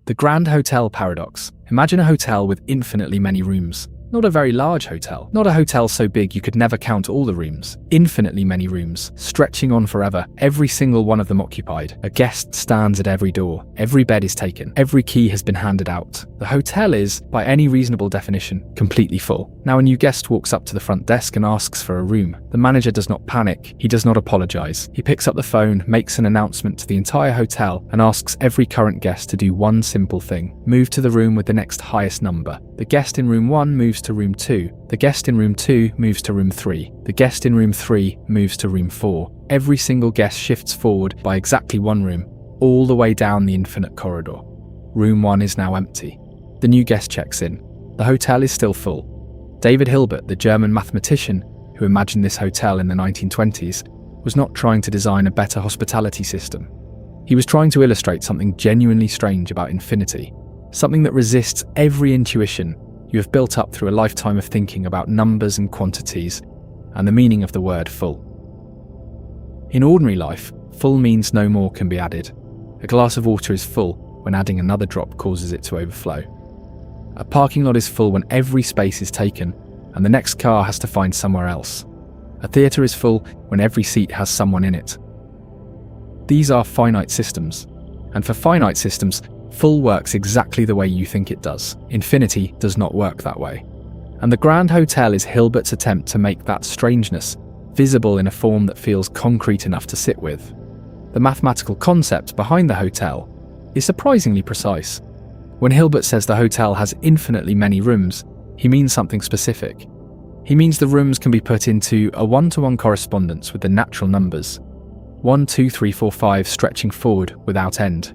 The Grand Hotel Paradox. Imagine a hotel with infinitely many rooms. Not a very large hotel. Not a hotel so big you could never count all the rooms. Infinitely many rooms, stretching on forever, every single one of them occupied. A guest stands at every door. Every bed is taken. Every key has been handed out. The hotel is, by any reasonable definition, completely full. Now a new guest walks up to the front desk and asks for a room. The manager does not panic. He does not apologize. He picks up the phone, makes an announcement to the entire hotel, and asks every current guest to do one simple thing. Move to the room with the next highest number. The guest in room 1 moves to room 2. The guest in room 2 moves to room 3. The guest in room 3 moves to room 4. Every single guest shifts forward by exactly one room, all the way down the infinite corridor. Room 1 is now empty. The new guest checks in. The hotel is still full. David Hilbert, the German mathematician who imagined this hotel in the 1920s, was not trying to design a better hospitality system. He was trying to illustrate something genuinely strange about infinity. Something that resists every intuition you have built up through a lifetime of thinking about numbers and quantities and the meaning of the word full. In ordinary life, full means no more can be added. A glass of water is full when adding another drop causes it to overflow. A parking lot is full when every space is taken and the next car has to find somewhere else. A theatre is full when every seat has someone in it. These are finite systems, and for finite systems, full works exactly the way you think it does. Infinity does not work that way. And the Grand Hotel is Hilbert's attempt to make that strangeness visible in a form that feels concrete enough to sit with. The mathematical concept behind the hotel is surprisingly precise. When Hilbert says the hotel has infinitely many rooms, he means something specific. He means the rooms can be put into a one-to-one correspondence with the natural numbers. 1, 2, 3, 4, 5 stretching forward without end.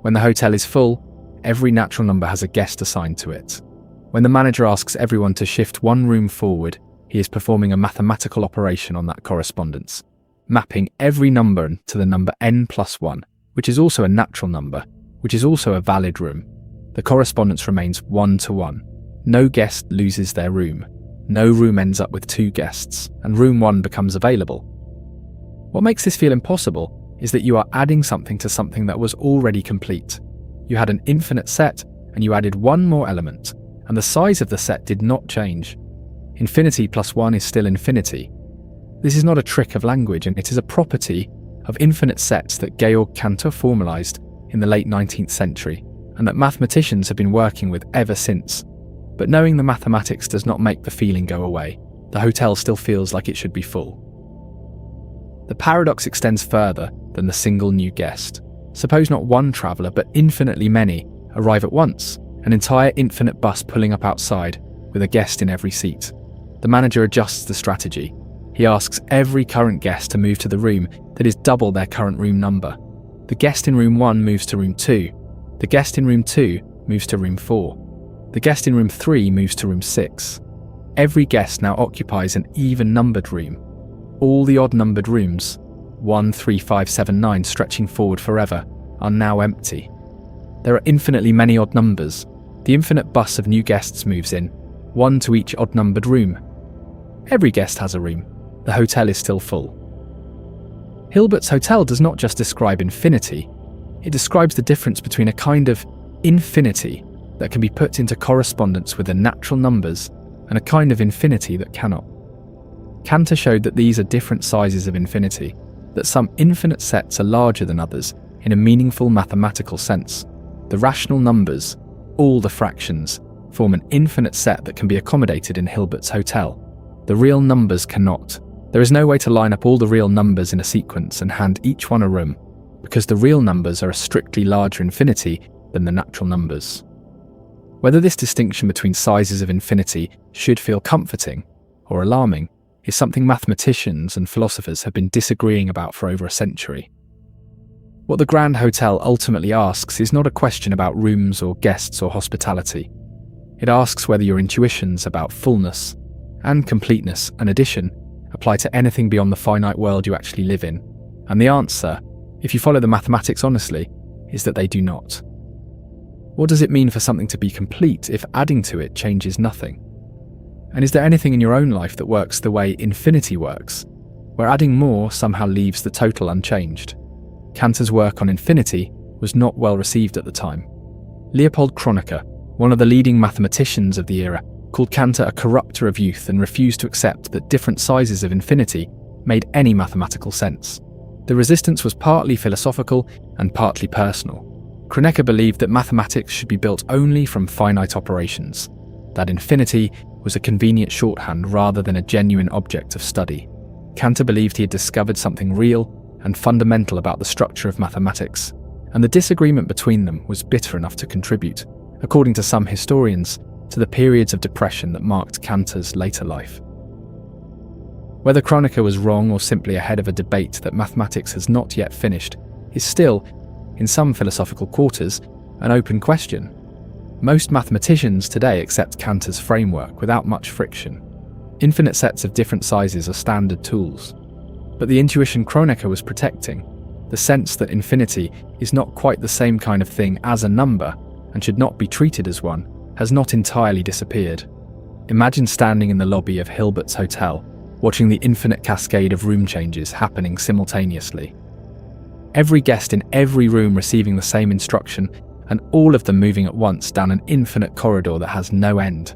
When the hotel is full, every natural number has a guest assigned to it. When the manager asks everyone to shift one room forward, he is performing a mathematical operation on that correspondence, mapping every number to the number n+1, which is also a natural number, which is also a valid room. The correspondence remains 1-to-1. No guest loses their room. No room ends up with 2 guests, and room 1 becomes available. What makes this feel impossible is that you are adding something to something that was already complete. You had an infinite set, and you added one more element, and the size of the set did not change. Infinity plus 1 is still infinity. This is not a trick of language, and it is a property of infinite sets that Georg Cantor formalized in the late 19th century, and that mathematicians have been working with ever since. But knowing the mathematics does not make the feeling go away. The hotel still feels like it should be full. The paradox extends further than the single new guest. Suppose not one traveller, but infinitely many arrive at once, an entire infinite bus pulling up outside, with a guest in every seat. The manager adjusts the strategy. He asks every current guest to move to the room that is double their current room number. The guest in room 1 moves to room 2. The guest in room 2 moves to room 4. The guest in room 3 moves to room 6. Every guest now occupies an even-numbered room. All the odd-numbered rooms, 1, 3, 5, 7, 9 stretching forward forever, are now empty. There are infinitely many odd numbers. The infinite bus of new guests moves in, 1 to each odd-numbered room. Every guest has a room. The hotel is still full. Hilbert's hotel does not just describe infinity, it describes the difference between a kind of infinity that can be put into correspondence with the natural numbers and a kind of infinity that cannot. Cantor showed that these are different sizes of infinity, that some infinite sets are larger than others in a meaningful mathematical sense. The rational numbers, all the fractions, form an infinite set that can be accommodated in Hilbert's hotel. The real numbers cannot. There is no way to line up all the real numbers in a sequence and hand each one a room, because the real numbers are a strictly larger infinity than the natural numbers. Whether this distinction between sizes of infinity should feel comforting or alarming is something mathematicians and philosophers have been disagreeing about for over a century. What the Grand Hotel ultimately asks is not a question about rooms or guests or hospitality. It asks whether your intuitions about fullness and completeness and addition apply to anything beyond the finite world you actually live in. And the answer, if you follow the mathematics honestly, is that they do not. What does it mean for something to be complete if adding to it changes nothing? And is there anything in your own life that works the way infinity works, where adding more somehow leaves the total unchanged? Cantor's work on infinity was not well received at the time. Leopold Kronecker, one of the leading mathematicians of the era, called Cantor a corrupter of youth and refused to accept that different sizes of infinity made any mathematical sense. The resistance was partly philosophical and partly personal. Kronecker believed that mathematics should be built only from finite operations, that infinity was a convenient shorthand rather than a genuine object of study. Cantor believed he had discovered something real and fundamental about the structure of mathematics, and the disagreement between them was bitter enough to contribute, according to some historians, to the periods of depression that marked Cantor's later life. Whether Kronecker was wrong or simply ahead of a debate that mathematics has not yet finished is still, in some philosophical quarters, an open question. Most mathematicians today accept Cantor's framework without much friction. Infinite sets of different sizes are standard tools. But the intuition Kronecker was protecting, the sense that infinity is not quite the same kind of thing as a number and should not be treated as one, has not entirely disappeared. Imagine standing in the lobby of Hilbert's Hotel, watching the infinite cascade of room changes happening simultaneously. Every guest in every room receiving the same instruction, and all of them moving at once down an infinite corridor that has no end.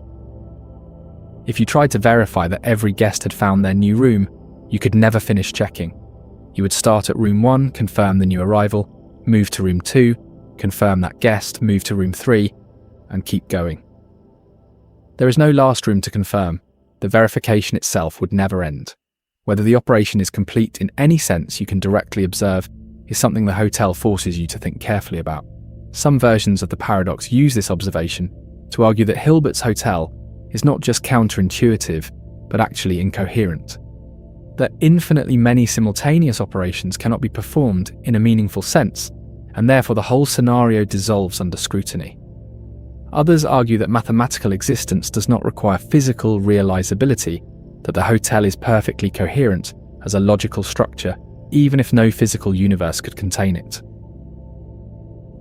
If you tried to verify that every guest had found their new room, you could never finish checking. You would start at room 1, confirm the new arrival, move to room 2, confirm that guest, move to room 3, and keep going. There is no last room to confirm. The verification itself would never end. Whether the operation is complete in any sense you can directly observe is something the hotel forces you to think carefully about. Some versions of the paradox use this observation to argue that Hilbert's Hotel is not just counterintuitive, but actually incoherent. That infinitely many simultaneous operations cannot be performed in a meaningful sense, and therefore the whole scenario dissolves under scrutiny. Others argue that mathematical existence does not require physical realizability, that the hotel is perfectly coherent as a logical structure, even if no physical universe could contain it.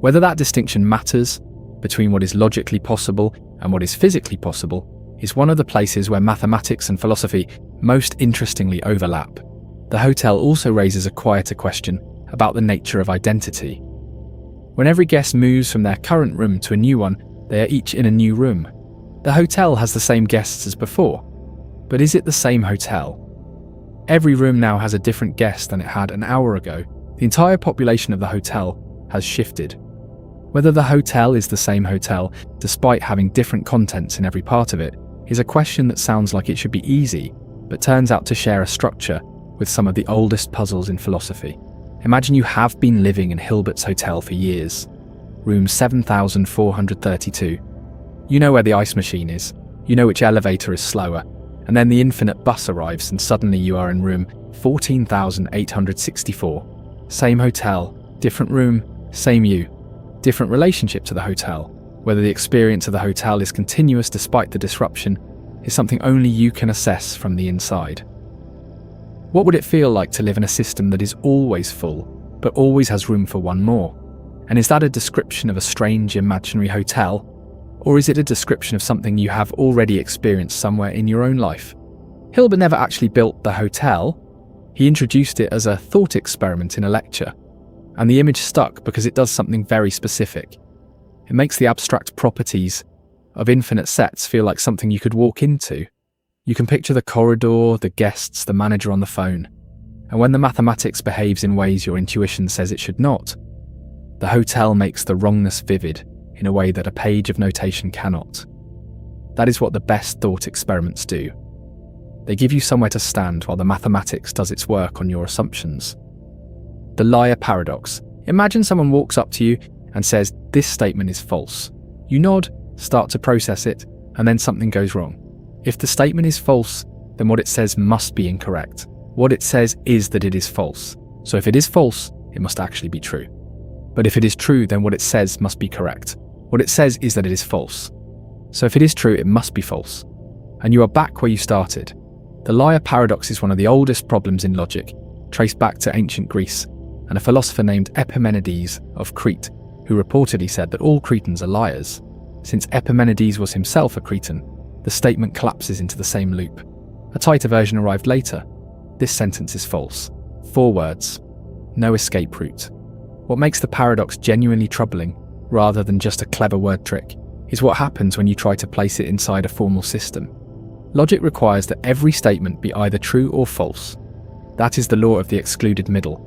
Whether that distinction matters between what is logically possible and what is physically possible is one of the places where mathematics and philosophy most interestingly overlap. The hotel also raises a quieter question about the nature of identity. When every guest moves from their current room to a new one, they are each in a new room. The hotel has the same guests as before, but is it the same hotel? Every room now has a different guest than it had an hour ago. The entire population of the hotel has shifted. Whether the hotel is the same hotel, despite having different contents in every part of it, is a question that sounds like it should be easy, but turns out to share a structure with some of the oldest puzzles in philosophy. Imagine you have been living in Hilbert's Hotel for years. Room 7432. You know where the ice machine is, you know which elevator is slower, and then the infinite bus arrives and suddenly you are in room 14,864. Same hotel, different room, same you. Different relationship to the hotel. Whether the experience of the hotel is continuous despite the disruption is something only you can assess from the inside. What would it feel like to live in a system that is always full, but always has room for one more? And is that a description of a strange imaginary hotel? Or is it a description of something you have already experienced somewhere in your own life? Hilbert never actually built the hotel. He introduced it as a thought experiment in a lecture. And the image stuck because it does something very specific. It makes the abstract properties of infinite sets feel like something you could walk into. You can picture the corridor, the guests, the manager on the phone. And when the mathematics behaves in ways your intuition says it should not, the hotel makes the wrongness vivid in a way that a page of notation cannot. That is what the best thought experiments do. They give you somewhere to stand while the mathematics does its work on your assumptions. The liar paradox. Imagine someone walks up to you and says, "This statement is false." You nod, start to process it, and then something goes wrong. If the statement is false, then what it says must be incorrect. What it says is that it is false. So if it is false, it must actually be true. But if it is true, then what it says must be correct. What it says is that it is false. So if it is true, it must be false. And you are back where you started. The liar paradox is one of the oldest problems in logic, traced back to ancient Greece, and a philosopher named Epimenides of Crete, who reportedly said that all Cretans are liars. Since Epimenides was himself a Cretan, the statement collapses into the same loop. A tighter version arrived later. This sentence is false. 4 words. No escape route. What makes the paradox genuinely troubling, rather than just a clever word trick, is what happens when you try to place it inside a formal system. Logic requires that every statement be either true or false. That is the law of the excluded middle,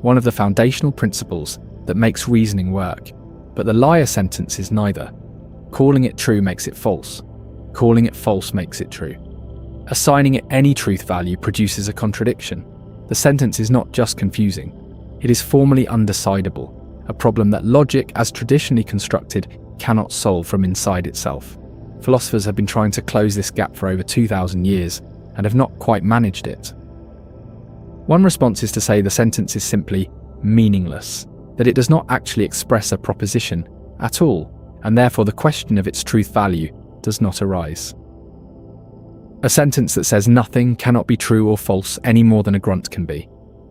one of the foundational principles that makes reasoning work. But the liar sentence is neither. Calling it true makes it false. Calling it false makes it true. Assigning it any truth value produces a contradiction. The sentence is not just confusing. It is formally undecidable, a problem that logic, as traditionally constructed, cannot solve from inside itself. Philosophers have been trying to close this gap for over 2,000 years and have not quite managed it. One response is to say the sentence is simply meaningless, that it does not actually express a proposition at all, and therefore the question of its truth value does not arise. A sentence that says nothing cannot be true or false any more than a grunt can be.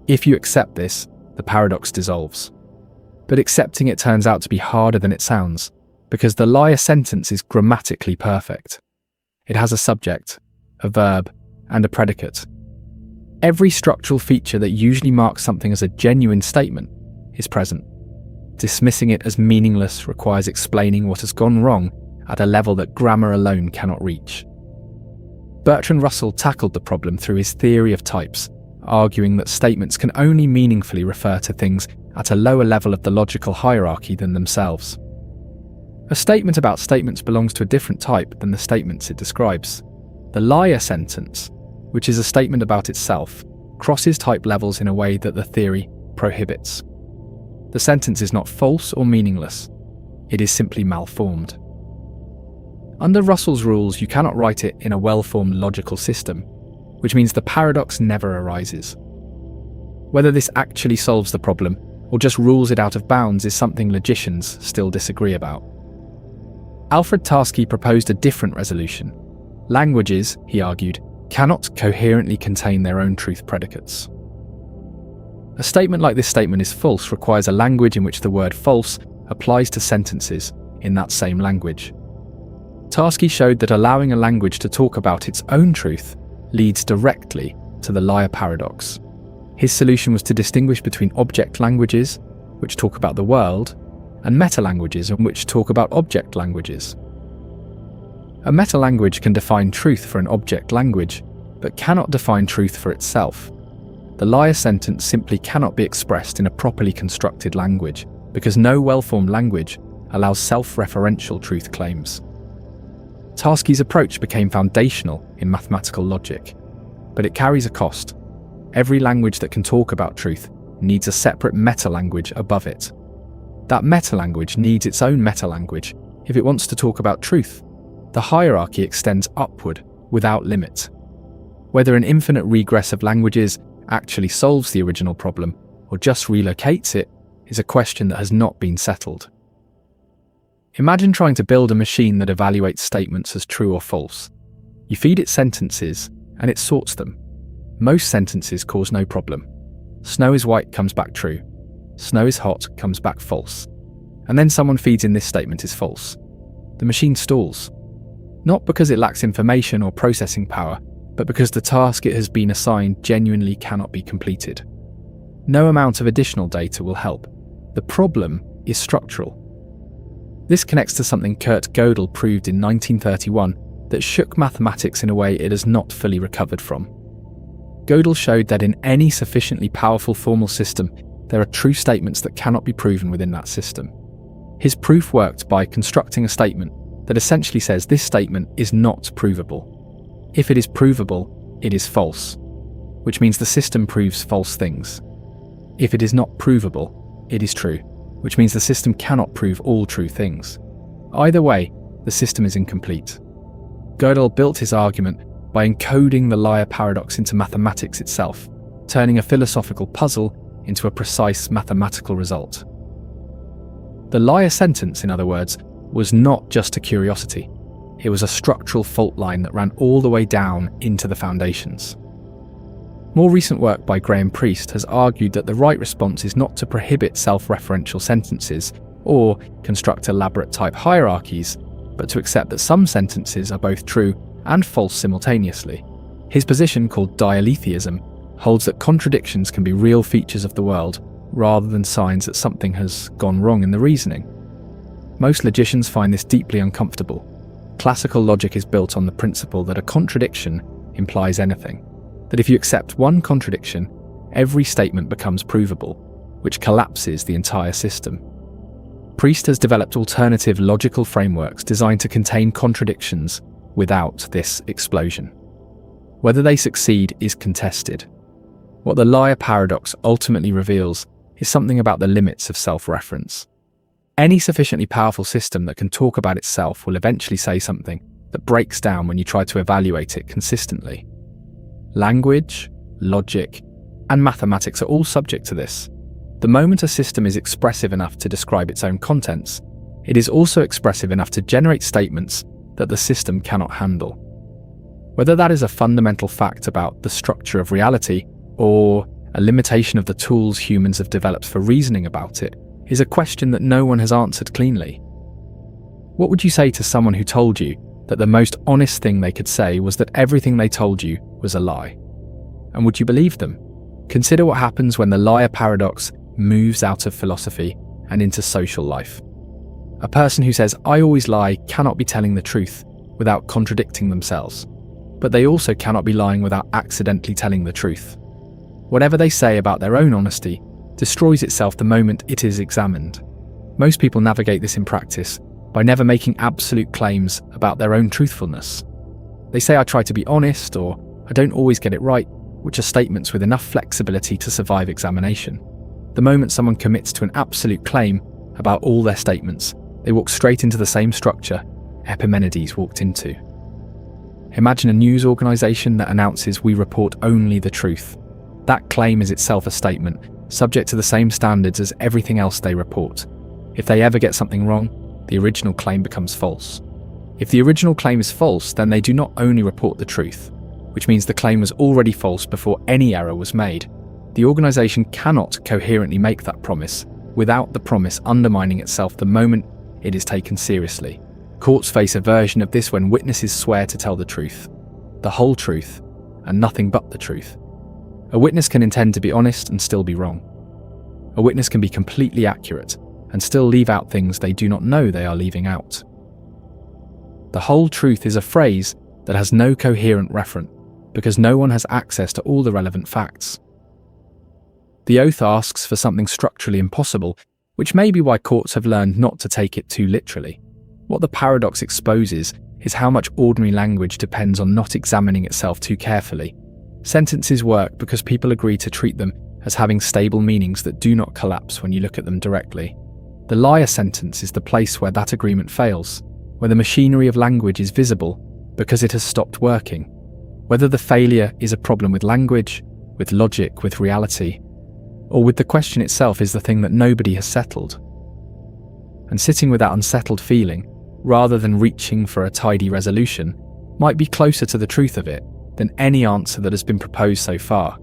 If you accept this, the paradox dissolves. But accepting it turns out to be harder than it sounds, because the liar sentence is grammatically perfect. It has a subject, a verb, and a predicate. Every structural feature that usually marks something as a genuine statement is present. Dismissing it as meaningless requires explaining what has gone wrong at a level that grammar alone cannot reach. Bertrand Russell tackled the problem through his theory of types, arguing that statements can only meaningfully refer to things at a lower level of the logical hierarchy than themselves. A statement about statements belongs to a different type than the statements it describes. The liar sentence, which is a statement about itself, crosses type levels in a way that the theory prohibits. The sentence is not false or meaningless. It is simply malformed. Under Russell's rules, you cannot write it in a well-formed logical system, which means the paradox never arises. Whether this actually solves the problem or just rules it out of bounds is something logicians still disagree about. Alfred Tarski proposed a different resolution. Languages, he argued, cannot coherently contain their own truth predicates. A statement like this statement is false requires a language in which the word false applies to sentences in that same language. Tarski showed that allowing a language to talk about its own truth leads directly to the liar paradox. His solution was to distinguish between object languages, which talk about the world, and meta-languages, which talk about object languages. A meta-language can define truth for an object language, but cannot define truth for itself. The liar sentence simply cannot be expressed in a properly constructed language, because no well-formed language allows self-referential truth claims. Tarski's approach became foundational in mathematical logic, but it carries a cost. Every language that can talk about truth needs a separate meta-language above it. That meta-language needs its own meta-language if it wants to talk about truth. The hierarchy extends upward without limit. Whether an infinite regress of languages actually solves the original problem or just relocates it is a question that has not been settled. Imagine trying to build a machine that evaluates statements as true or false. You feed it sentences and it sorts them. Most sentences cause no problem. Snow is white comes back true. Snow is hot comes back false. And then someone feeds in this statement is false. The machine stalls. Not because it lacks information or processing power, but because the task it has been assigned genuinely cannot be completed. No amount of additional data will help. The problem is structural. This connects to something Kurt Gödel proved in 1931 that shook mathematics in a way it has not fully recovered from. Gödel showed that in any sufficiently powerful formal system, there are true statements that cannot be proven within that system. His proof worked by constructing a statement that essentially says this statement is not provable. If it is provable, it is false, which means the system proves false things. If it is not provable, it is true, which means the system cannot prove all true things. Either way, the system is incomplete. Gödel built his argument by encoding the liar paradox into mathematics itself, turning a philosophical puzzle into a precise mathematical result. The liar sentence, in other words, was not just a curiosity. It was a structural fault line that ran all the way down into the foundations. More recent work by Graham Priest has argued that the right response is not to prohibit self-referential sentences or construct elaborate type hierarchies, but to accept that some sentences are both true and false simultaneously. His position, called dialetheism, holds that contradictions can be real features of the world rather than signs that something has gone wrong in the reasoning. Most logicians find this deeply uncomfortable. Classical logic is built on the principle that a contradiction implies anything, that if you accept one contradiction, every statement becomes provable, which collapses the entire system. Priest has developed alternative logical frameworks designed to contain contradictions without this explosion. Whether they succeed is contested. What the liar paradox ultimately reveals is something about the limits of self-reference. Any sufficiently powerful system that can talk about itself will eventually say something that breaks down when you try to evaluate it consistently. Language, logic, and mathematics are all subject to this. The moment a system is expressive enough to describe its own contents, it is also expressive enough to generate statements that the system cannot handle. Whether that is a fundamental fact about the structure of reality or a limitation of the tools humans have developed for reasoning about it is a question that no one has answered cleanly. What would you say to someone who told you that the most honest thing they could say was that everything they told you was a lie? And would you believe them? Consider what happens when the liar paradox moves out of philosophy and into social life. A person who says, "I always lie," cannot be telling the truth without contradicting themselves, but they also cannot be lying without accidentally telling the truth. Whatever they say about their own honesty destroys itself the moment it is examined. Most people navigate this in practice by never making absolute claims about their own truthfulness. They say, "I try to be honest," or "I don't always get it right," which are statements with enough flexibility to survive examination. The moment someone commits to an absolute claim about all their statements, they walk straight into the same structure Epimenides walked into. Imagine a news organization that announces, "We report only the truth." That claim is itself a statement, subject to the same standards as everything else they report. If they ever get something wrong, the original claim becomes false. If the original claim is false, then they do not only report the truth, which means the claim was already false before any error was made. The organization cannot coherently make that promise without the promise undermining itself the moment it is taken seriously. Courts face a version of this when witnesses swear to tell the truth, the whole truth, and nothing but the truth. A witness can intend to be honest and still be wrong. A witness can be completely accurate and still leave out things they do not know they are leaving out. The whole truth is a phrase that has no coherent referent because no one has access to all the relevant facts. The oath asks for something structurally impossible, which may be why courts have learned not to take it too literally. What the paradox exposes is how much ordinary language depends on not examining itself too carefully. Sentences work because people agree to treat them as having stable meanings that do not collapse when you look at them directly. The liar sentence is the place where that agreement fails, where the machinery of language is visible because it has stopped working. Whether the failure is a problem with language, with logic, with reality, or with the question itself is the thing that nobody has settled. And sitting with that unsettled feeling, rather than reaching for a tidy resolution, might be closer to the truth of it than any answer that has been proposed so far.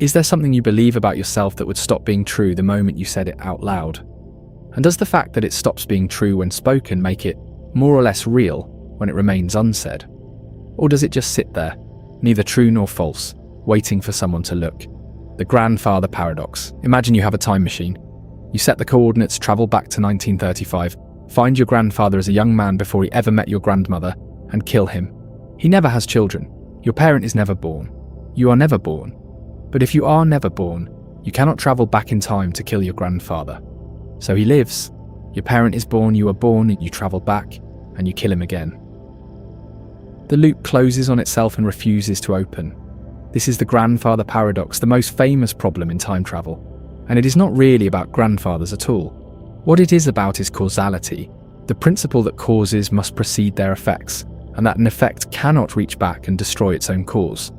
Is there something you believe about yourself that would stop being true the moment you said it out loud? And does the fact that it stops being true when spoken make it more or less real when it remains unsaid? Or does it just sit there, neither true nor false, waiting for someone to look? The grandfather paradox. Imagine you have a time machine. You set the coordinates, travel back to 1935, find your grandfather as a young man before he ever met your grandmother, and kill him. He never has children. Your parent is never born. You are never born. But if you are never born, you cannot travel back in time to kill your grandfather. So he lives. Your parent is born, you are born, you travel back, and you kill him again. The loop closes on itself and refuses to open. This is the grandfather paradox, the most famous problem in time travel. And it is not really about grandfathers at all. What it is about is causality, the principle that causes must precede their effects, and that an effect cannot reach back and destroy its own cause.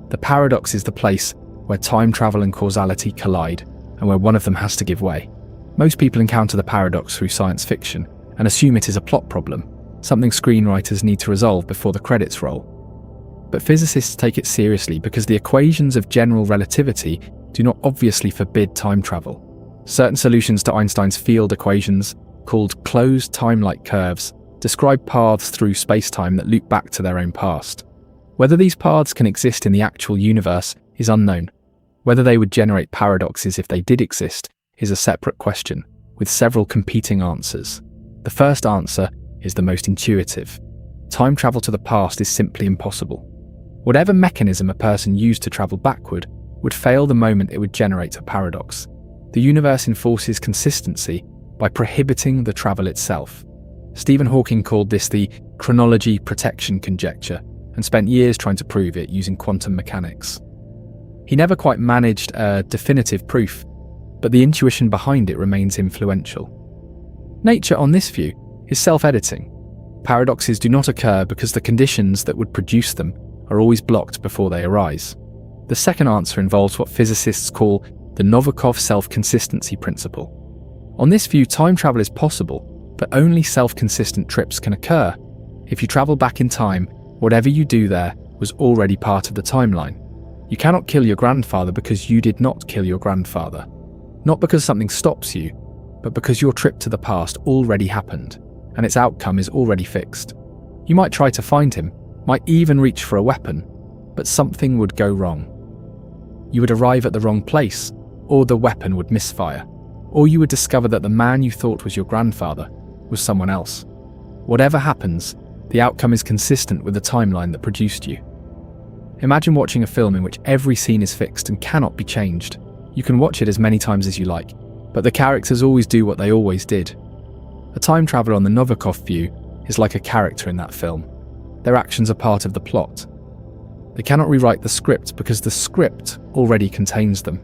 The paradox is the place where time travel and causality collide, and where one of them has to give way. Most people encounter the paradox through science fiction and assume it is a plot problem, something screenwriters need to resolve before the credits roll. But physicists take it seriously because the equations of general relativity do not obviously forbid time travel. Certain solutions to Einstein's field equations, called closed time-like curves, describe paths through space-time that loop back to their own past. Whether these paths can exist in the actual universe is unknown. Whether they would generate paradoxes if they did exist is a separate question, with several competing answers. The first answer is the most intuitive. Time travel to the past is simply impossible. Whatever mechanism a person used to travel backward would fail the moment it would generate a paradox. The universe enforces consistency by prohibiting the travel itself. Stephen Hawking called this the chronology protection conjecture and spent years trying to prove it using quantum mechanics. He never quite managed a definitive proof, but the intuition behind it remains influential. Nature, on this view, is self-editing. Paradoxes do not occur because the conditions that would produce them are always blocked before they arise. The second answer involves what physicists call the Novikov self-consistency principle. On this view, time travel is possible, but only self-consistent trips can occur. If you travel back in time, whatever you do there was already part of the timeline. You cannot kill your grandfather because you did not kill your grandfather. Not because something stops you, but because your trip to the past already happened, and its outcome is already fixed. You might try to find him, might even reach for a weapon, but something would go wrong. You would arrive at the wrong place, or the weapon would misfire, or you would discover that the man you thought was your grandfather was someone else. Whatever happens, the outcome is consistent with the timeline that produced you. Imagine watching a film in which every scene is fixed and cannot be changed. You can watch it as many times as you like, but the characters always do what they always did. A time traveler on the Novikov view is like a character in that film. Their actions are part of the plot. They cannot rewrite the script because the script already contains them.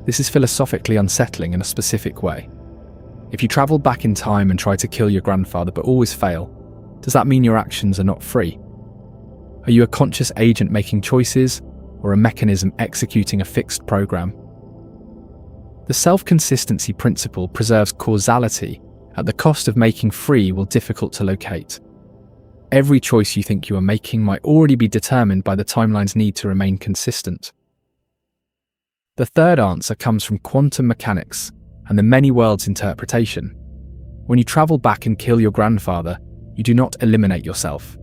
This is philosophically unsettling in a specific way. If you travel back in time and try to kill your grandfather but always fail, does that mean your actions are not free? Are you a conscious agent making choices, or a mechanism executing a fixed program? The self-consistency principle preserves causality at the cost of making free will difficult to locate. Every choice you think you are making might already be determined by the timeline's need to remain consistent. The third answer comes from quantum mechanics and the many worlds interpretation. When you travel back and kill your grandfather, you do not eliminate yourself.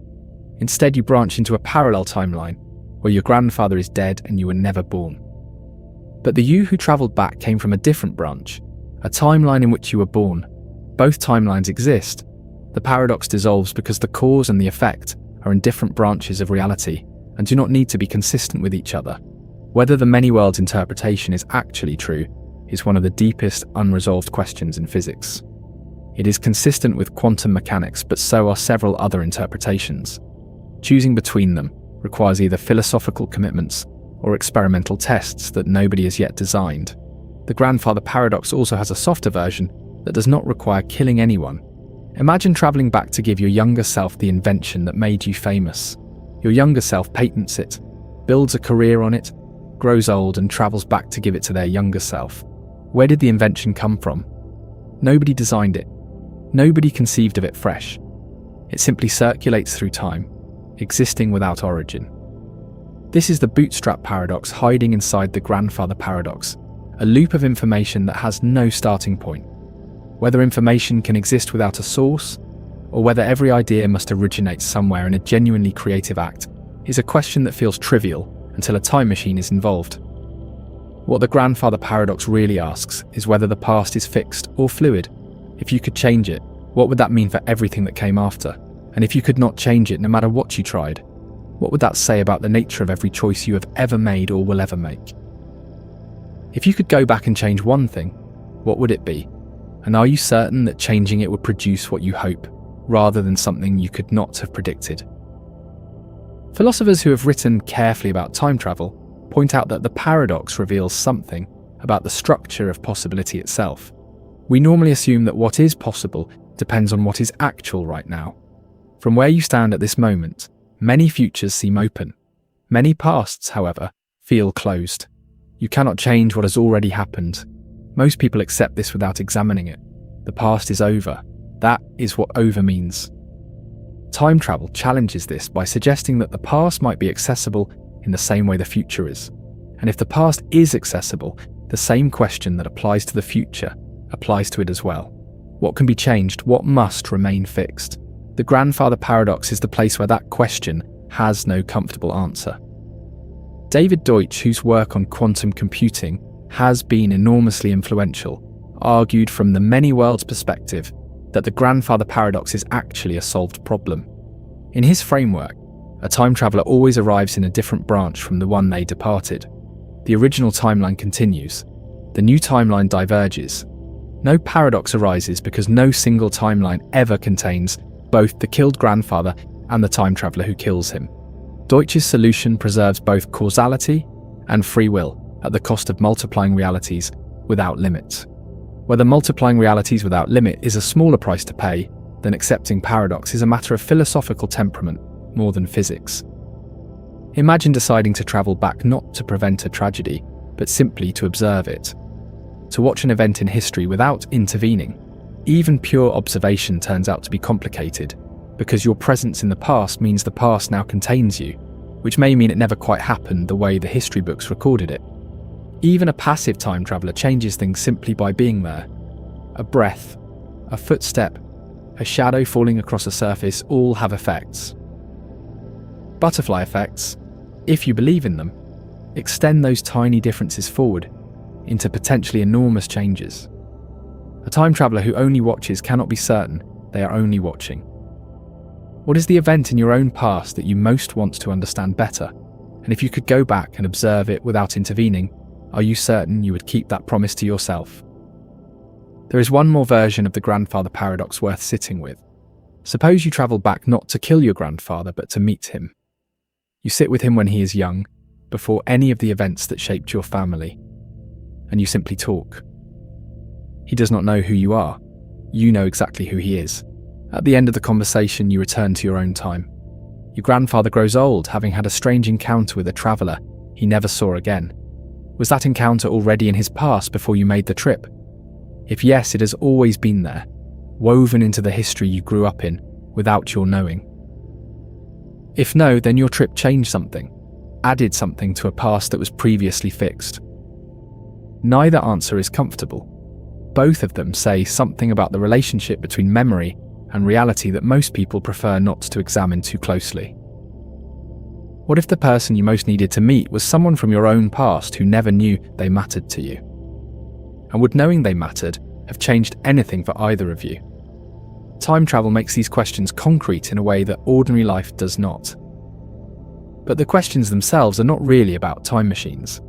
Instead, you branch into a parallel timeline where your grandfather is dead and you were never born. But the you who travelled back came from a different branch, a timeline in which you were born. Both timelines exist. The paradox dissolves because the cause and the effect are in different branches of reality and do not need to be consistent with each other. Whether the many worlds interpretation is actually true is one of the deepest unresolved questions in physics. It is consistent with quantum mechanics, but so are several other interpretations. Choosing between them requires either philosophical commitments or experimental tests that nobody has yet designed. The grandfather paradox also has a softer version that does not require killing anyone. Imagine travelling back to give your younger self the invention that made you famous. Your younger self patents it, builds a career on it, grows old and travels back to give it to their younger self. Where did the invention come from? Nobody designed it. Nobody conceived of it fresh. It simply circulates through time, existing without origin. This is the Bootstrap Paradox hiding inside the Grandfather Paradox, a loop of information that has no starting point. Whether information can exist without a source, or whether every idea must originate somewhere in a genuinely creative act, is a question that feels trivial until a time machine is involved. What the Grandfather Paradox really asks is whether the past is fixed or fluid. If you could change it, what would that mean for everything that came after? And if you could not change it no matter what you tried, what would that say about the nature of every choice you have ever made or will ever make? If you could go back and change one thing, what would it be? And are you certain that changing it would produce what you hope, rather than something you could not have predicted? Philosophers who have written carefully about time travel point out that the paradox reveals something about the structure of possibility itself. We normally assume that what is possible depends on what is actual right now. From where you stand at this moment, many futures seem open. Many pasts, however, feel closed. You cannot change what has already happened. Most people accept this without examining it. The past is over. That is what over means. Time travel challenges this by suggesting that the past might be accessible in the same way the future is. And if the past is accessible, the same question that applies to the future applies to it as well. What can be changed? What must remain fixed? The Grandfather Paradox is the place where that question has no comfortable answer. David Deutsch, whose work on quantum computing has been enormously influential, argued from the many worlds perspective that the grandfather paradox is actually a solved problem. In his framework, a time traveler always arrives in a different branch from the one they departed. The original timeline continues. The new timeline diverges. No paradox arises because no single timeline ever contains both the killed grandfather and the time traveler who kills him. Deutsch's solution preserves both causality and free will at the cost of multiplying realities without limits. Whether multiplying realities without limit is a smaller price to pay than accepting paradox is a matter of philosophical temperament more than physics. Imagine deciding to travel back not to prevent a tragedy, but simply to observe it. To watch an event in history without intervening. Even pure observation turns out to be complicated, because your presence in the past means the past now contains you, which may mean it never quite happened the way the history books recorded it. Even a passive time traveler changes things simply by being there. A breath, a footstep, a shadow falling across a surface all have effects. Butterfly effects, if you believe in them, extend those tiny differences forward into potentially enormous changes. A time traveler who only watches cannot be certain they are only watching. What is the event in your own past that you most want to understand better? And if you could go back and observe it without intervening, are you certain you would keep that promise to yourself? There is one more version of the grandfather paradox worth sitting with. Suppose you travel back not to kill your grandfather, but to meet him. You sit with him when he is young, before any of the events that shaped your family, and you simply talk. He does not know who you are. You know exactly who he is. At the end of the conversation, you return to your own time. Your grandfather grows old, having had a strange encounter with a traveller he never saw again. Was that encounter already in his past before you made the trip? If yes, it has always been there, woven into the history you grew up in without your knowing. If no, then your trip changed something, added something to a past that was previously fixed. Neither answer is comfortable. Both of them say something about the relationship between memory and reality that most people prefer not to examine too closely. What if the person you most needed to meet was someone from your own past who never knew they mattered to you? And would knowing they mattered have changed anything for either of you? Time travel makes these questions concrete in a way that ordinary life does not. But the questions themselves are not really about time machines.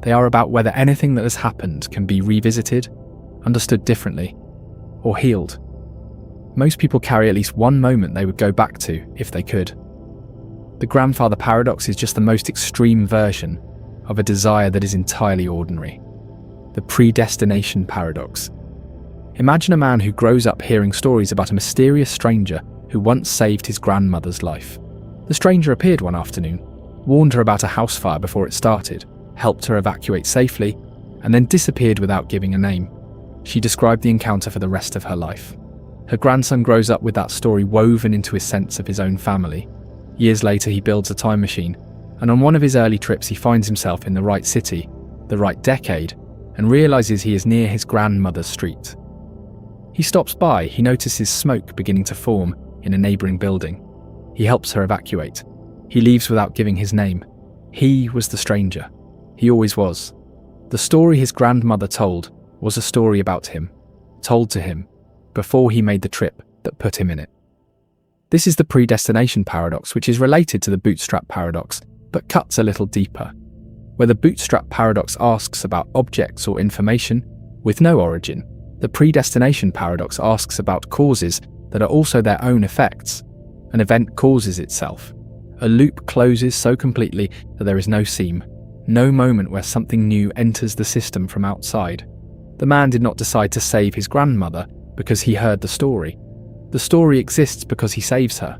They are about whether anything that has happened can be revisited, understood differently, or healed. Most people carry at least one moment they would go back to if they could. The grandfather paradox is just the most extreme version of a desire that is entirely ordinary. The Predestination Paradox. Imagine a man who grows up hearing stories about a mysterious stranger who once saved his grandmother's life. The stranger appeared one afternoon, warned her about a house fire before it started, helped her evacuate safely, and then disappeared without giving a name. She described the encounter for the rest of her life. Her grandson grows up with that story woven into his sense of his own family. Years later, he builds a time machine, and on one of his early trips he finds himself in the right city, the right decade, and realizes he is near his grandmother's street. He stops by, he notices smoke beginning to form in a neighbouring building. He helps her evacuate. He leaves without giving his name. He was the stranger. He always was. The story his grandmother told was a story about him, told to him before he made the trip that put him in it. This is the Predestination Paradox, which is related to the Bootstrap Paradox, but cuts a little deeper. Where the Bootstrap Paradox asks about objects or information with no origin, the Predestination Paradox asks about causes that are also their own effects. An event causes itself. A loop closes so completely that there is no seam, no moment where something new enters the system from outside. The man did not decide to save his grandmother because he heard the story. The story exists because he saves her.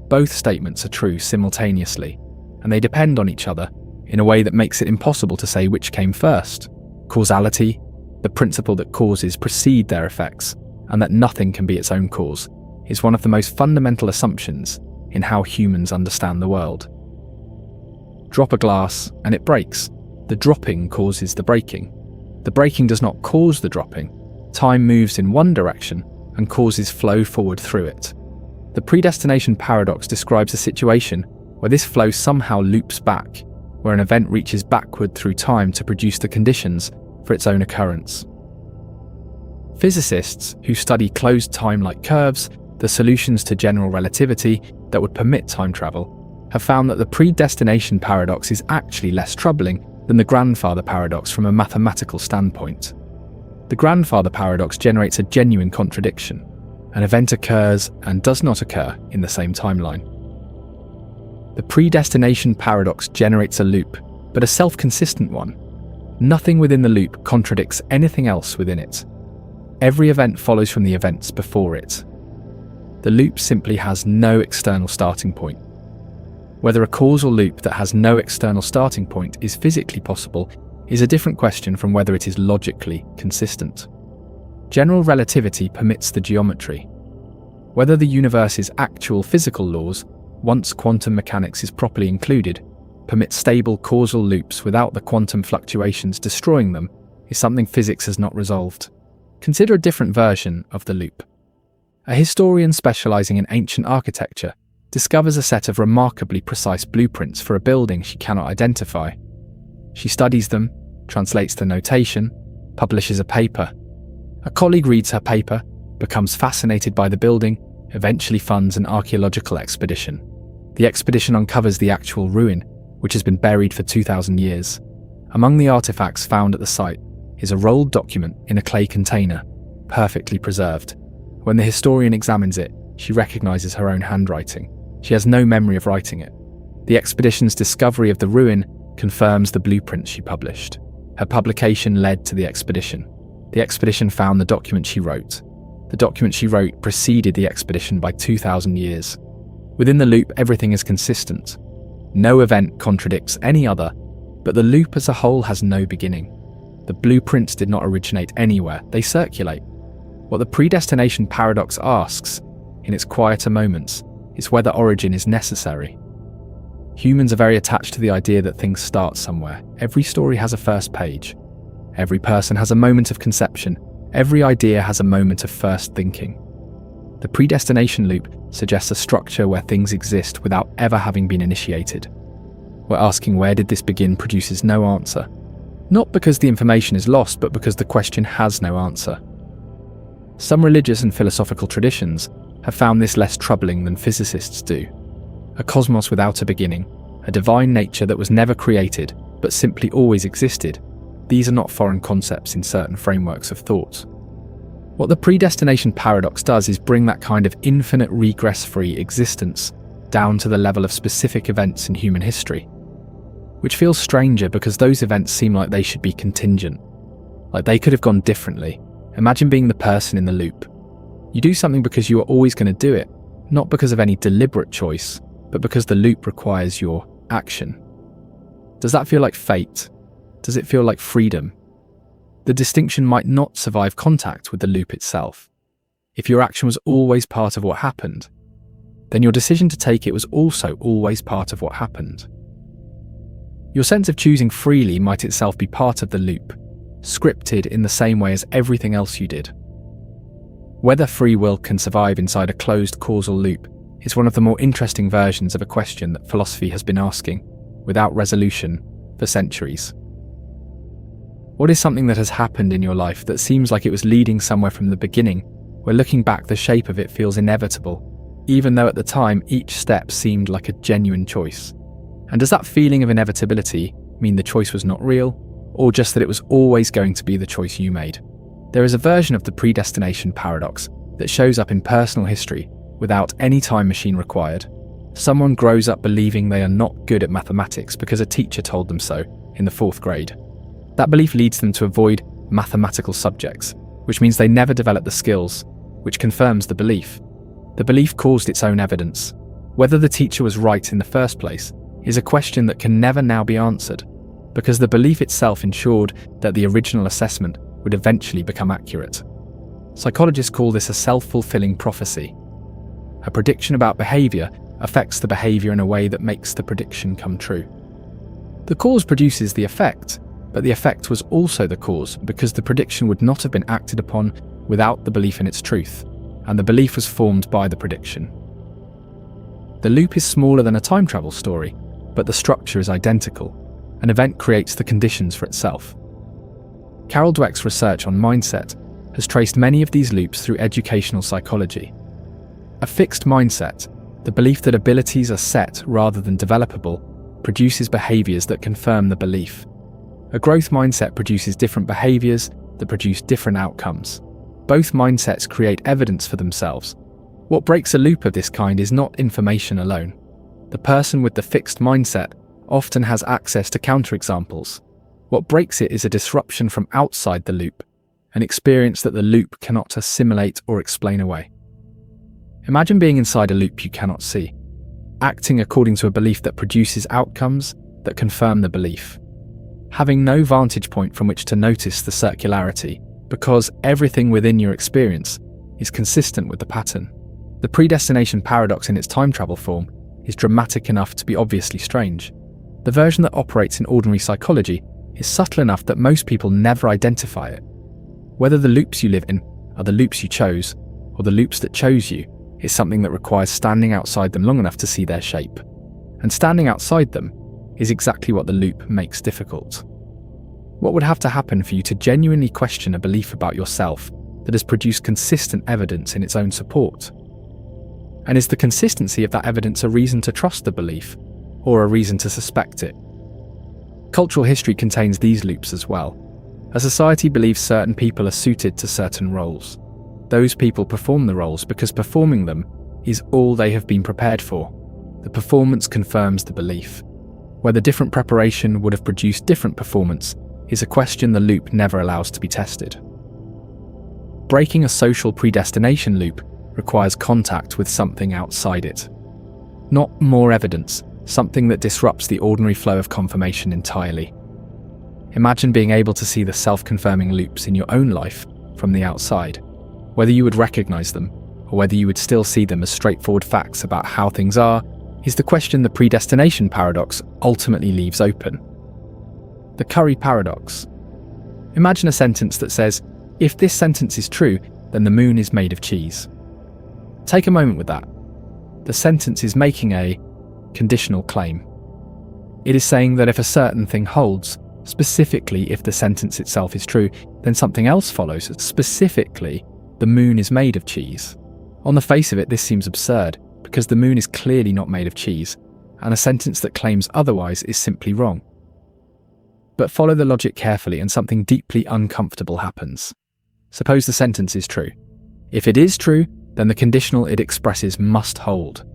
Both statements are true simultaneously, and they depend on each other in a way that makes it impossible to say which came first. Causality, the principle that causes precede their effects, and that nothing can be its own cause, is one of the most fundamental assumptions in how humans understand the world. Drop a glass and it breaks. The dropping causes the breaking. The breaking does not cause the dropping. Time moves in one direction and causes flow forward through it. The Predestination Paradox describes a situation where this flow somehow loops back, where an event reaches backward through time to produce the conditions for its own occurrence. Physicists who study closed time-like curves, the solutions to general relativity that would permit time travel, have found that the predestination paradox is actually less troubling than the grandfather paradox from a mathematical standpoint. The grandfather paradox generates a genuine contradiction. An event occurs and does not occur in the same timeline. The predestination paradox generates a loop, but a self-consistent one. Nothing within the loop contradicts anything else within it. Every event follows from the events before it. The loop simply has no external starting point. Whether a causal loop that has no external starting point is physically possible is a different question from whether it is logically consistent. General relativity permits the geometry. Whether the universe's actual physical laws, once quantum mechanics is properly included, permit stable causal loops without the quantum fluctuations destroying them is something physics has not resolved. Consider a different version of the loop. A historian specializing in ancient architecture discovers a set of remarkably precise blueprints for a building she cannot identify. She studies them, translates the notation, publishes a paper. A colleague reads her paper, becomes fascinated by the building, eventually funds an archaeological expedition. The expedition uncovers the actual ruin, which has been buried for 2,000 years. Among the artifacts found at the site is a rolled document in a clay container, perfectly preserved. When the historian examines it, she recognizes her own handwriting. She has no memory of writing it. The expedition's discovery of the ruin confirms the blueprints she published. Her publication led to the expedition. The expedition found the document she wrote. The document she wrote preceded the expedition by 2,000 years. Within the loop, everything is consistent. No event contradicts any other, but the loop as a whole has no beginning. The blueprints did not originate anywhere, they circulate. What the predestination paradox asks, in its quieter moments, is whether origin is necessary. Humans are very attached to the idea that things start somewhere. Every story has a first page. Every person has a moment of conception. Every idea has a moment of first thinking. The predestination loop suggests a structure where things exist without ever having been initiated. Where asking where did this begin produces no answer. Not because the information is lost, but because the question has no answer. Some religious and philosophical traditions have found this less troubling than physicists do. A cosmos without a beginning, a divine nature that was never created, but simply always existed. These are not foreign concepts in certain frameworks of thought. What the predestination paradox does is bring that kind of infinite regress-free existence down to the level of specific events in human history, which feels stranger because those events seem like they should be contingent, like they could have gone differently. Imagine being the person in the loop. You do something because you are always going to do it, not because of any deliberate choice, but because the loop requires your action. Does that feel like fate? Does it feel like freedom? The distinction might not survive contact with the loop itself. If your action was always part of what happened, then your decision to take it was also always part of what happened. Your sense of choosing freely might itself be part of the loop, scripted in the same way as everything else you did. Whether free will can survive inside a closed causal loop is one of the more interesting versions of a question that philosophy has been asking, without resolution, for centuries. What is something that has happened in your life that seems like it was leading somewhere from the beginning, where looking back the shape of it feels inevitable, even though at the time each step seemed like a genuine choice? And does that feeling of inevitability mean the choice was not real, or just that it was always going to be the choice you made? There is a version of the predestination paradox that shows up in personal history without any time machine required. Someone grows up believing they are not good at mathematics because a teacher told them so in the 4th grade. That belief leads them to avoid mathematical subjects, which means they never develop the skills, which confirms the belief. The belief caused its own evidence. Whether the teacher was right in the first place is a question that can never now be answered, because the belief itself ensured that the original assessment would eventually become accurate. Psychologists call this a self-fulfilling prophecy. A prediction about behavior affects the behavior in a way that makes the prediction come true. The cause produces the effect, but the effect was also the cause because the prediction would not have been acted upon without the belief in its truth, and the belief was formed by the prediction. The loop is smaller than a time travel story, but the structure is identical. An event creates the conditions for itself. Carol Dweck's research on mindset has traced many of these loops through educational psychology. A fixed mindset, the belief that abilities are set rather than developable, produces behaviors that confirm the belief. A growth mindset produces different behaviors that produce different outcomes. Both mindsets create evidence for themselves. What breaks a loop of this kind is not information alone. The person with the fixed mindset often has access to counterexamples. What breaks it is a disruption from outside the loop, an experience that the loop cannot assimilate or explain away. Imagine being inside a loop you cannot see, acting according to a belief that produces outcomes that confirm the belief. Having no vantage point from which to notice the circularity, because everything within your experience is consistent with the pattern. The predestination paradox in its time travel form is dramatic enough to be obviously strange. The version that operates in ordinary psychology is subtle enough that most people never identify it. Whether the loops you live in are the loops you chose, or the loops that chose you, is something that requires standing outside them long enough to see their shape. And standing outside them is exactly what the loop makes difficult. What would have to happen for you to genuinely question a belief about yourself that has produced consistent evidence in its own support? And is the consistency of that evidence a reason to trust the belief, or a reason to suspect it? Cultural history contains these loops as well. A society believes certain people are suited to certain roles. Those people perform the roles because performing them is all they have been prepared for. The performance confirms the belief. Whether different preparation would have produced different performance is a question the loop never allows to be tested. Breaking a social predestination loop requires contact with something outside it. Not more evidence, something that disrupts the ordinary flow of confirmation entirely. Imagine being able to see the self-confirming loops in your own life from the outside. Whether you would recognize them, or whether you would still see them as straightforward facts about how things are, is the question the predestination paradox ultimately leaves open. The Curry Paradox. Imagine a sentence that says, if this sentence is true, then the moon is made of cheese. Take a moment with that. The sentence is making a conditional claim. It is saying that if a certain thing holds, specifically if the sentence itself is true, then something else follows, specifically the moon is made of cheese. On the face of it, this seems absurd, because the moon is clearly not made of cheese, and a sentence that claims otherwise is simply wrong. But follow the logic carefully and something deeply uncomfortable happens. Suppose the sentence is true. If it is true, then the conditional it expresses must hold.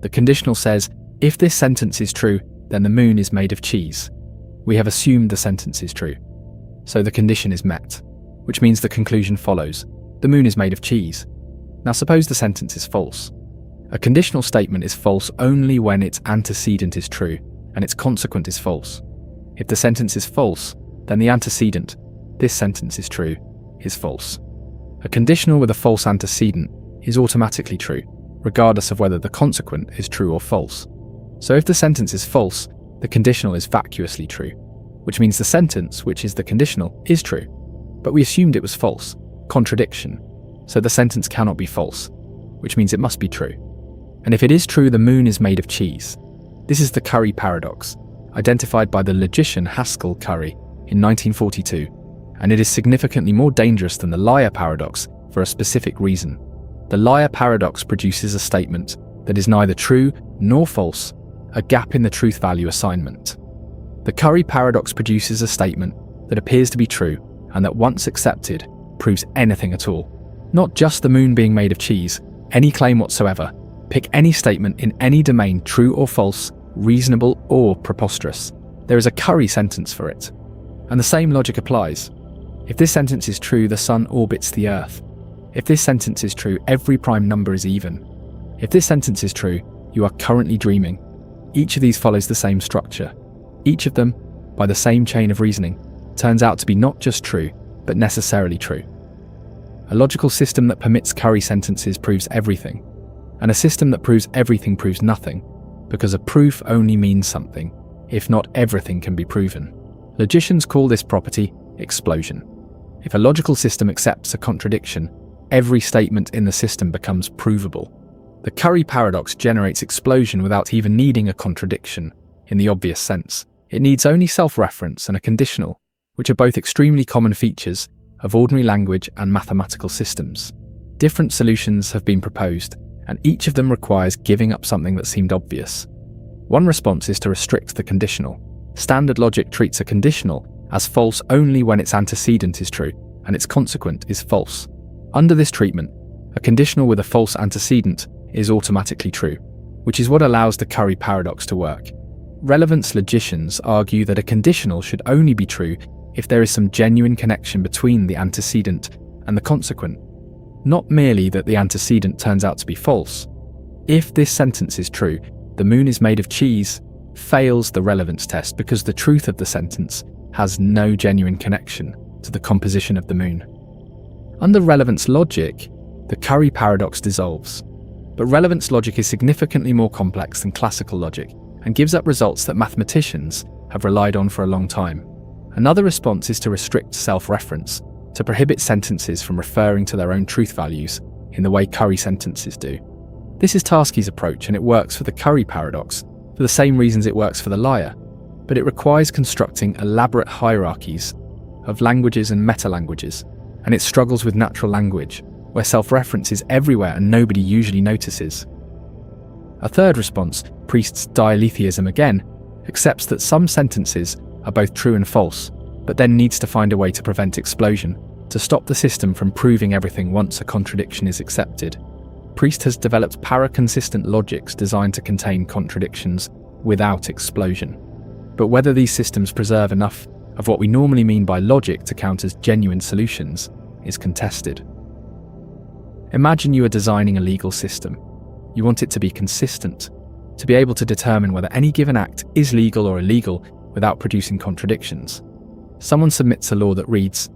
The conditional says, if this sentence is true, then the moon is made of cheese. We have assumed the sentence is true. So the condition is met, which means the conclusion follows. The moon is made of cheese. Now suppose the sentence is false. A conditional statement is false only when its antecedent is true and its consequent is false. If the sentence is false, then the antecedent, this sentence is true, is false. A conditional with a false antecedent is automatically true, regardless of whether the consequent is true or false. So if the sentence is false, the conditional is vacuously true, which means the sentence, which is the conditional, is true. But we assumed it was false. Contradiction. So the sentence cannot be false, which means it must be true. And if it is true, the moon is made of cheese. This is the Curry Paradox, identified by the logician Haskell Curry in 1942, and it is significantly more dangerous than the liar paradox for a specific reason. The liar paradox produces a statement that is neither true nor false, a gap in the truth value assignment. The Curry paradox produces a statement that appears to be true and that once accepted proves anything at all. Not just the moon being made of cheese, any claim whatsoever. Pick any statement in any domain, true or false, reasonable or preposterous. There is a Curry sentence for it. And the same logic applies. If this sentence is true, the sun orbits the earth. If this sentence is true, every prime number is even. If this sentence is true, you are currently dreaming. Each of these follows the same structure. Each of them, by the same chain of reasoning, turns out to be not just true, but necessarily true. A logical system that permits Curry sentences proves everything, and a system that proves everything proves nothing, because a proof only means something, if not everything can be proven. Logicians call this property explosion. If a logical system accepts a contradiction, every statement in the system becomes provable. The Curry paradox generates explosion without even needing a contradiction, in the obvious sense. It needs only self-reference and a conditional, which are both extremely common features of ordinary language and mathematical systems. Different solutions have been proposed, and each of them requires giving up something that seemed obvious. One response is to restrict the conditional. Standard logic treats a conditional as false only when its antecedent is true and its consequent is false. Under this treatment, a conditional with a false antecedent is automatically true, which is what allows the Curry paradox to work. Relevance logicians argue that a conditional should only be true if there is some genuine connection between the antecedent and the consequent, not merely that the antecedent turns out to be false. If this sentence is true, the moon is made of cheese fails the relevance test because the truth of the sentence has no genuine connection to the composition of the moon. Under relevance logic, the Curry paradox dissolves. But relevance logic is significantly more complex than classical logic and gives up results that mathematicians have relied on for a long time. Another response is to restrict self-reference, to prohibit sentences from referring to their own truth values in the way Curry sentences do. This is Tarski's approach, and it works for the Curry paradox for the same reasons it works for the liar, but it requires constructing elaborate hierarchies of languages and meta-languages, and it struggles with natural language, where self-reference is everywhere and nobody usually notices. A third response, Priest's dialetheism again, accepts that some sentences are both true and false, but then needs to find a way to prevent explosion, to stop the system from proving everything once a contradiction is accepted. Priest has developed para-consistent logics designed to contain contradictions without explosion. But whether these systems preserve enough of what we normally mean by logic to count as genuine solutions is contested. Imagine you are designing a legal system. You want it to be consistent, to be able to determine whether any given act is legal or illegal without producing contradictions. Someone submits a law that reads,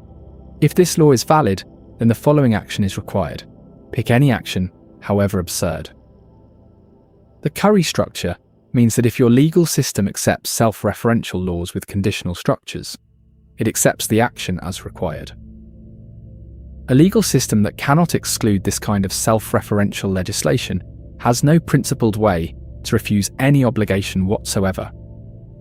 "If this law is valid, then the following action is required. Pick any action, however absurd." The Curry structure means that if your legal system accepts self-referential laws with conditional structures, it accepts the action as required. A legal system that cannot exclude this kind of self-referential legislation has no principled way to refuse any obligation whatsoever.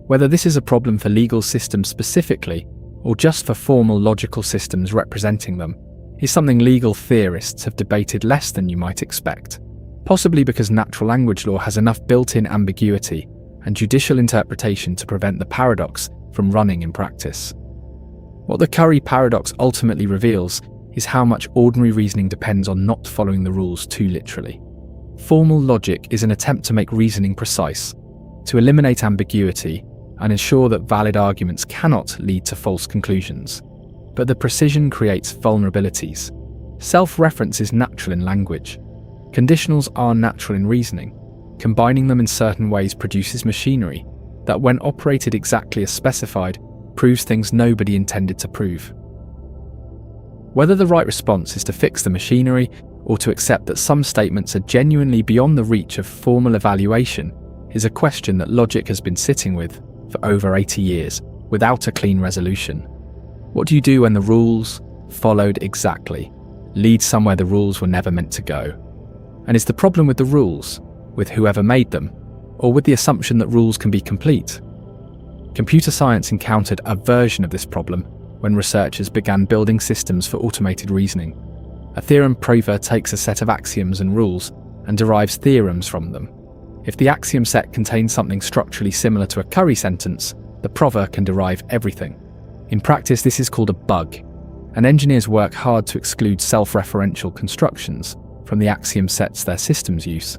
Whether this is a problem for legal systems specifically, or just for formal logical systems representing them, is something legal theorists have debated less than you might expect, possibly because natural language law has enough built-in ambiguity and judicial interpretation to prevent the paradox from running in practice. What the Curry paradox ultimately reveals is how much ordinary reasoning depends on not following the rules too literally. Formal logic is an attempt to make reasoning precise, to eliminate ambiguity and ensure that valid arguments cannot lead to false conclusions. But the precision creates vulnerabilities. Self-reference is natural in language. Conditionals are natural in reasoning. Combining them in certain ways produces machinery that, when operated exactly as specified, proves things nobody intended to prove. Whether the right response is to fix the machinery or to accept that some statements are genuinely beyond the reach of formal evaluation is a question that logic has been sitting with for over 80 years without a clean resolution. What do you do when the rules, followed exactly, lead somewhere the rules were never meant to go? And is the problem with the rules, with whoever made them, or with the assumption that rules can be complete? Computer science encountered a version of this problem when researchers began building systems for automated reasoning. A theorem prover takes a set of axioms and rules and derives theorems from them. If the axiom set contains something structurally similar to a Curry sentence, the prover can derive everything. In practice, this is called a bug, and engineers work hard to exclude self-referential constructions from the axiom sets their systems use.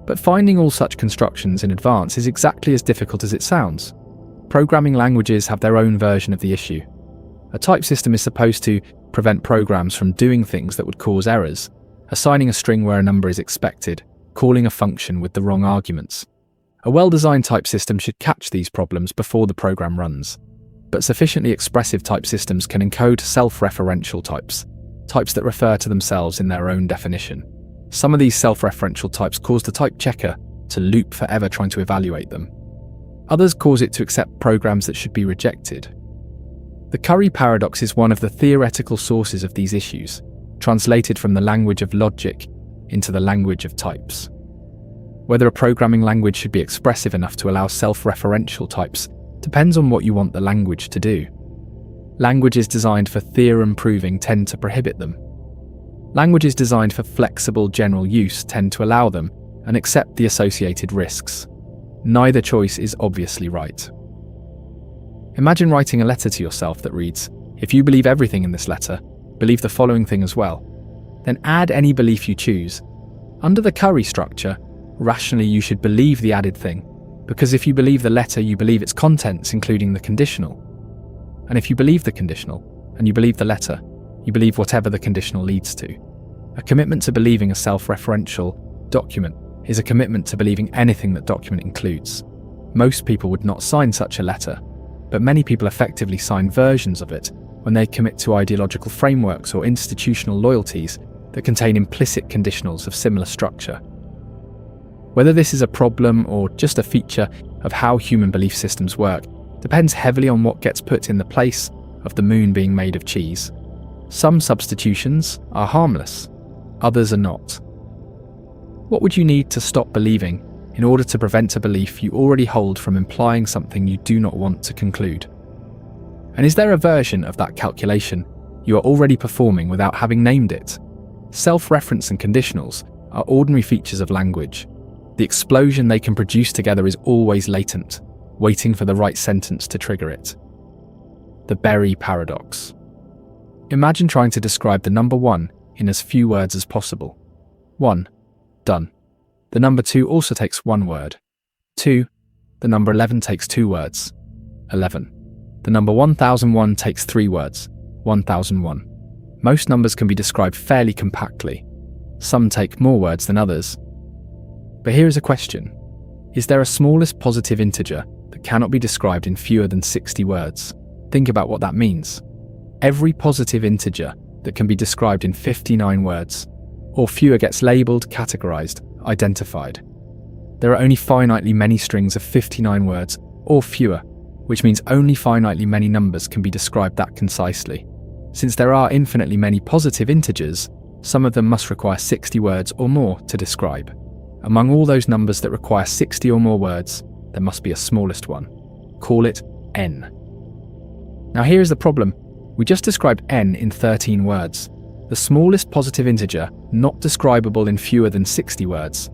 But finding all such constructions in advance is exactly as difficult as it sounds. Programming languages have their own version of the issue. A type system is supposed to prevent programs from doing things that would cause errors, assigning a string where a number is expected, calling a function with the wrong arguments. A well-designed type system should catch these problems before the program runs. But sufficiently expressive type systems can encode self-referential types, types that refer to themselves in their own definition. Some of these self-referential types cause the type checker to loop forever trying to evaluate them. Others cause it to accept programs that should be rejected. The Curry paradox is one of the theoretical sources of these issues, translated from the language of logic into the language of types. Whether a programming language should be expressive enough to allow self-referential types depends on what you want the language to do. Languages designed for theorem proving tend to prohibit them. Languages designed for flexible general use tend to allow them and accept the associated risks. Neither choice is obviously right. Imagine writing a letter to yourself that reads, "If you believe everything in this letter, believe the following thing as well." Then add any belief you choose. Under the Curry structure, rationally you should believe the added thing, because if you believe the letter, you believe its contents, including the conditional. And if you believe the conditional, and you believe the letter, you believe whatever the conditional leads to. A commitment to believing a self-referential document is a commitment to believing anything that document includes. Most people would not sign such a letter, but many people effectively sign versions of it when they commit to ideological frameworks or institutional loyalties that contain implicit conditionals of similar structure. Whether this is a problem or just a feature of how human belief systems work depends heavily on what gets put in the place of the moon being made of cheese. Some substitutions are harmless, others are not. What would you need to stop believing in order to prevent a belief you already hold from implying something you do not want to conclude? And is there a version of that calculation you are already performing without having named it? Self-reference and conditionals are ordinary features of language. The explosion they can produce together is always latent, waiting for the right sentence to trigger it. The Barber Paradox. Imagine trying to describe the number 1 in as few words as possible. 1. Done. The number 2 also takes 1 word. 2. The number 11 takes 2 words. 11. The number 1001 takes 3 words. 1001. Most numbers can be described fairly compactly. Some take more words than others. But here is a question. Is there a smallest positive integer that cannot be described in fewer than 60 words? Think about what that means. Every positive integer that can be described in 59 words or fewer gets labelled, categorised, identified. There are only finitely many strings of 59 words or fewer, which means only finitely many numbers can be described that concisely. Since there are infinitely many positive integers, some of them must require 60 words or more to describe. Among all those numbers that require 60 or more words, there must be a smallest one. Call it n. Now here is the problem. We just described n in 13 words. The smallest positive integer not describable in fewer than 60 words.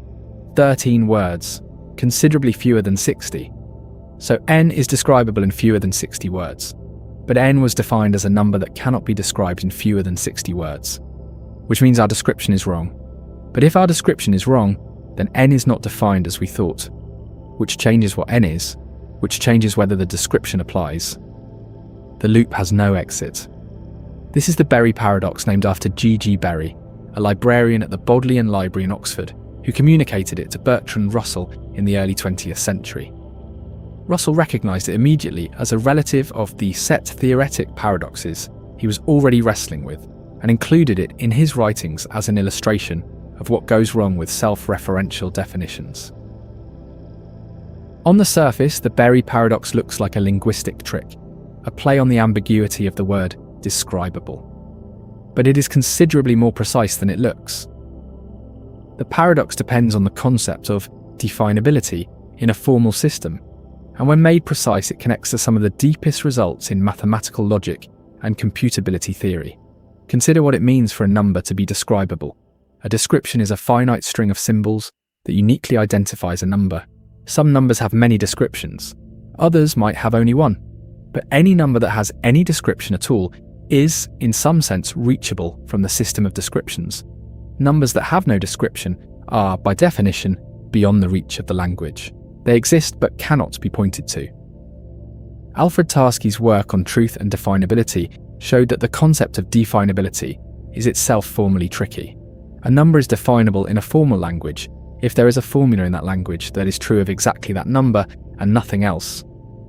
13 words, considerably fewer than 60. So n is describable in fewer than 60 words. But n was defined as a number that cannot be described in fewer than 60 words, which means our description is wrong. But if our description is wrong, then n is not defined as we thought, which changes what n is, which changes whether the description applies. The loop has no exit. This is the Barber Paradox, named after G.G. Berry, a librarian at the Bodleian Library in Oxford, who communicated it to Bertrand Russell in the early 20th century. Russell recognised it immediately as a relative of the set theoretic paradoxes he was already wrestling with, and included it in his writings as an illustration of what goes wrong with self-referential definitions. On the surface, the Barber Paradox looks like a linguistic trick, a play on the ambiguity of the word describable. But it is considerably more precise than it looks. The paradox depends on the concept of definability in a formal system, and when made precise, it connects to some of the deepest results in mathematical logic and computability theory. Consider what it means for a number to be describable. A description is a finite string of symbols that uniquely identifies a number. Some numbers have many descriptions, others might have only one. But any number that has any description at all is, in some sense, reachable from the system of descriptions. Numbers that have no description are, by definition, beyond the reach of the language. They exist but cannot be pointed to. Alfred Tarski's work on truth and definability showed that the concept of definability is itself formally tricky. A number is definable in a formal language if there is a formula in that language that is true of exactly that number and nothing else.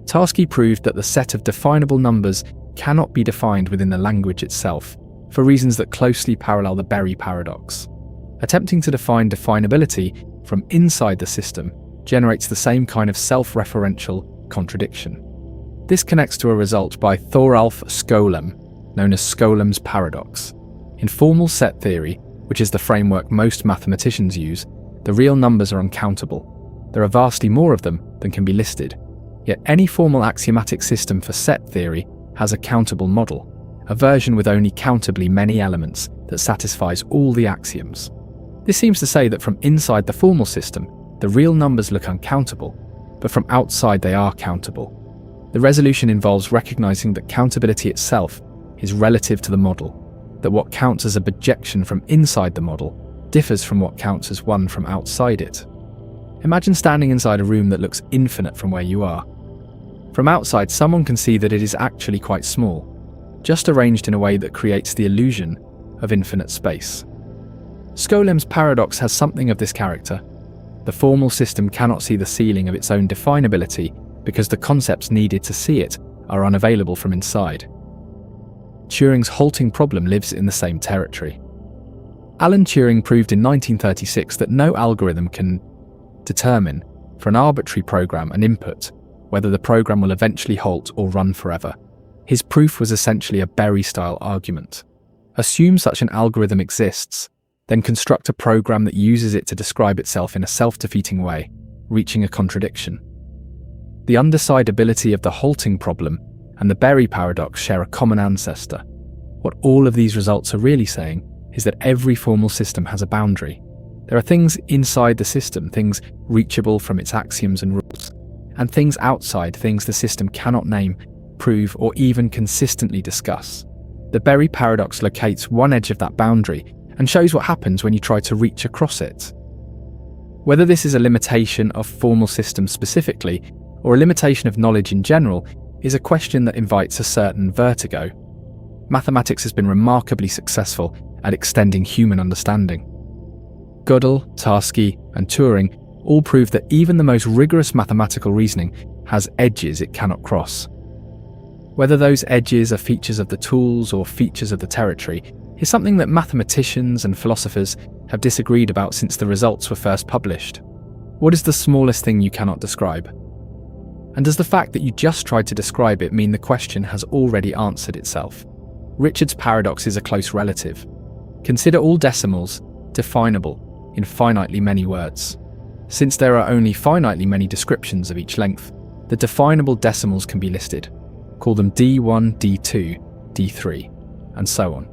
Tarski proved that the set of definable numbers cannot be defined within the language itself, for reasons that closely parallel the Barber Paradox. Attempting to define definability from inside the system generates the same kind of self-referential contradiction. This connects to a result by Thoralf Skolem, known as Skolem's paradox. In formal set theory, which is the framework most mathematicians use, the real numbers are uncountable. There are vastly more of them than can be listed. Yet any formal axiomatic system for set theory has a countable model, a version with only countably many elements that satisfies all the axioms. This seems to say that from inside the formal system, the real numbers look uncountable, but from outside they are countable. The resolution involves recognizing that countability itself is relative to the model, that what counts as a projection from inside the model differs from what counts as one from outside it. Imagine standing inside a room that looks infinite from where you are. From outside, someone can see that it is actually quite small, just arranged in a way that creates the illusion of infinite space. Scolem's paradox has something of this character. The formal system cannot see the ceiling of its own definability because the concepts needed to see it are unavailable from inside. Turing's halting problem lives in the same territory. Alan Turing proved in 1936 that no algorithm can determine, for an arbitrary program and input, whether the program will eventually halt or run forever. His proof was essentially a Berry-style argument. Assume such an algorithm exists, then construct a program that uses it to describe itself in a self-defeating way, reaching a contradiction. The undecidability of the halting problem and the Berry paradox share a common ancestor. What all of these results are really saying is that every formal system has a boundary. There are things inside the system, things reachable from its axioms and rules, and things outside, things the system cannot name, prove, or even consistently discuss. The Berry paradox locates one edge of that boundary and shows what happens when you try to reach across it. Whether this is a limitation of formal systems specifically, or a limitation of knowledge in general, is a question that invites a certain vertigo. Mathematics has been remarkably successful at extending human understanding. Gödel, Tarski, and Turing all prove that even the most rigorous mathematical reasoning has edges it cannot cross. Whether those edges are features of the tools or features of the territory is something that mathematicians and philosophers have disagreed about since the results were first published. What is the smallest thing you cannot describe? And does the fact that you just tried to describe it mean the question has already answered itself? Richard's paradox is a close relative. Consider all decimals definable in finitely many words. Since there are only finitely many descriptions of each length, the definable decimals can be listed. Call them D1, D2, D3, and so on.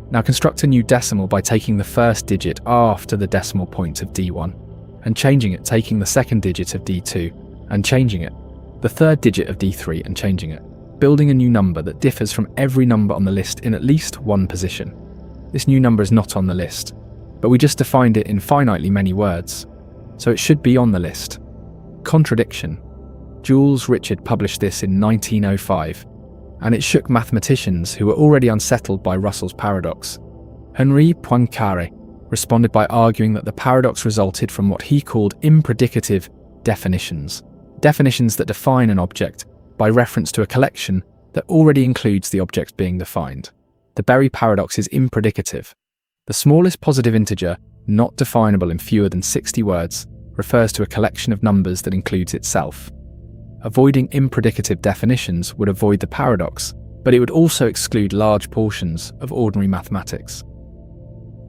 Now construct a new decimal by taking the first digit after the decimal point of D1, and changing it, taking the second digit of D2, and changing it, the third digit of D3 and changing it, building a new number that differs from every number on the list in at least one position. This new number is not on the list, but we just defined it in finitely many words, so it should be on the list. Contradiction. Jules Richard published this in 1905, and it shook mathematicians who were already unsettled by Russell's paradox. Henri Poincaré responded by arguing that the paradox resulted from what he called impredicative definitions that define an object by reference to a collection that already includes the object being defined. The Berry paradox is impredicative. The smallest positive integer, not definable in fewer than 60 words, refers to a collection of numbers that includes itself. Avoiding impredicative definitions would avoid the paradox, but it would also exclude large portions of ordinary mathematics.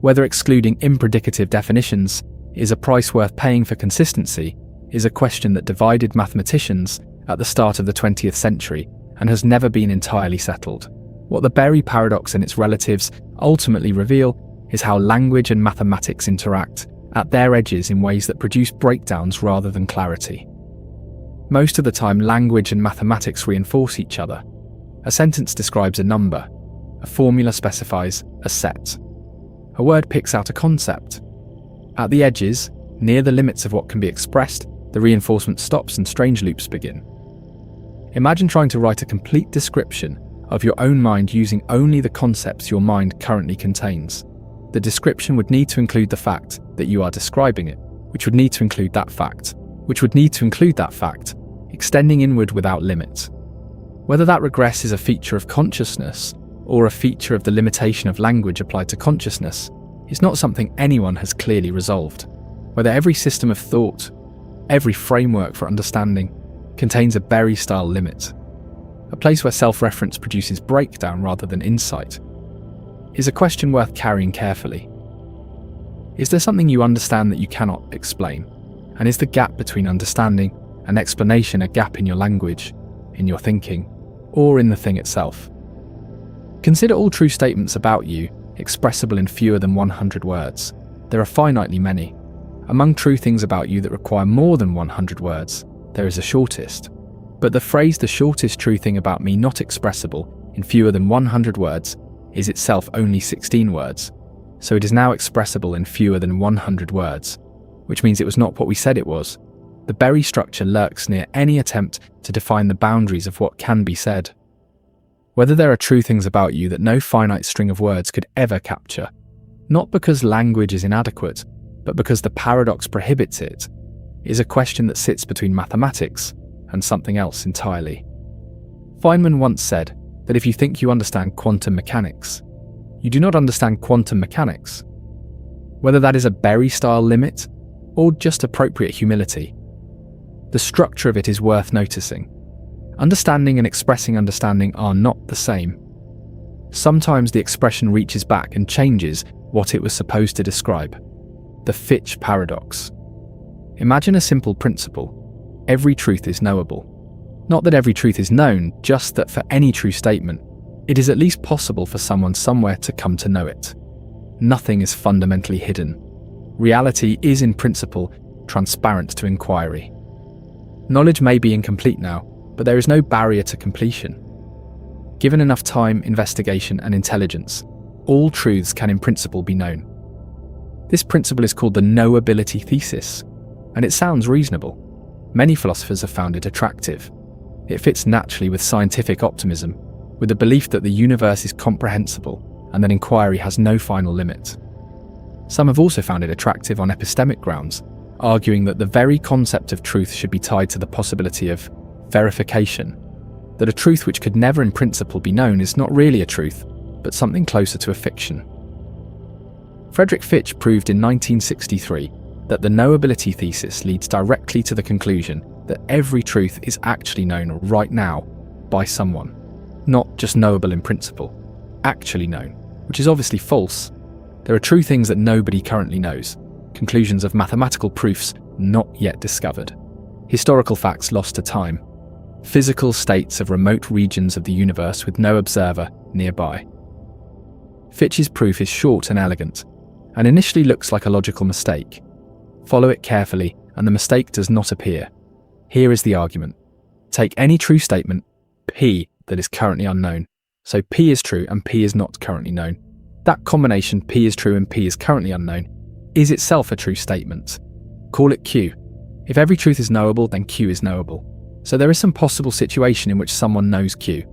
Whether excluding impredicative definitions is a price worth paying for consistency is a question that divided mathematicians at the start of the 20th century and has never been entirely settled. What the Berry paradox and its relatives ultimately reveal is how language and mathematics interact at their edges in ways that produce breakdowns rather than clarity. Most of the time, language and mathematics reinforce each other. A sentence describes a number. A formula specifies a set. A word picks out a concept. At the edges, near the limits of what can be expressed, the reinforcement stops and strange loops begin. Imagine trying to write a complete description of your own mind using only the concepts your mind currently contains. The description would need to include the fact that you are describing it, which would need to include that fact, extending inward without limit. Whether that regress is a feature of consciousness or a feature of the limitation of language applied to consciousness is not something anyone has clearly resolved. Whether every system of thought, every framework for understanding, contains a Berry-style limit, a place where self-reference produces breakdown rather than insight, is a question worth carrying carefully. Is there something you understand that you cannot explain? And is the gap between understanding an explanation, a gap in your language, in your thinking, or in the thing itself. Consider all true statements about you expressible in fewer than 100 words. There are finitely many. Among true things about you that require more than 100 words, there is a shortest. But the phrase "the shortest true thing about me not expressible in fewer than 100 words" is itself only 16 words, so it is now expressible in fewer than 100 words, which means it was not what we said it was. The berry structure lurks near any attempt to define the boundaries of what can be said. Whether there are true things about you that no finite string of words could ever capture, not because language is inadequate, but because the paradox prohibits it, is a question that sits between mathematics and something else entirely. Feynman once said that if you think you understand quantum mechanics, you do not understand quantum mechanics. Whether that is a Berry-style limit or just appropriate humility, the structure of it is worth noticing. Understanding and expressing understanding are not the same. Sometimes the expression reaches back and changes what it was supposed to describe. The Fitch Paradox. Imagine a simple principle. Every truth is knowable. Not that every truth is known, just that for any true statement, it is at least possible for someone somewhere to come to know it. Nothing is fundamentally hidden. Reality is in principle transparent to inquiry. Knowledge may be incomplete now, but there is no barrier to completion. Given enough time, investigation, and intelligence, all truths can in principle be known. This principle is called the knowability thesis, and it sounds reasonable. Many philosophers have found it attractive. It fits naturally with scientific optimism, with the belief that the universe is comprehensible and that inquiry has no final limit. Some have also found it attractive on epistemic grounds, arguing that the very concept of truth should be tied to the possibility of verification, that a truth which could never in principle be known is not really a truth, but something closer to a fiction. Friedrich Fitch proved in 1963 that the knowability thesis leads directly to the conclusion that every truth is actually known right now by someone, not just knowable in principle, actually known, which is obviously false. There are true things that nobody currently knows, conclusions of mathematical proofs not yet discovered, historical facts lost to time, physical states of remote regions of the universe with no observer nearby. Fitch's proof is short and elegant, and initially looks like a logical mistake. Follow it carefully, and the mistake does not appear. Here is the argument. Take any true statement, P, that is currently unknown. So P is true and P is not currently known. That combination, P is true and P is currently unknown, is itself a true statement. Call it Q. If every truth is knowable, then Q is knowable. So there is some possible situation in which someone knows Q.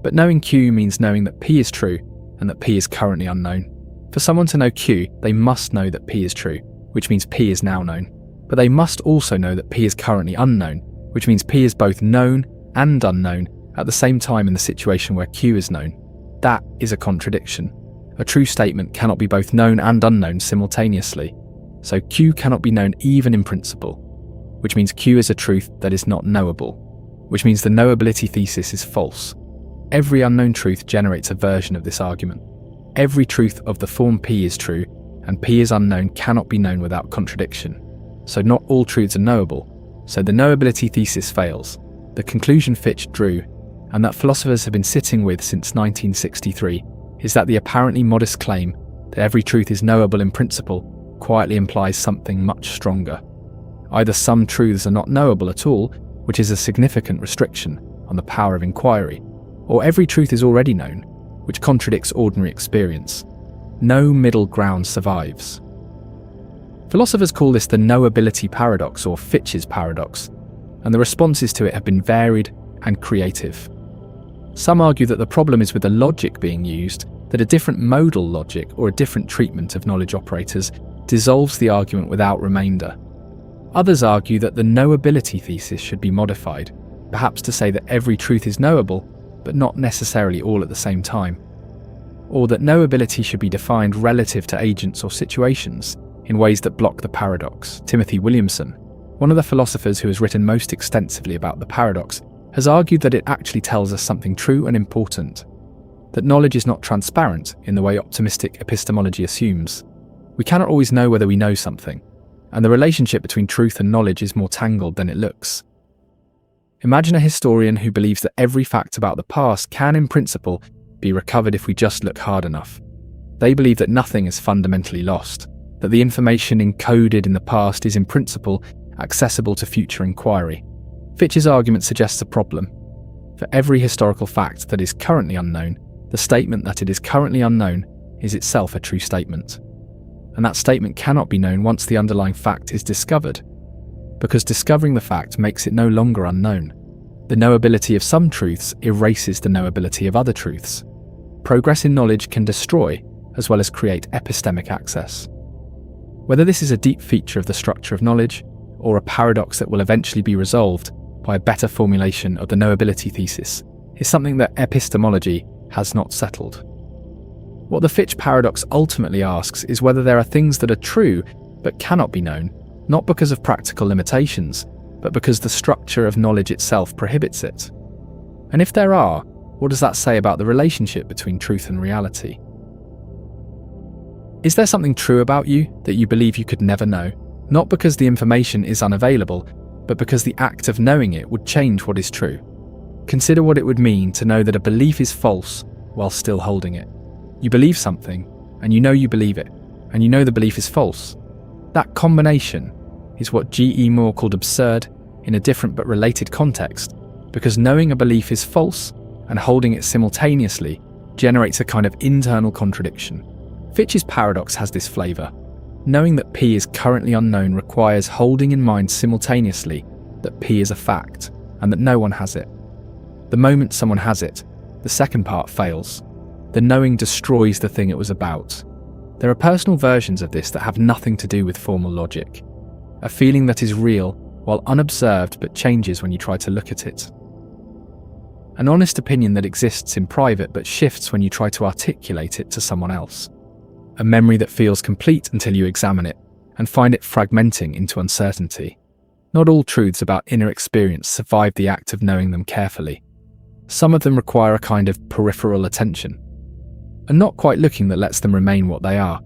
But knowing Q means knowing that P is true and that P is currently unknown. For someone to know Q, they must know that P is true, which means P is now known. But they must also know that P is currently unknown, which means P is both known and unknown at the same time in the situation where Q is known. That is a contradiction. A true statement cannot be both known and unknown simultaneously. So Q cannot be known even in principle, which means Q is a truth that is not knowable, which means the knowability thesis is false. Every unknown truth generates a version of this argument. Every truth of the form P is true and P is unknown cannot be known without contradiction. So not all truths are knowable, so the knowability thesis fails. The conclusion Fitch drew, and that philosophers have been sitting with since 1963, is that the apparently modest claim that every truth is knowable in principle quietly implies something much stronger. Either some truths are not knowable at all, which is a significant restriction on the power of inquiry, or every truth is already known, which contradicts ordinary experience. No middle ground survives. Philosophers call this the knowability paradox or Fitch's paradox, and the responses to it have been varied and creative. Some argue that the problem is with the logic being used, that a different modal logic or a different treatment of knowledge operators dissolves the argument without remainder. Others argue that the knowability thesis should be modified, perhaps to say that every truth is knowable, but not necessarily all at the same time. Or that knowability should be defined relative to agents or situations in ways that block the paradox. Timothy Williamson, one of the philosophers who has written most extensively about the paradox, has argued that it actually tells us something true and important, that knowledge is not transparent in the way optimistic epistemology assumes. We cannot always know whether we know something, and the relationship between truth and knowledge is more tangled than it looks. Imagine a historian who believes that every fact about the past can, in principle, be recovered if we just look hard enough. They believe that nothing is fundamentally lost, that the information encoded in the past is, in principle, accessible to future inquiry. Fitch's argument suggests a problem. For every historical fact that is currently unknown, the statement that it is currently unknown is itself a true statement. And that statement cannot be known once the underlying fact is discovered, because discovering the fact makes it no longer unknown. The knowability of some truths erases the knowability of other truths. Progress in knowledge can destroy, as well as create epistemic access. Whether this is a deep feature of the structure of knowledge, or a paradox that will eventually be resolved by a better formulation of the knowability thesis, is something that epistemology has not settled. What the Fitch paradox ultimately asks is whether there are things that are true but cannot be known, not because of practical limitations, but because the structure of knowledge itself prohibits it. And if there are, what does that say about the relationship between truth and reality? Is there something true about you that you believe you could never know, not because the information is unavailable, but because the act of knowing it would change what is true? Consider what it would mean to know that a belief is false while still holding it. You believe something, and you know you believe it, and you know the belief is false. That combination is what G.E. Moore called absurd in a different but related context, because knowing a belief is false and holding it simultaneously generates a kind of internal contradiction. Fitch's paradox has this flavour. Knowing that P is currently unknown requires holding in mind simultaneously that P is a fact and that no one has it. The moment someone has it, the second part fails. The knowing destroys the thing it was about. There are personal versions of this that have nothing to do with formal logic. A feeling that is real while unobserved but changes when you try to look at it. An honest opinion that exists in private but shifts when you try to articulate it to someone else. A memory that feels complete until you examine it and find it fragmenting into uncertainty. Not all truths about inner experience survive the act of knowing them carefully. Some of them require a kind of peripheral attention, and not quite looking that lets them remain what they are.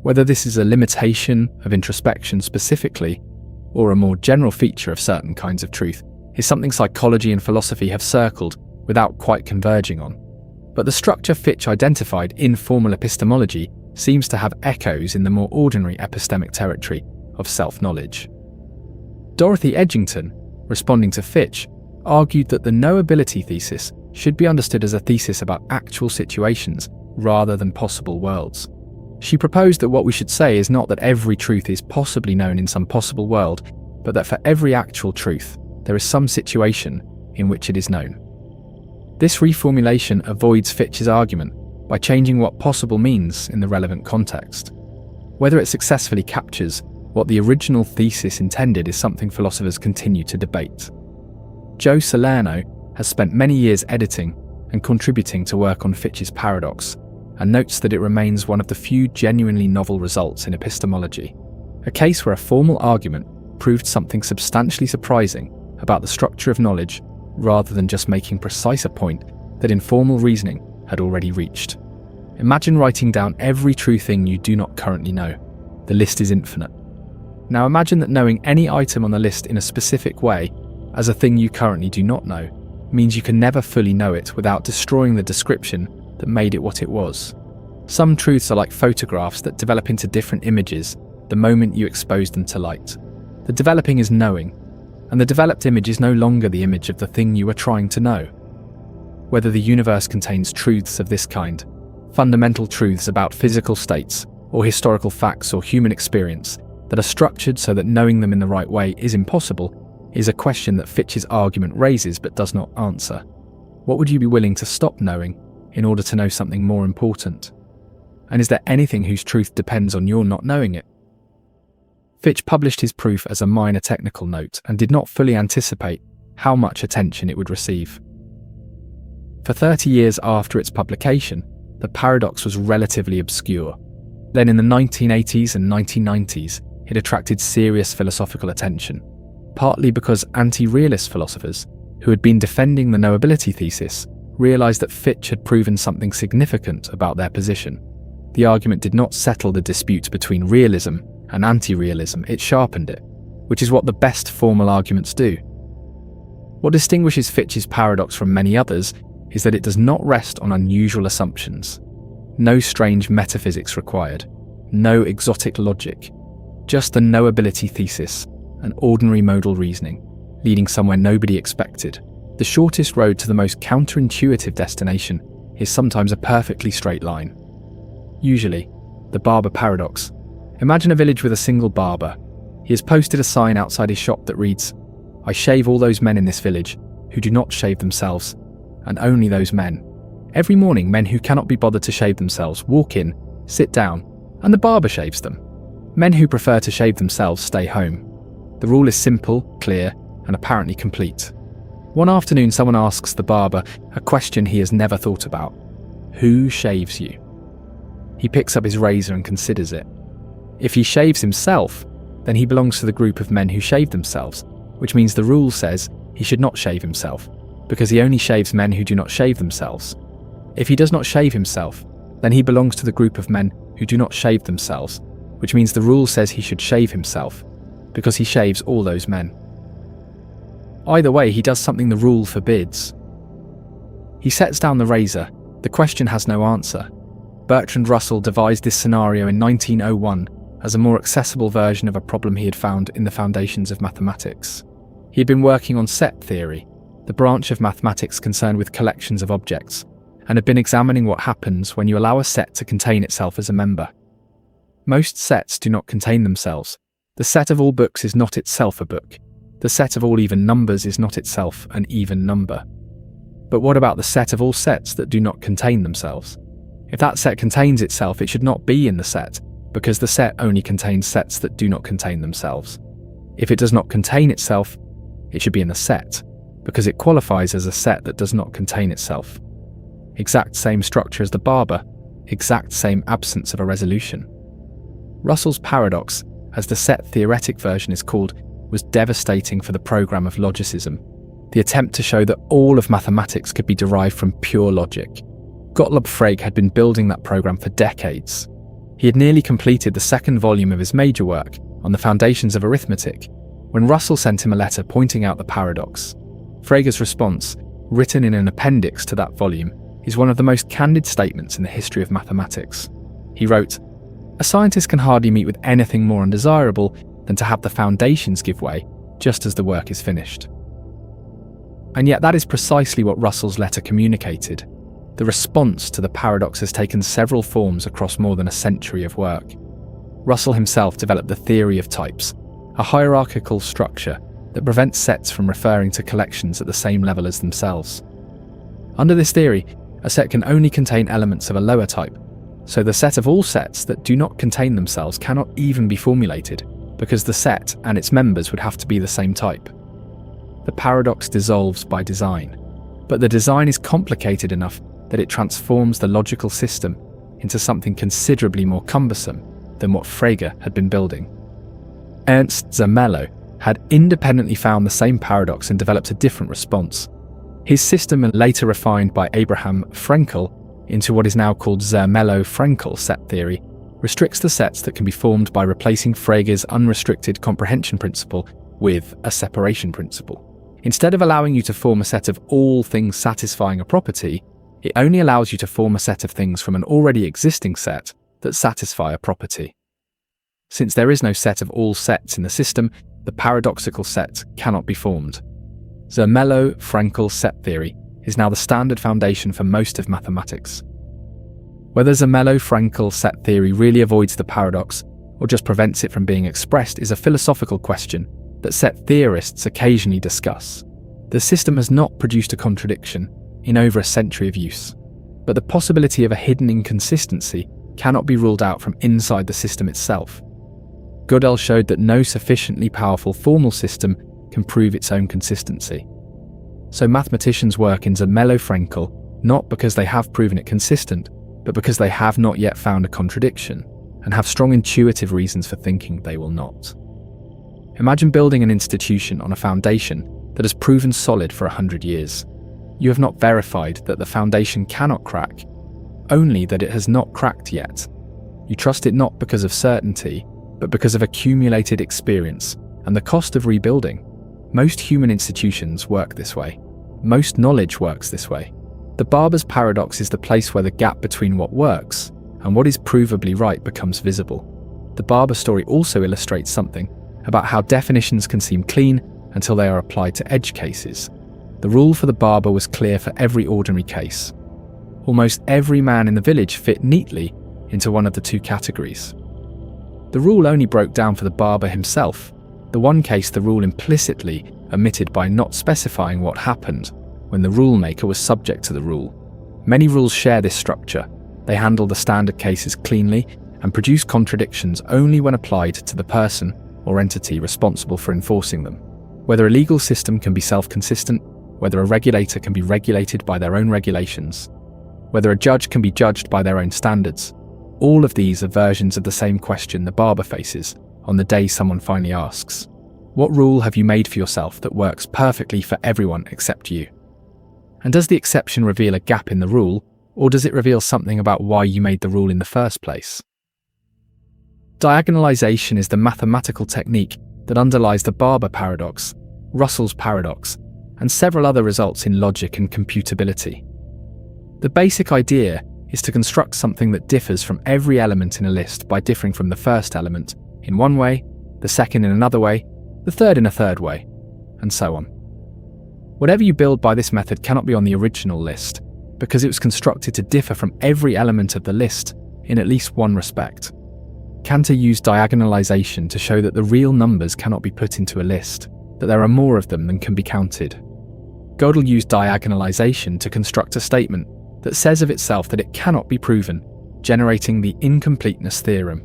Whether this is a limitation of introspection specifically, or a more general feature of certain kinds of truth, is something psychology and philosophy have circled without quite converging on. But the structure Fitch identified in formal epistemology seems to have echoes in the more ordinary epistemic territory of self-knowledge. Dorothy Edgington, responding to Fitch, argued that the knowability thesis should be understood as a thesis about actual situations rather than possible worlds. She proposed that what we should say is not that every truth is possibly known in some possible world, but that for every actual truth, there is some situation in which it is known. This reformulation avoids Fitch's argument by changing what possible means in the relevant context. Whether it successfully captures what the original thesis intended is something philosophers continue to debate. Joe Salerno has spent many years editing and contributing to work on Fitch's paradox, and notes that it remains one of the few genuinely novel results in epistemology, a case where a formal argument proved something substantially surprising about the structure of knowledge rather than just making precise a point that informal reasoning had already reached. Imagine writing down every true thing you do not currently know. The list is infinite. Now imagine that knowing any item on the list in a specific way, as a thing you currently do not know, means you can never fully know it without destroying the description that made it what it was. Some truths are like photographs that develop into different images the moment you expose them to light. The developing is knowing, and the developed image is no longer the image of the thing you are trying to know. Whether the universe contains truths of this kind, fundamental truths about physical states, or historical facts or human experience that are structured so that knowing them in the right way is impossible, is a question that Fitch's argument raises but does not answer. What would you be willing to stop knowing in order to know something more important? And is there anything whose truth depends on your not knowing it? Fitch published his proof as a minor technical note and did not fully anticipate how much attention it would receive. For 30 years after its publication, the paradox was relatively obscure. Then in the 1980s and 1990s, it attracted serious philosophical attention, partly because anti-realist philosophers, who had been defending the knowability thesis, realised that Fitch had proven something significant about their position. The argument did not settle the dispute between realism and anti-realism, it sharpened it, which is what the best formal arguments do. What distinguishes Fitch's paradox from many others is that it does not rest on unusual assumptions. No strange metaphysics required. No exotic logic. Just the knowability thesis, an ordinary modal reasoning, leading somewhere nobody expected. The shortest road to the most counterintuitive destination is sometimes a perfectly straight line. Usually, the Barber Paradox. Imagine a village with a single barber. He has posted a sign outside his shop that reads, "I shave all those men in this village who do not shave themselves, and only those men." Every morning, men who cannot be bothered to shave themselves walk in, sit down, and the barber shaves them. Men who prefer to shave themselves stay home. The rule is simple, clear, and apparently complete. One afternoon, someone asks the barber a question he has never thought about. Who shaves you? He picks up his razor and considers it. If he shaves himself, then he belongs to the group of men who shave themselves, which means the rule says he should not shave himself, because he only shaves men who do not shave themselves. If he does not shave himself, then he belongs to the group of men who do not shave themselves, which means the rule says he should shave himself, because he shaves all those men. Either way, he does something the rule forbids. He sets down the razor. The question has no answer. Bertrand Russell devised this scenario in 1901 as a more accessible version of a problem he had found in the foundations of mathematics. He had been working on set theory, the branch of mathematics concerned with collections of objects, and had been examining what happens when you allow a set to contain itself as a member. Most sets do not contain themselves. The set of all books is not itself a book. The set of all even numbers is not itself an even number. But what about the set of all sets that do not contain themselves? If that set contains itself, it should not be in the set, because the set only contains sets that do not contain themselves. If it does not contain itself, it should be in the set, because it qualifies as a set that does not contain itself. Exact same structure as the barber, exact same absence of a resolution. Russell's paradox, as the set-theoretic version is called, was devastating for the program of logicism, the attempt to show that all of mathematics could be derived from pure logic. Gottlob Frege had been building that program for decades. He had nearly completed the second volume of his major work on the foundations of arithmetic when Russell sent him a letter pointing out the paradox. Frege's response, written in an appendix to that volume, is one of the most candid statements in the history of mathematics. He wrote, "A scientist can hardly meet with anything more undesirable than to have the foundations give way just as the work is finished." And yet that is precisely what Russell's letter communicated. The response to the paradox has taken several forms across more than a century of work. Russell himself developed the theory of types, a hierarchical structure that prevents sets from referring to collections at the same level as themselves. Under this theory, a set can only contain elements of a lower type, so the set of all sets that do not contain themselves cannot even be formulated, because the set and its members would have to be the same type. The paradox dissolves by design, but the design is complicated enough that it transforms the logical system into something considerably more cumbersome than what Frege had been building. Ernst Zermelo had independently found the same paradox and developed a different response. His system, later refined by Abraham Frenkel into what is now called Zermelo-Frenkel set theory, restricts the sets that can be formed by replacing Frege's unrestricted comprehension principle with a separation principle. Instead of allowing you to form a set of all things satisfying a property, it only allows you to form a set of things from an already existing set that satisfy a property. Since there is no set of all sets in the system, the paradoxical set cannot be formed. Zermelo-Frenkel set theory is now the standard foundation for most of mathematics. Whether Zermelo-Frenkel set theory really avoids the paradox or just prevents it from being expressed is a philosophical question that set theorists occasionally discuss. The system has not produced a contradiction in over a century of use, but the possibility of a hidden inconsistency cannot be ruled out from inside the system itself. Gödel showed that no sufficiently powerful formal system can prove its own consistency. So mathematicians work in Zermelo-Frenkel not because they have proven it consistent, but because they have not yet found a contradiction, and have strong intuitive reasons for thinking they will not. Imagine building an institution on a foundation that has proven solid for 100 years. You have not verified that the foundation cannot crack, only that it has not cracked yet. You trust it not because of certainty, but because of accumulated experience and the cost of rebuilding. Most human institutions work this way. Most knowledge works this way. The Barber's Paradox is the place where the gap between what works and what is provably right becomes visible. The Barber story also illustrates something about how definitions can seem clean until they are applied to edge cases. The rule for the barber was clear for every ordinary case. Almost every man in the village fit neatly into one of the two categories. The rule only broke down for the barber himself. The one case the rule implicitly omitted by not specifying what happened when the rule maker was subject to the rule. Many rules share this structure. They handle the standard cases cleanly and produce contradictions only when applied to the person or entity responsible for enforcing them. Whether a legal system can be self-consistent, whether a regulator can be regulated by their own regulations, whether a judge can be judged by their own standards, all of these are versions of the same question the barber faces on the day someone finally asks, "What rule have you made for yourself that works perfectly for everyone except you?" And does the exception reveal a gap in the rule, or does it reveal something about why you made the rule in the first place? Diagonalization is the mathematical technique that underlies the Barber Paradox, Russell's Paradox, and several other results in logic and computability. The basic idea is to construct something that differs from every element in a list by differing from the first element in one way, the second in another way, the third in a third way, and so on. Whatever you build by this method cannot be on the original list, because it was constructed to differ from every element of the list in at least one respect. Cantor used diagonalization to show that the real numbers cannot be put into a list, that there are more of them than can be counted. Gödel used diagonalization to construct a statement that says of itself that it cannot be proven, generating the incompleteness theorem.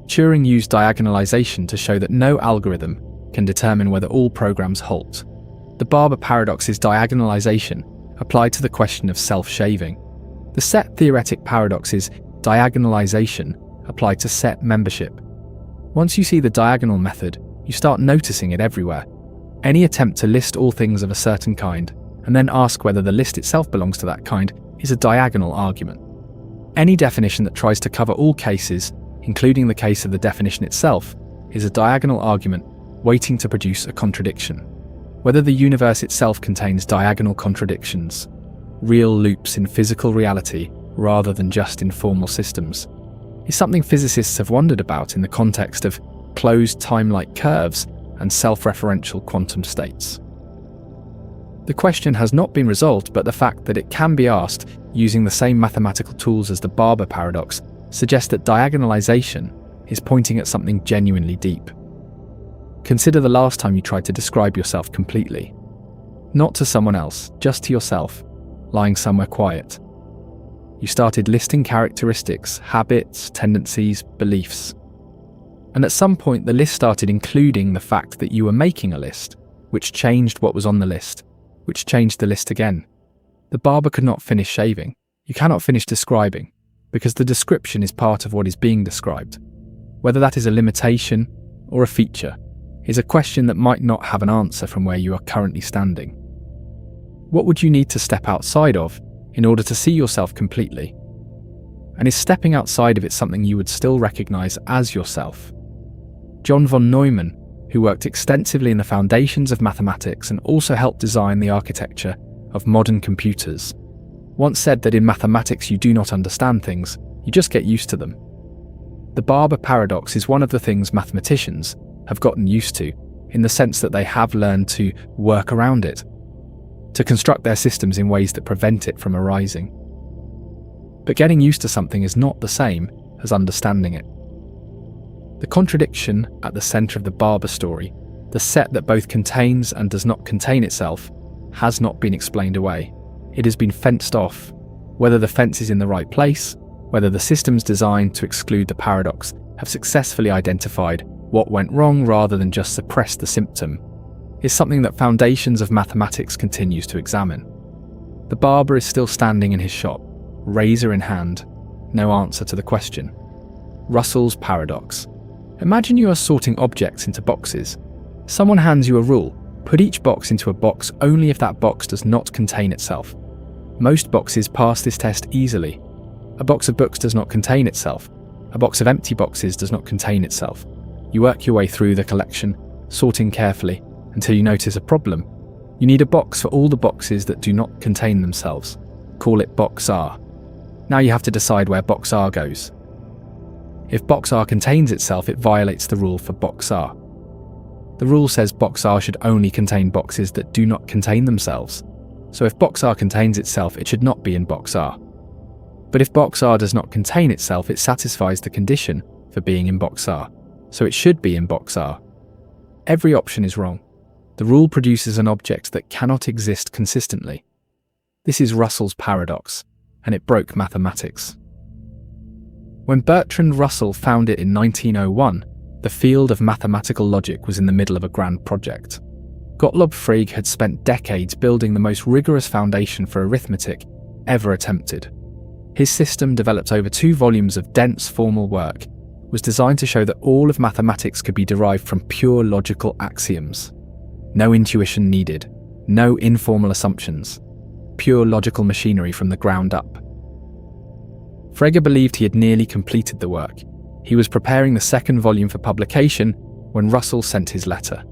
Turing used diagonalization to show that no algorithm can determine whether all programs halt. The Barber Paradox is diagonalization applied to the question of self-shaving. The set theoretic paradox is diagonalization applied to set membership. Once you see the diagonal method, you start noticing it everywhere. Any attempt to list all things of a certain kind, and then ask whether the list itself belongs to that kind, is a diagonal argument. Any definition that tries to cover all cases, including the case of the definition itself, is a diagonal argument waiting to produce a contradiction. Whether the universe itself contains diagonal contradictions, real loops in physical reality rather than just in formal systems, is something physicists have wondered about in the context of closed time-like curves and self-referential quantum states. The question has not been resolved, but the fact that it can be asked using the same mathematical tools as the Barber Paradox suggests that diagonalization is pointing at something genuinely deep. Consider the last time you tried to describe yourself completely. Not to someone else, just to yourself, lying somewhere quiet. You started listing characteristics, habits, tendencies, beliefs. And at some point the list started including the fact that you were making a list, which changed what was on the list, which changed the list again. The barber could not finish shaving. You cannot finish describing, because the description is part of what is being described. Whether that is a limitation or a feature is a question that might not have an answer from where you are currently standing. What would you need to step outside of in order to see yourself completely? And is stepping outside of it something you would still recognize as yourself? John von Neumann, who worked extensively in the foundations of mathematics and also helped design the architecture of modern computers, once said that in mathematics you do not understand things, you just get used to them. The Barber Paradox is one of the things mathematicians have gotten used to, in the sense that they have learned to work around it, to construct their systems in ways that prevent it from arising. But getting used to something is not the same as understanding it. The contradiction at the centre of the Barber story, the set that both contains and does not contain itself, has not been explained away. It has been fenced off. Whether the fence is in the right place, whether the systems designed to exclude the paradox have successfully identified what went wrong rather than just suppress the symptom, is something that Foundations of Mathematics continues to examine. The barber is still standing in his shop, razor in hand, no answer to the question. Russell's Paradox. Imagine you are sorting objects into boxes. Someone hands you a rule. Put each box into a box only if that box does not contain itself. Most boxes pass this test easily. A box of books does not contain itself. A box of empty boxes does not contain itself. You work your way through the collection, sorting carefully, until you notice a problem. You need a box for all the boxes that do not contain themselves. Call it box R. Now you have to decide where box R goes. If box R contains itself, it violates the rule for box R. The rule says box R should only contain boxes that do not contain themselves. So if box R contains itself, it should not be in box R. But if box R does not contain itself, it satisfies the condition for being in box R. So it should be in box R. Every option is wrong. The rule produces an object that cannot exist consistently. This is Russell's paradox, and it broke mathematics. When Bertrand Russell found it in 1901, the field of mathematical logic was in the middle of a grand project. Gottlob Frege had spent decades building the most rigorous foundation for arithmetic ever attempted. His system, developed over 2 volumes of dense formal work, was designed to show that all of mathematics could be derived from pure logical axioms. No intuition needed, no informal assumptions, pure logical machinery from the ground up. Frege believed he had nearly completed the work. He was preparing the 2nd volume for publication when Russell sent his letter.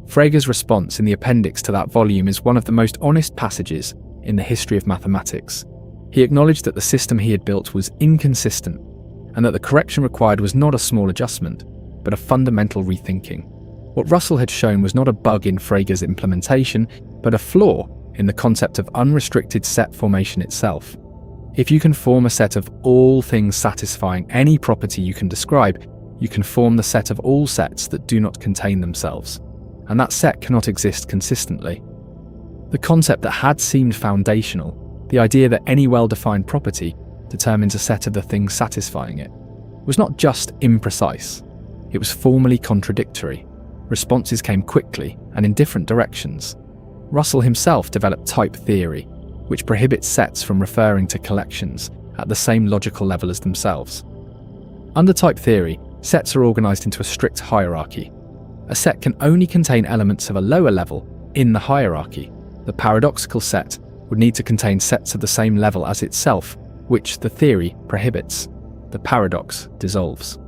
Frege's response in the appendix to that volume is one of the most honest passages in the history of mathematics. He acknowledged that the system he had built was inconsistent, and that the correction required was not a small adjustment, but a fundamental rethinking. What Russell had shown was not a bug in Frege's implementation, but a flaw in the concept of unrestricted set formation itself. If you can form a set of all things satisfying any property you can describe, you can form the set of all sets that do not contain themselves, and that set cannot exist consistently. The concept that had seemed foundational, the idea that any well-defined property determines a set of the things satisfying it, was not just imprecise, it was formally contradictory. Responses came quickly and in different directions. Russell himself developed type theory, which prohibits sets from referring to collections at the same logical level as themselves. Under type theory, sets are organized into a strict hierarchy. A set can only contain elements of a lower level in the hierarchy. The paradoxical set would need to contain sets of the same level as itself, which the theory prohibits. The paradox dissolves.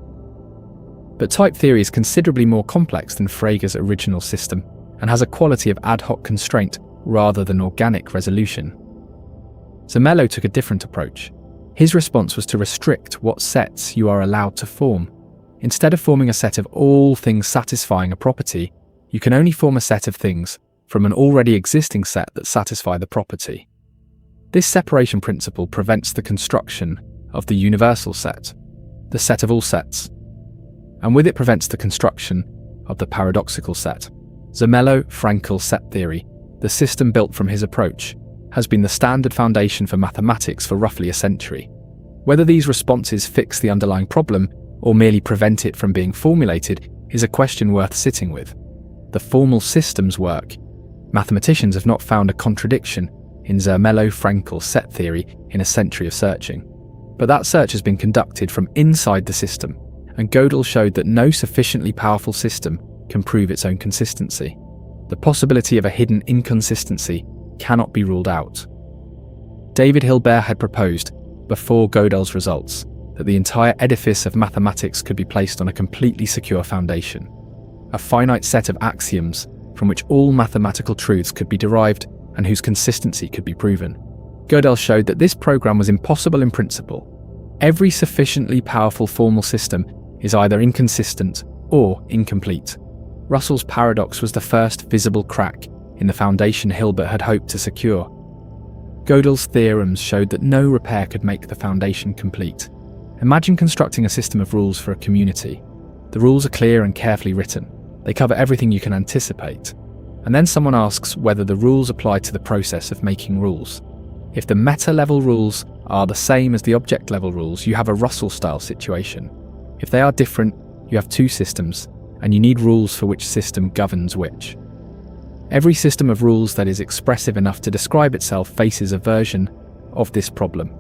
But type theory is considerably more complex than Frege's original system and has a quality of ad hoc constraint rather than organic resolution. Zermelo took a different approach. His response was to restrict what sets you are allowed to form. Instead of forming a set of all things satisfying a property, you can only form a set of things from an already existing set that satisfy the property. This separation principle prevents the construction of the universal set, the set of all sets, and with it prevents the construction of the paradoxical set. Zermelo-Fraenkel set theory, the system built from his approach, has been the standard foundation for mathematics for roughly a century. Whether these responses fix the underlying problem or merely prevent it from being formulated is a question worth sitting with. The formal systems work. Mathematicians have not found a contradiction in Zermelo-Fraenkel set theory in a century of searching. But that search has been conducted from inside the system, and Gödel showed that no sufficiently powerful system can prove its own consistency. The possibility of a hidden inconsistency cannot be ruled out. David Hilbert had proposed, before Gödel's results, that the entire edifice of mathematics could be placed on a completely secure foundation, a finite set of axioms from which all mathematical truths could be derived and whose consistency could be proven. Gödel showed that this program was impossible in principle. Every sufficiently powerful formal system is either inconsistent or incomplete. Russell's paradox was the first visible crack in the foundation Hilbert had hoped to secure. Gödel's theorems showed that no repair could make the foundation complete. Imagine constructing a system of rules for a community. The rules are clear and carefully written. They cover everything you can anticipate. And then someone asks whether the rules apply to the process of making rules. If the meta-level rules are the same as the object-level rules, you have a Russell-style situation. If they are different, you have 2 systems, and you need rules for which system governs which. Every system of rules that is expressive enough to describe itself faces a version of this problem.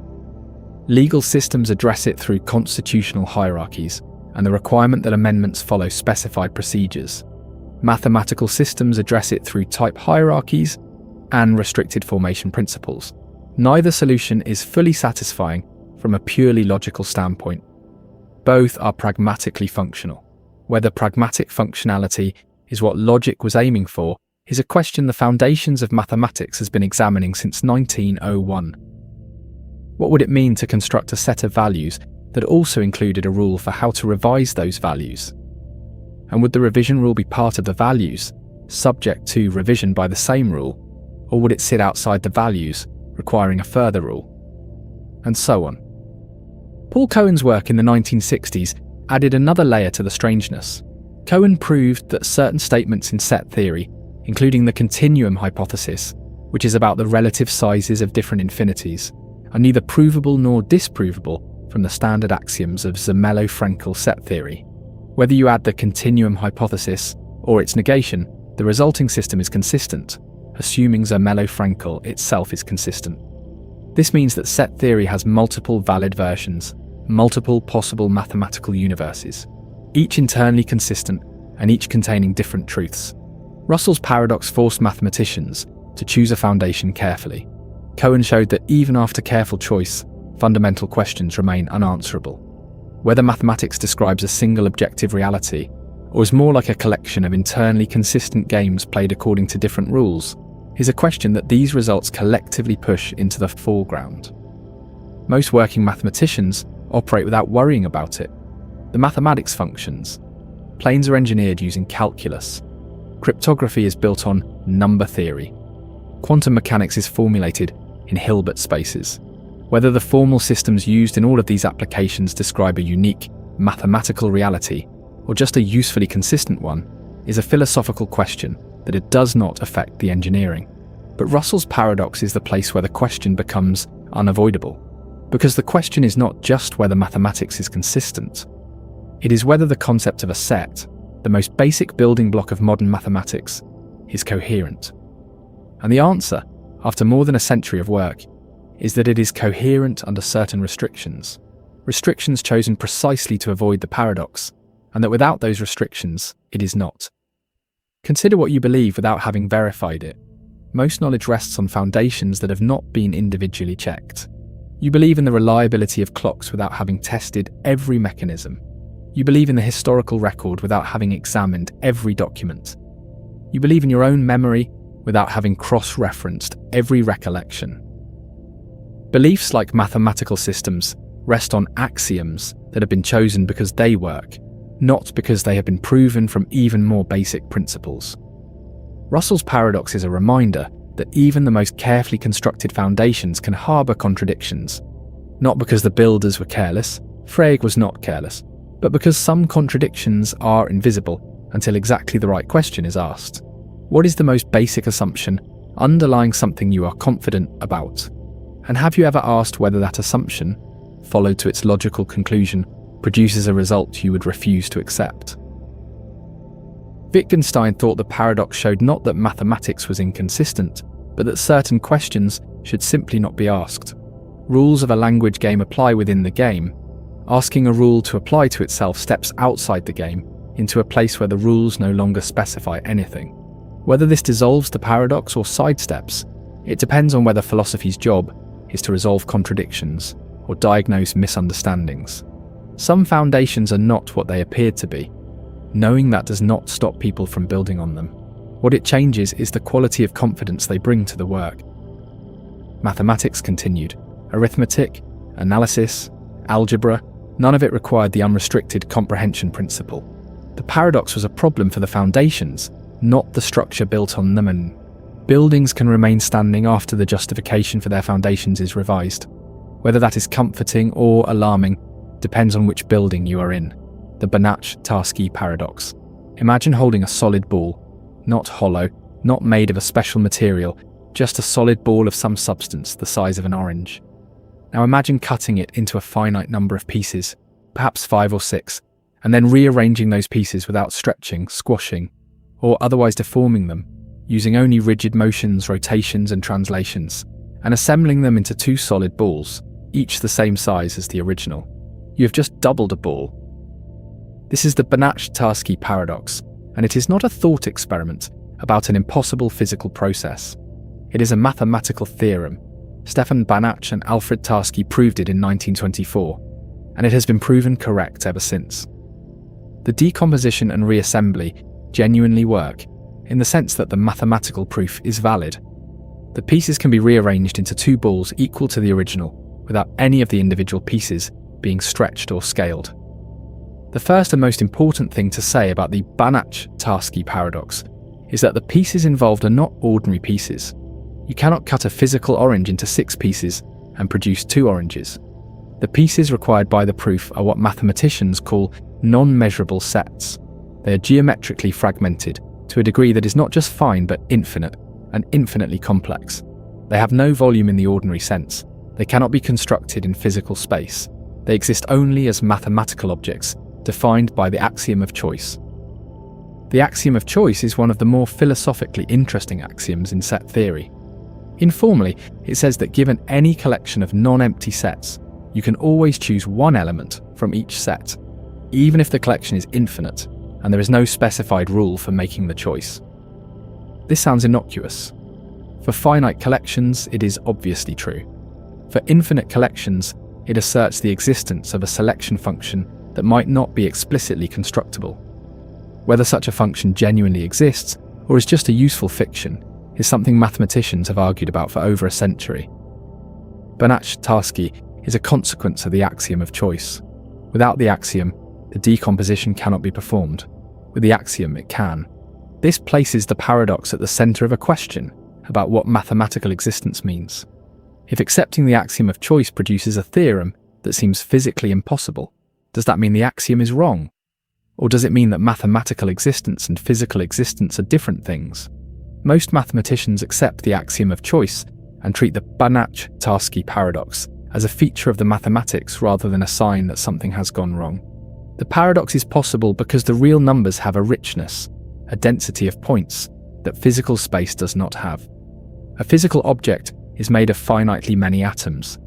Legal systems address it through constitutional hierarchies and the requirement that amendments follow specified procedures. Mathematical systems address it through type hierarchies and restricted formation principles. Neither solution is fully satisfying from a purely logical standpoint. Both are pragmatically functional. Whether pragmatic functionality is what logic was aiming for, is a question the foundations of mathematics has been examining since 1901. What would it mean to construct a set of values that also included a rule for how to revise those values? And would the revision rule be part of the values, subject to revision by the same rule, or would it sit outside the values, requiring a further rule? And so on. Paul Cohen's work in the 1960s added another layer to the strangeness. Cohen proved that certain statements in set theory, including the continuum hypothesis, which is about the relative sizes of different infinities, are neither provable nor disprovable from the standard axioms of Zermelo-Fraenkel set theory. Whether you add the continuum hypothesis or its negation, the resulting system is consistent, assuming Zermelo-Fraenkel itself is consistent. This means that set theory has multiple valid versions, multiple possible mathematical universes, each internally consistent and each containing different truths. Russell's paradox forced mathematicians to choose a foundation carefully. Cohen showed that even after careful choice, fundamental questions remain unanswerable. Whether mathematics describes a single objective reality, or is more like a collection of internally consistent games played according to different rules, is a question that these results collectively push into the foreground. Most working mathematicians operate without worrying about it. The mathematics functions. Planes are engineered using calculus. Cryptography is built on number theory. Quantum mechanics is formulated in Hilbert spaces. Whether the formal systems used in all of these applications describe a unique mathematical reality or just a usefully consistent one is a philosophical question that it does not affect the engineering. But Russell's paradox is the place where the question becomes unavoidable, because the question is not just whether mathematics is consistent. It is whether the concept of a set, the most basic building block of modern mathematics, is coherent. And the answer, after more than a century of work, is that it is coherent under certain restrictions chosen precisely to avoid the paradox, and that without those restrictions, it is not. Consider what you believe without having verified it. Most knowledge rests on foundations that have not been individually checked. You believe in the reliability of clocks without having tested every mechanism. You believe in the historical record without having examined every document. You believe in your own memory without having cross-referenced every recollection. Beliefs like mathematical systems rest on axioms that have been chosen because they work, not because they have been proven from even more basic principles. Russell's paradox is a reminder that even the most carefully constructed foundations can harbour contradictions, not because the builders were careless, Frege was not careless, but because some contradictions are invisible until exactly the right question is asked. What is the most basic assumption underlying something you are confident about? And have you ever asked whether that assumption, followed to its logical conclusion, produces a result you would refuse to accept? Wittgenstein thought the paradox showed not that mathematics was inconsistent, but that certain questions should simply not be asked. Rules of a language game apply within the game. Asking a rule to apply to itself steps outside the game, into a place where the rules no longer specify anything. Whether this dissolves the paradox or sidesteps, it depends on whether philosophy's job is to resolve contradictions or diagnose misunderstandings. Some foundations are not what they appeared to be. Knowing that does not stop people from building on them. What it changes is the quality of confidence they bring to the work. Mathematics continued. Arithmetic, analysis, algebra, none of it required the unrestricted comprehension principle. The paradox was a problem for the foundations, not the structure built on them, and buildings can remain standing after the justification for their foundations is revised. Whether that is comforting or alarming depends on which building you are in. The Banach-Tarski Paradox. Imagine holding a solid ball, not hollow, not made of a special material, just a solid ball of some substance the size of an orange. Now imagine cutting it into a finite number of pieces, perhaps 5 or 6, and then rearranging those pieces without stretching, squashing, or otherwise deforming them, using only rigid motions, rotations, and translations, and assembling them into 2 solid balls, each the same size as the original. You have just doubled a ball. This is the Banach-Tarski Paradox, and it is not a thought experiment about an impossible physical process. It is a mathematical theorem. Stefan Banach and Alfred Tarski proved it in 1924, and it has been proven correct ever since. The decomposition and reassembly genuinely work, in the sense that the mathematical proof is valid. The pieces can be rearranged into two balls equal to the original, without any of the individual pieces being stretched or scaled. The first and most important thing to say about the Banach-Tarski Paradox is that the pieces involved are not ordinary pieces. You cannot cut a physical orange into 6 pieces and produce 2 oranges. The pieces required by the proof are what mathematicians call non-measurable sets. They are geometrically fragmented to a degree that is not just fine but infinite and infinitely complex. They have no volume in the ordinary sense. They cannot be constructed in physical space. They exist only as mathematical objects defined by the axiom of choice. The axiom of choice is one of the more philosophically interesting axioms in set theory. Informally, it says that given any collection of non-empty sets, you can always choose one element from each set, even if the collection is infinite and there is no specified rule for making the choice. This sounds innocuous. For finite collections, it is obviously true. For infinite collections, it asserts the existence of a selection function that might not be explicitly constructible. Whether such a function genuinely exists or is just a useful fiction is something mathematicians have argued about for over a century. Banach-Tarski is a consequence of the axiom of choice. Without the axiom, the decomposition cannot be performed. With the axiom, it can. This places the paradox at the center of a question about what mathematical existence means. If accepting the axiom of choice produces a theorem that seems physically impossible, does that mean the axiom is wrong? Or does it mean that mathematical existence and physical existence are different things? Most mathematicians accept the axiom of choice and treat the Banach-Tarski Paradox as a feature of the mathematics rather than a sign that something has gone wrong. The paradox is possible because the real numbers have a richness, a density of points, that physical space does not have. A physical object is made of finitely many atoms.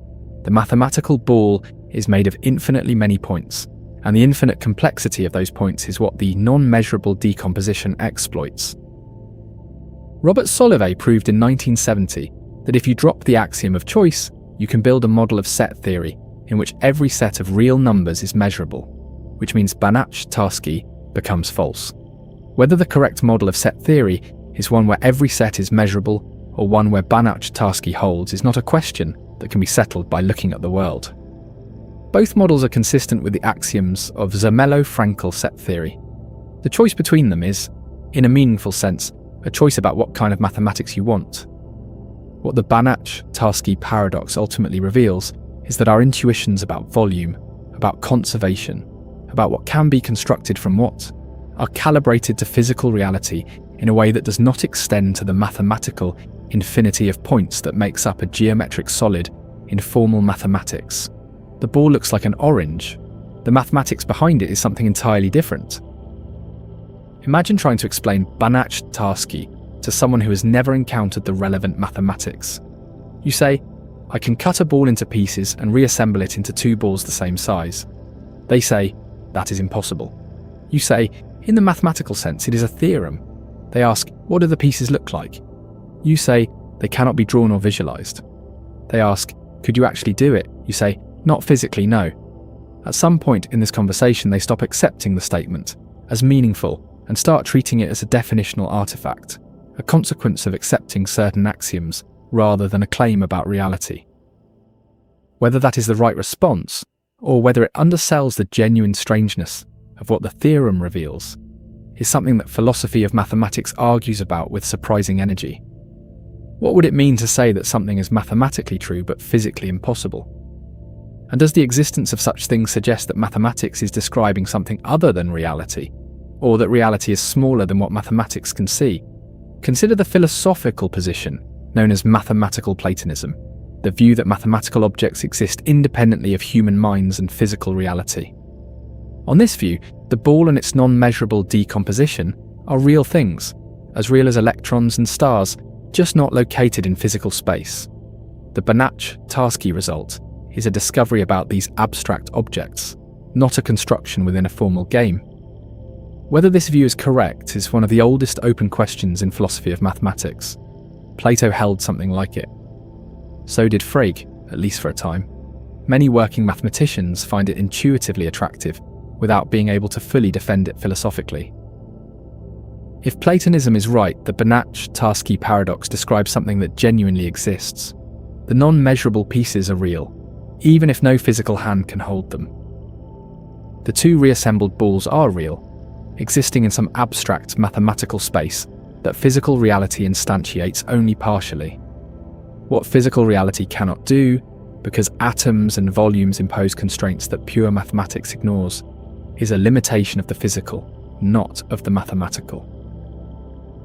The mathematical ball is made of infinitely many points, and the infinite complexity of those points is what the non-measurable decomposition exploits. Robert Solovay proved in 1970 that if you drop the axiom of choice, you can build a model of set theory in which every set of real numbers is measurable, which means Banach-Tarski becomes false. Whether the correct model of set theory is one where every set is measurable or one where Banach-Tarski holds is not a question that can be settled by looking at the world. Both models are consistent with the axioms of Zermelo-Fraenkel set theory. The choice between them is, in a meaningful sense, a choice about what kind of mathematics you want. What the Banach-Tarski paradox ultimately reveals is that our intuitions about volume, about conservation, about what can be constructed from what, are calibrated to physical reality in a way that does not extend to the mathematical infinity of points that makes up a geometric solid in formal mathematics. The ball looks like an orange. The mathematics behind it is something entirely different. Imagine trying to explain Banach-Tarski to someone who has never encountered the relevant mathematics. You say, I can cut a ball into pieces and reassemble it into 2 balls the same size. They say, that is impossible. You say, in the mathematical sense, it is a theorem. They ask, what do the pieces look like? You say, they cannot be drawn or visualized. They ask, could you actually do it? You say, not physically, no. At some point in this conversation, they stop accepting the statement as meaningful and start treating it as a definitional artifact, a consequence of accepting certain axioms rather than a claim about reality. Whether that is the right response, or whether it undersells the genuine strangeness of what the theorem reveals, is something that philosophy of mathematics argues about with surprising energy. What would it mean to say that something is mathematically true but physically impossible? And does the existence of such things suggest that mathematics is describing something other than reality, or that reality is smaller than what mathematics can see? Consider the philosophical position known as mathematical Platonism, the view that mathematical objects exist independently of human minds and physical reality. On this view, the ball and its non-measurable decomposition are real things, as real as electrons and stars, just not located in physical space. The Banach-Tarski result is a discovery about these abstract objects, not a construction within a formal game. Whether this view is correct is one of the oldest open questions in philosophy of mathematics. Plato held something like it. So did Frege, at least for a time. Many working mathematicians find it intuitively attractive, without being able to fully defend it philosophically. If Platonism is right, the Banach-Tarski Paradox describes something that genuinely exists. The non-measurable pieces are real, even if no physical hand can hold them. The two reassembled balls are real, existing in some abstract mathematical space that physical reality instantiates only partially. What physical reality cannot do, because atoms and volumes impose constraints that pure mathematics ignores, is a limitation of the physical, not of the mathematical.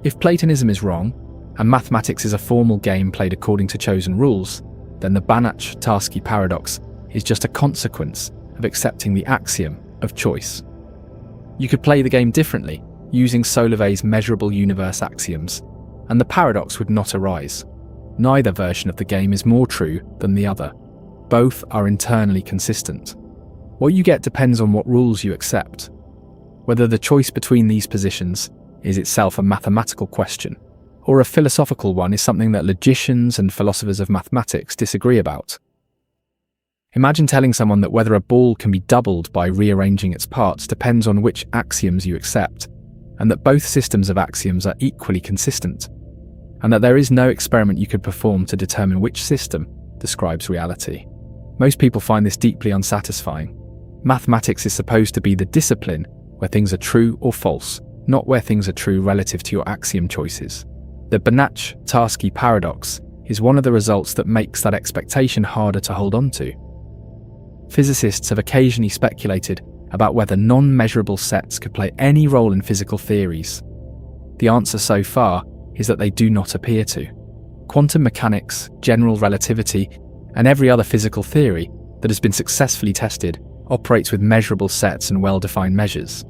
If Platonism is wrong, and mathematics is a formal game played according to chosen rules, then the Banach-Tarski Paradox is just a consequence of accepting the axiom of choice. You could play the game differently, using Solovey's measurable universe axioms, and the paradox would not arise. Neither version of the game is more true than the other. Both are internally consistent. What you get depends on what rules you accept. Whether the choice between these positions is itself a mathematical question, or a philosophical one, is something that logicians and philosophers of mathematics disagree about. Imagine telling someone that whether a ball can be doubled by rearranging its parts depends on which axioms you accept, and that both systems of axioms are equally consistent, and that there is no experiment you could perform to determine which system describes reality. Most people find this deeply unsatisfying. Mathematics is supposed to be the discipline where things are true or false, not where things are true relative to your axiom choices. The Banach-Tarski Paradox is one of the results that makes that expectation harder to hold on to. Physicists have occasionally speculated about whether non-measurable sets could play any role in physical theories. The answer so far is that they do not appear to. Quantum mechanics, general relativity, and every other physical theory that has been successfully tested operates with measurable sets and well-defined measures.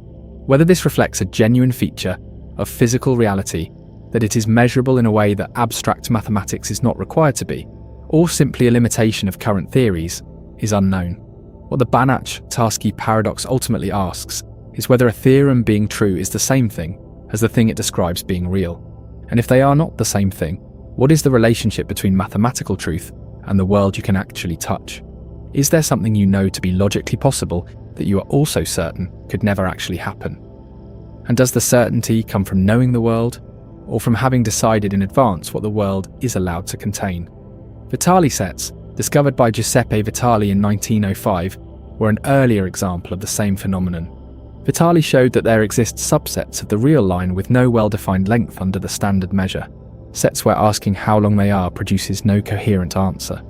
Whether this reflects a genuine feature of physical reality, that it is measurable in a way that abstract mathematics is not required to be, or simply a limitation of current theories, is unknown. What the Banach-Tarski Paradox ultimately asks is whether a theorem being true is the same thing as the thing it describes being real. And if they are not the same thing, what is the relationship between mathematical truth and the world you can actually touch? Is there something you know to be logically possible that you are also certain could never actually happen? And does the certainty come from knowing the world, or from having decided in advance what the world is allowed to contain? Vitali sets, discovered by Giuseppe Vitali in 1905, were an earlier example of the same phenomenon. Vitali showed that there exist subsets of the real line with no well-defined length under the standard measure, sets where asking how long they are produces no coherent answer.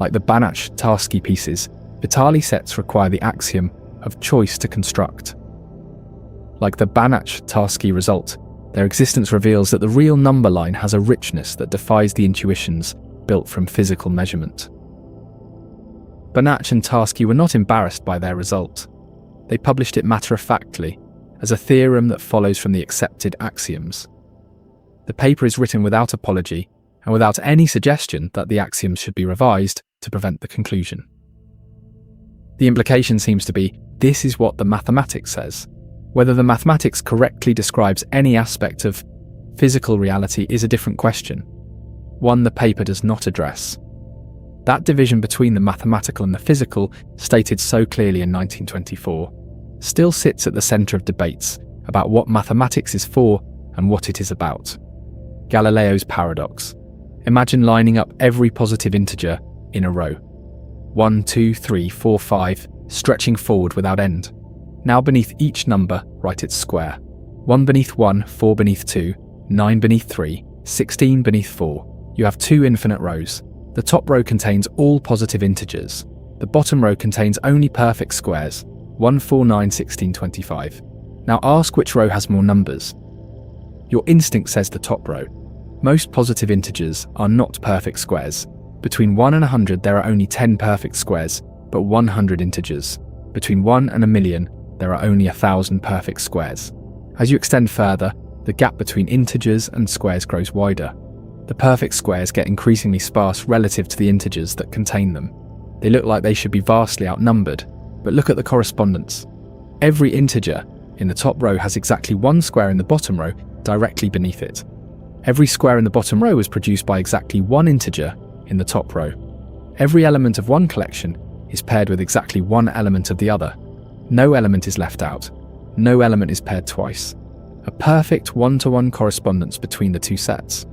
Like the Banach-Tarski pieces, Vitali sets require the axiom of choice to construct. Like the Banach-Tarski result, their existence reveals that the real number line has a richness that defies the intuitions built from physical measurement. Banach and Tarski were not embarrassed by their result. They published it matter-of-factly, as a theorem that follows from the accepted axioms. The paper is written without apology, and without any suggestion that the axioms should be revised to prevent the conclusion. The implication seems to be, this is what the mathematics says. Whether the mathematics correctly describes any aspect of physical reality is a different question, one the paper does not address. That division between the mathematical and the physical, stated so clearly in 1924, still sits at the centre of debates about what mathematics is for and what it is about. Galileo's paradox. Imagine lining up every positive integer in a row. 1, 2, 3, 4, 5, stretching forward without end. Now beneath each number, write its square. 1 beneath 1, 4 beneath 2, 9 beneath 3, 16 beneath 4. You have two infinite rows. The top row contains all positive integers. The bottom row contains only perfect squares. 1, 4, 9, 16, 25. Now ask which row has more numbers. Your instinct says the top row. Most positive integers are not perfect squares. Between 1 and 100 there are only 10 perfect squares, but 100 integers. Between 1 and 1,000,000 there are only 1,000 perfect squares. As you extend further, the gap between integers and squares grows wider. The perfect squares get increasingly sparse relative to the integers that contain them. They look like they should be vastly outnumbered, but look at the correspondence. Every integer in the top row has exactly one square in the bottom row directly beneath it. Every square in the bottom row is produced by exactly one integer in the top row. Every element of one collection is paired with exactly one element of the other. No element is left out. No element is paired twice. a perfect one-to-one correspondence between the two sets.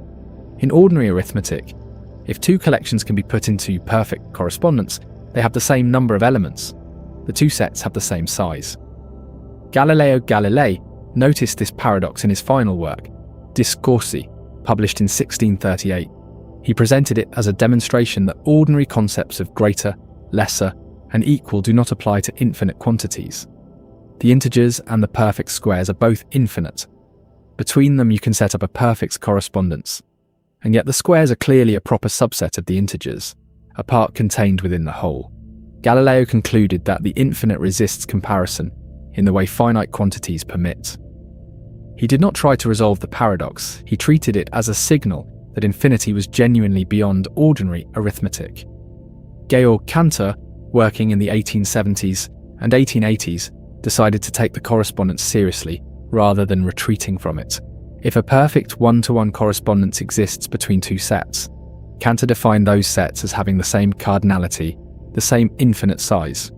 In ordinary arithmetic, if two collections can be put into perfect correspondence, they have the same number of elements. The two sets have the same size. Galileo Galilei noticed this paradox in his final work, Discorsi, published in 1638. He presented it as a demonstration that ordinary concepts of greater, lesser, and equal do not apply to infinite quantities. The integers and the perfect squares are both infinite. Between them you can set up a perfect correspondence, and yet the squares are clearly a proper subset of the integers, a part contained within the whole. Galileo concluded that the infinite resists comparison in the way finite quantities permit. He did not try to resolve the paradox, he treated it as a signal that infinity was genuinely beyond ordinary arithmetic. Georg Cantor, working in the 1870s and 1880s, decided to take the correspondence seriously rather than retreating from it. If a perfect one-to-one correspondence exists between two sets, Cantor defined those sets as having the same cardinality, the same infinite size.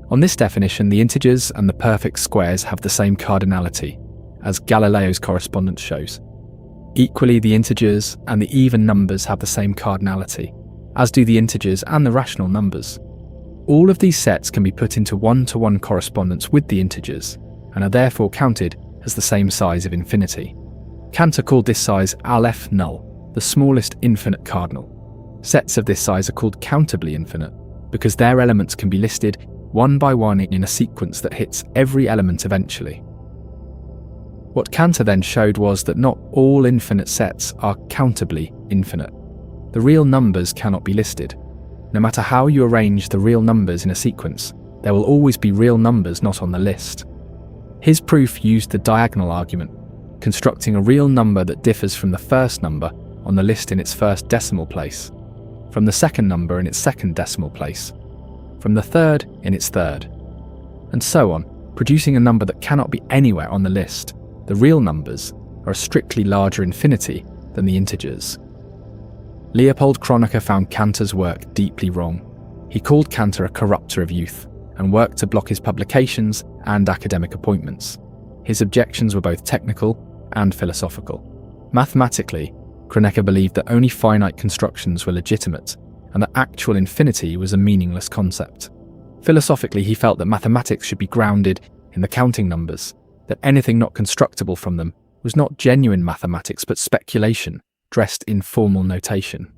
On this definition, the integers and the perfect squares have the same cardinality, as Galileo's correspondence shows. Equally, the integers and the even numbers have the same cardinality, as do the integers and the rational numbers. All of these sets can be put into one-to-one correspondence with the integers, and are therefore counted as the same size of infinity. Cantor called this size Aleph null, the smallest infinite cardinal. Sets of this size are called countably infinite, because their elements can be listed one by one in a sequence that hits every element eventually. What Cantor then showed was that not all infinite sets are countably infinite. The real numbers cannot be listed. No matter how you arrange the real numbers in a sequence, there will always be real numbers not on the list. His proof used the diagonal argument, constructing a real number that differs from the first number on the list in its first decimal place, from the second number in its second decimal place, from the third in its third, and so on, producing a number that cannot be anywhere on the list. The real numbers are a strictly larger infinity than the integers. Leopold Kronecker found Cantor's work deeply wrong. He called Cantor a corrupter of youth and worked to block his publications and academic appointments. His objections were both technical and philosophical. Mathematically, Kronecker believed that only finite constructions were legitimate and that actual infinity was a meaningless concept. Philosophically, he felt that mathematics should be grounded in the counting numbers, that anything not constructible from them was not genuine mathematics but speculation, dressed in formal notation.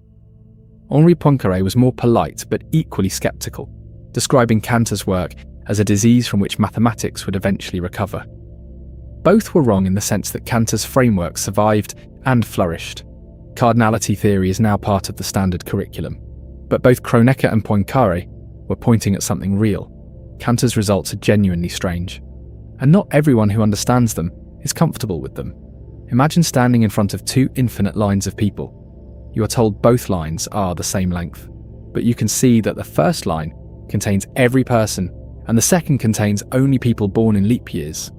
Henri Poincaré was more polite but equally sceptical, describing Cantor's work as a disease from which mathematics would eventually recover. Both were wrong in the sense that Cantor's framework survived and flourished. Cardinality theory is now part of the standard curriculum, but both Kronecker and Poincaré were pointing at something real. Cantor's results are genuinely strange, and not everyone who understands them is comfortable with them. Imagine standing in front of two infinite lines of people. You are told both lines are the same length, but you can see that the first line contains every person and the second contains only people born in leap years.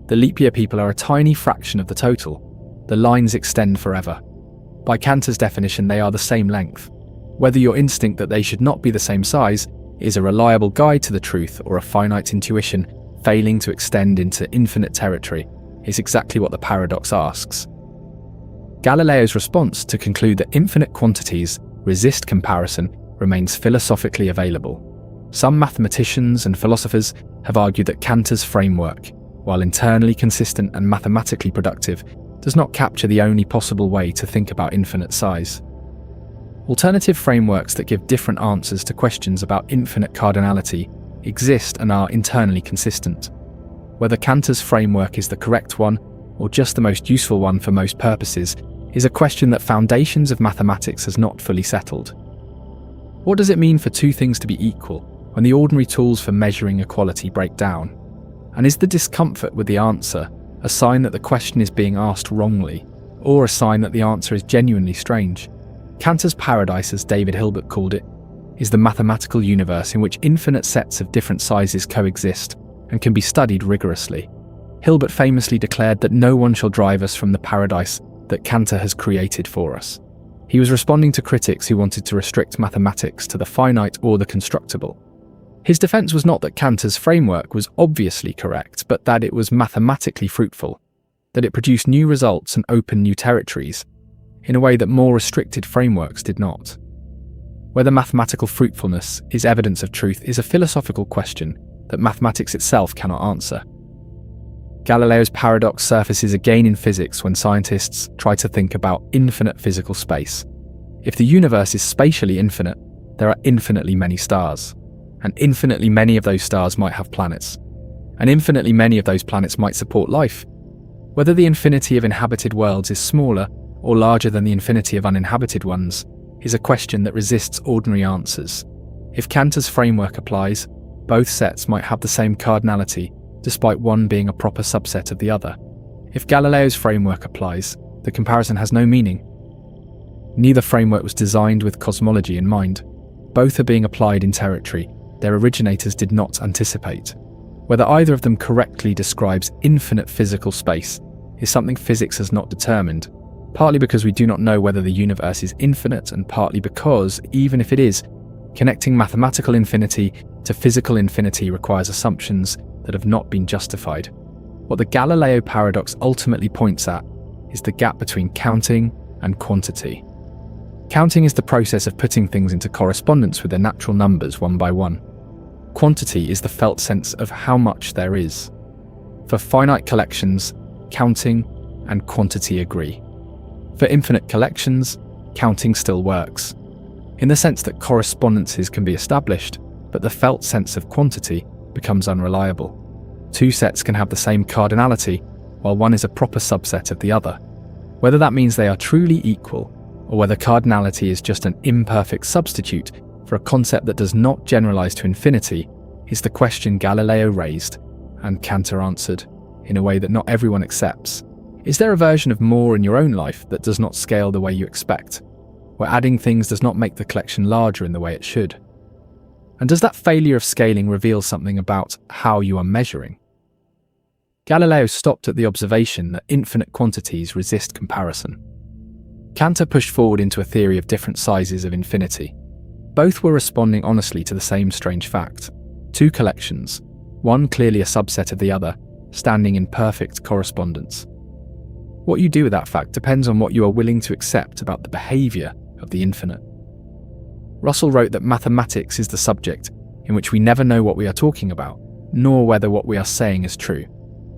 The leap year people are a tiny fraction of the total. The lines extend forever. By Cantor's definition, they are the same length. Whether your instinct that they should not be the same size is a reliable guide to the truth or a finite intuition failing to extend into infinite territory is exactly what the paradox asks. Galileo's response to conclude that infinite quantities resist comparison remains philosophically available. Some mathematicians and philosophers have argued that Cantor's framework, while internally consistent and mathematically productive, does not capture the only possible way to think about infinite size. Alternative frameworks that give different answers to questions about infinite cardinality exist and are internally consistent. Whether Cantor's framework is the correct one, or just the most useful one for most purposes, is a question that foundations of mathematics has not fully settled. What does it mean for two things to be equal when the ordinary tools for measuring equality break down? And is the discomfort with the answer a sign that the question is being asked wrongly, or a sign that the answer is genuinely strange? Cantor's paradise, as David Hilbert called it, is the mathematical universe in which infinite sets of different sizes coexist and can be studied rigorously. Hilbert famously declared that no one shall drive us from the paradise that Cantor has created for us. He was responding to critics who wanted to restrict mathematics to the finite or the constructible. His defense was not that Cantor's framework was obviously correct, but that it was mathematically fruitful. that it produced new results and opened new territories, in a way that more restricted frameworks did not. Whether mathematical fruitfulness is evidence of truth is a philosophical question that mathematics itself cannot answer. Galileo's paradox surfaces again in physics when scientists try to think about infinite physical space. If the universe is spatially infinite, there are infinitely many stars, and infinitely many of those stars might have planets, and infinitely many of those planets might support life. Whether the infinity of inhabited worlds is smaller or larger than the infinity of uninhabited ones is a question that resists ordinary answers. If Cantor's framework applies, both sets might have the same cardinality, despite one being a proper subset of the other. If Galileo's framework applies, the comparison has no meaning. Neither framework was designed with cosmology in mind. Both are being applied in territory their originators did not anticipate. Whether either of them correctly describes infinite physical space is something physics has not determined, partly because we do not know whether the universe is infinite, and partly because, even if it is, connecting mathematical infinity to physical infinity requires assumptions that have not been justified. What the Galileo paradox ultimately points at is the gap between counting and quantity. Counting is the process of putting things into correspondence with their natural numbers one by one. Quantity is the felt sense of how much there is. For finite collections, counting and quantity agree. For infinite collections, counting still works, in the sense that correspondences can be established, but the felt sense of quantity becomes unreliable. Two sets can have the same cardinality, while one is a proper subset of the other. Whether that means they are truly equal, or whether cardinality is just an imperfect substitute for a concept that does not generalize to infinity, is the question Galileo raised, and Cantor answered, in a way that not everyone accepts. Is there a version of more in your own life that does not scale the way you expect, where adding things does not make the collection larger in the way it should? And does that failure of scaling reveal something about how you are measuring? Galileo stopped at the observation that infinite quantities resist comparison. Cantor pushed forward into a theory of different sizes of infinity. Both were responding honestly to the same strange fact. Two collections, one clearly a subset of the other, standing in perfect correspondence. What you do with that fact depends on what you are willing to accept about the behaviour of the infinite. Russell wrote that mathematics is the subject in which we never know what we are talking about, nor whether what we are saying is true.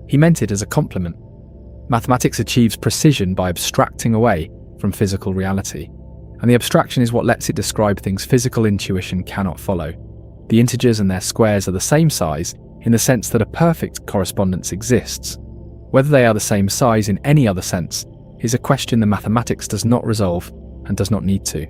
He meant it as a compliment. Mathematics achieves precision by abstracting away from physical reality, and the abstraction is what lets it describe things physical intuition cannot follow. The integers and their squares are the same size in the sense that a perfect correspondence exists. Whether they are the same size in any other sense is a question the mathematics does not resolve and does not need to.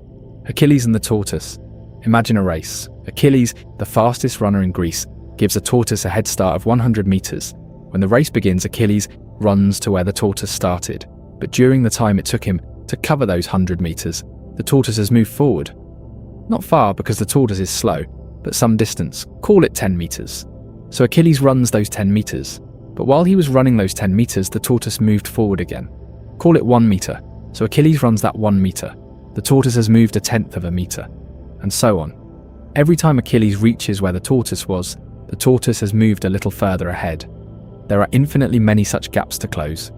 Achilles and the tortoise. Imagine a race. Achilles, the fastest runner in Greece, gives a tortoise a head start of 100 meters. When the race begins, Achilles runs to where the tortoise started, but during the time it took him to cover those 100 meters, the tortoise has moved forward. Not far, because the tortoise is slow, but some distance, call it 10 meters. So Achilles runs those 10 meters, but while he was running those 10 meters, the tortoise moved forward again. Call it 1 meter. So Achilles runs that 1 meter. The tortoise has moved 1/10 of a meter, and so on. Every time Achilles reaches where the tortoise was, the tortoise has moved a little further ahead. There are infinitely many such gaps to close.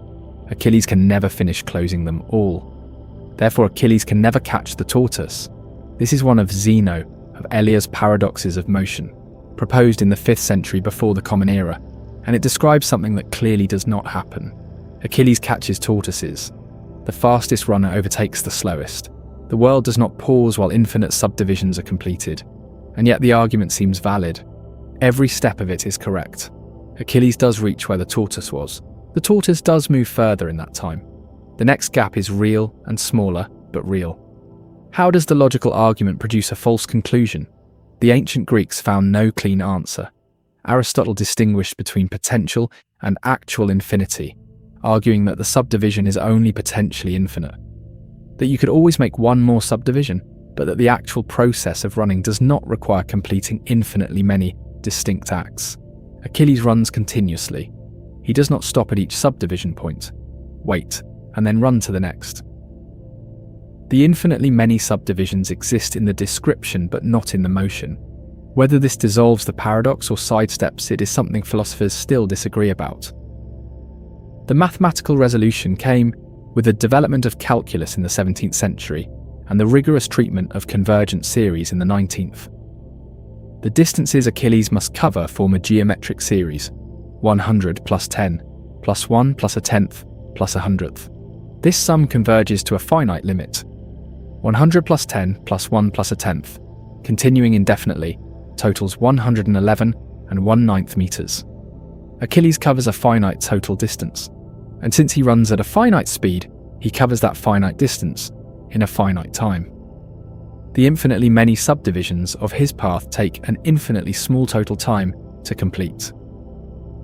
Achilles can never finish closing them all. Therefore, Achilles can never catch the tortoise. This is one of Zeno of Elia's paradoxes of motion, proposed in the 5th century before the Common Era, and it describes something that clearly does not happen. Achilles catches tortoises. The fastest runner overtakes the slowest. The world does not pause while infinite subdivisions are completed, and yet the argument seems valid. Every step of it is correct. Achilles does reach where the tortoise was. The tortoise does move further in that time. The next gap is real and smaller, but real. How does the logical argument produce a false conclusion? The ancient Greeks found no clean answer. Aristotle distinguished between potential and actual infinity, arguing that the subdivision is only potentially infinite. That you could always make one more subdivision, but that the actual process of running does not require completing infinitely many distinct acts. Achilles runs continuously. He does not stop at each subdivision point, wait, and then run to the next. The infinitely many subdivisions exist in the description but not in the motion. Whether this dissolves the paradox or sidesteps it is something philosophers still disagree about. The mathematical resolution came with the development of calculus in the 17th century and the rigorous treatment of convergent series in the 19th. The distances Achilles must cover form a geometric series, 100 plus 10, plus 1 plus a tenth, plus a hundredth. This sum converges to a finite limit, 100 plus 10 plus 1 plus a tenth, continuing indefinitely, totals 111 and 1/9 meters. Achilles covers a finite total distance, and since he runs at a finite speed, he covers that finite distance in a finite time. The infinitely many subdivisions of his path take an infinitely small total time to complete.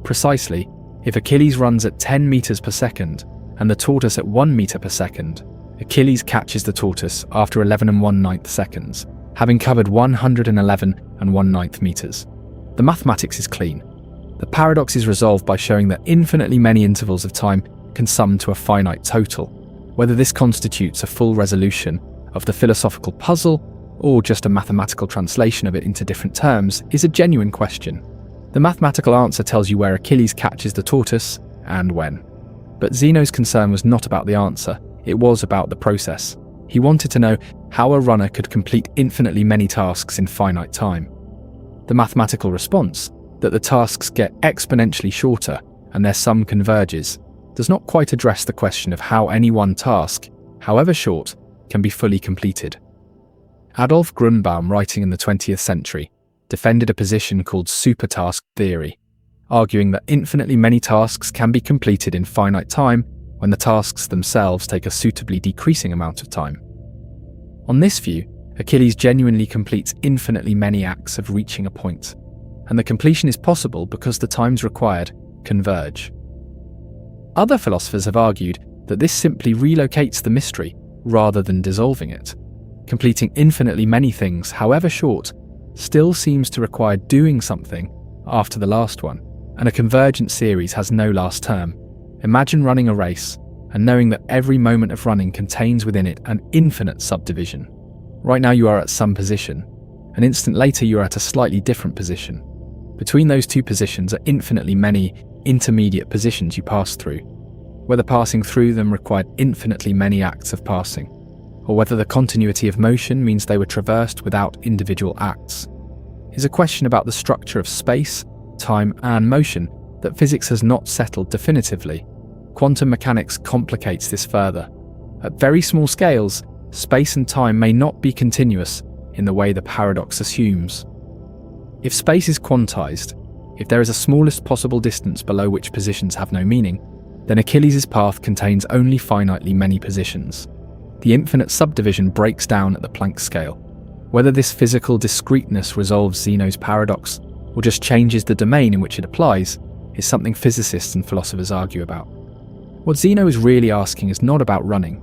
Precisely, if Achilles runs at 10 meters per second and the tortoise at 1 meter per second, Achilles catches the tortoise after 11 and 1/9 seconds, having covered 111 and 1/9 meters. The mathematics is clean. The paradox is resolved by showing that infinitely many intervals of time can sum to a finite total. Whether this constitutes a full resolution of the philosophical puzzle or just a mathematical translation of it into different terms is a genuine question. The mathematical answer tells you where Achilles catches the tortoise and when. But Zeno's concern was not about the answer, it was about the process. He wanted to know how a runner could complete infinitely many tasks in finite time. The mathematical response, that the tasks get exponentially shorter and their sum converges, does not quite address the question of how any one task, however short, can be fully completed. Adolf Grunbaum, writing in the 20th century, defended a position called supertask theory, arguing that infinitely many tasks can be completed in finite time when the tasks themselves take a suitably decreasing amount of time. On this view, Achilles genuinely completes infinitely many acts of reaching a point, and the completion is possible because the times required converge. Other philosophers have argued that this simply relocates the mystery rather than dissolving it. Completing infinitely many things, however short, still seems to require doing something after the last one, and a convergent series has no last term. Imagine running a race and knowing that every moment of running contains within it an infinite subdivision. Right now you are at some position. An instant later you are at a slightly different position. Between those two positions are infinitely many intermediate positions you pass through. Whether passing through them required infinitely many acts of passing, or whether the continuity of motion means they were traversed without individual acts, is a question about the structure of space, time, and motion that physics has not settled definitively. Quantum mechanics complicates this further. At very small scales, space and time may not be continuous in the way the paradox assumes. If space is quantized, if there is a smallest possible distance below which positions have no meaning, then Achilles' path contains only finitely many positions. The infinite subdivision breaks down at the Planck scale. Whether this physical discreteness resolves Zeno's paradox, or just changes the domain in which it applies, is something physicists and philosophers argue about. What Zeno is really asking is not about running.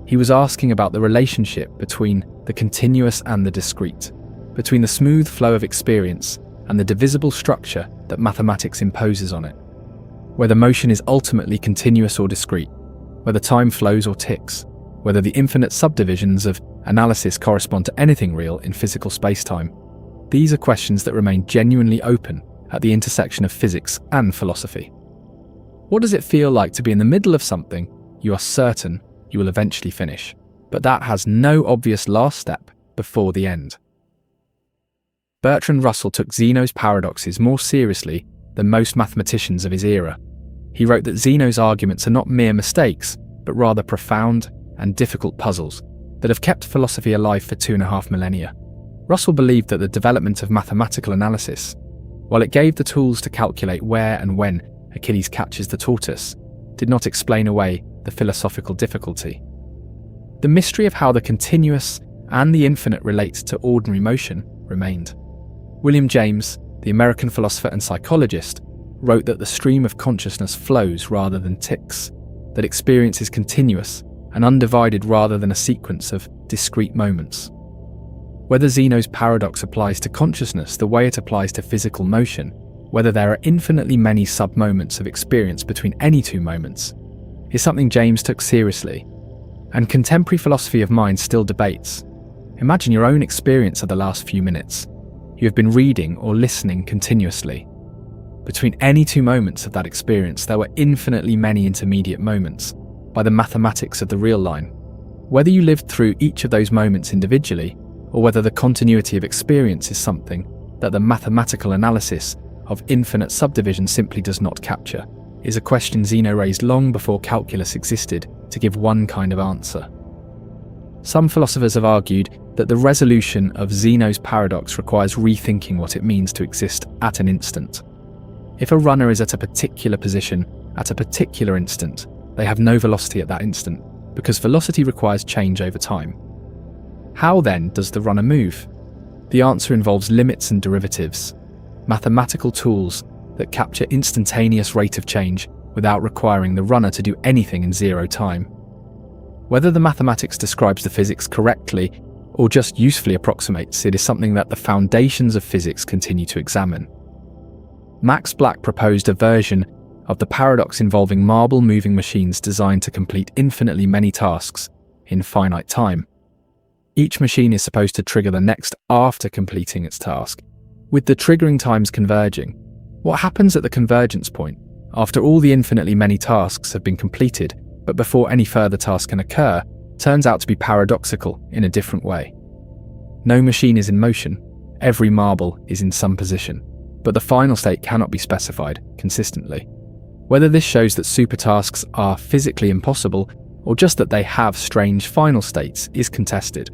He was asking about the relationship between the continuous and the discrete, between the smooth flow of experience and the divisible structure that mathematics imposes on it. Whether motion is ultimately continuous or discrete, whether time flows or ticks, whether the infinite subdivisions of analysis correspond to anything real in physical spacetime. These are questions that remain genuinely open at the intersection of physics and philosophy. What does it feel like to be in the middle of something you are certain you will eventually finish, but that has no obvious last step before the end? Bertrand Russell took Zeno's paradoxes more seriously than most mathematicians of his era. He wrote that Zeno's arguments are not mere mistakes, but rather profound and difficult puzzles that have kept philosophy alive for 2.5 millennia. Russell believed that the development of mathematical analysis, while it gave the tools to calculate where and when Achilles catches the tortoise, did not explain away the philosophical difficulty. The mystery of how the continuous and the infinite relate to ordinary motion remained. William James, the American philosopher and psychologist, wrote that the stream of consciousness flows rather than ticks, that experience is continuous and undivided rather than a sequence of discrete moments. Whether Zeno's paradox applies to consciousness the way it applies to physical motion, whether there are infinitely many sub-moments of experience between any two moments, is something James took seriously, and contemporary philosophy of mind still debates. Imagine your own experience of the last few minutes. You have been reading or listening continuously. Between any two moments of that experience, there were infinitely many intermediate moments, by the mathematics of the real line. Whether you lived through each of those moments individually, or whether the continuity of experience is something that the mathematical analysis of infinite subdivision simply does not capture, is a question Zeno raised long before calculus existed to give one kind of answer. Some philosophers have argued that the resolution of Zeno's paradox requires rethinking what it means to exist at an instant. If a runner is at a particular position at a particular instant, they have no velocity at that instant, because velocity requires change over time. How then does the runner move? The answer involves limits and derivatives, mathematical tools that capture instantaneous rate of change without requiring the runner to do anything in zero time. Whether the mathematics describes the physics correctly or just usefully approximates it is something that the foundations of physics continue to examine. Max Black proposed a version of the paradox involving marble moving machines designed to complete infinitely many tasks in finite time. Each machine is supposed to trigger the next after completing its task, with the triggering times converging. What happens at the convergence point, after all the infinitely many tasks have been completed, but before any further task can occur, turns out to be paradoxical in a different way. No machine is in motion, every marble is in some position, but the final state cannot be specified consistently. Whether this shows that supertasks are physically impossible, or just that they have strange final states, is contested.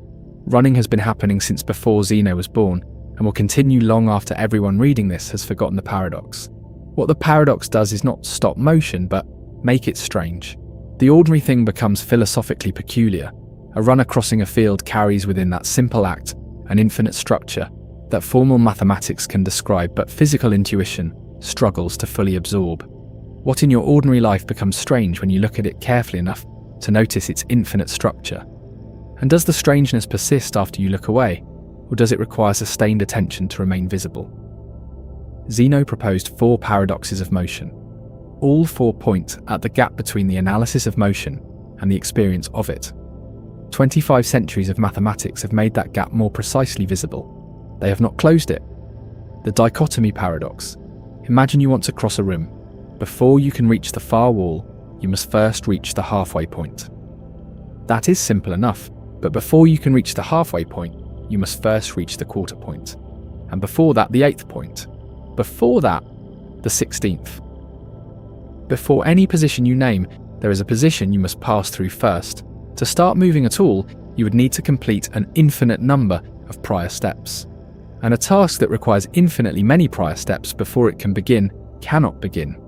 Running has been happening since before Zeno was born, and will continue long after everyone reading this has forgotten the paradox. What the paradox does is not stop motion, but make it strange. The ordinary thing becomes philosophically peculiar. A runner crossing a field carries within that simple act an infinite structure that formal mathematics can describe, but physical intuition struggles to fully absorb. What in your ordinary life becomes strange when you look at it carefully enough to notice its infinite structure? And does the strangeness persist after you look away, or does it require sustained attention to remain visible? Zeno proposed 4 paradoxes of motion. All 4 point at the gap between the analysis of motion and the experience of it. 25 centuries of mathematics have made that gap more precisely visible. They have not closed it. The Dichotomy Paradox. Imagine you want to cross a room. Before you can reach the far wall, you must first reach the halfway point. That is simple enough, but before you can reach the halfway point, you must first reach the quarter point. And before that, the 8th point. Before that, the 16th. Before any position you name, there is a position you must pass through first. To start moving at all, you would need to complete an infinite number of prior steps. And a task that requires infinitely many prior steps before it can begin cannot begin.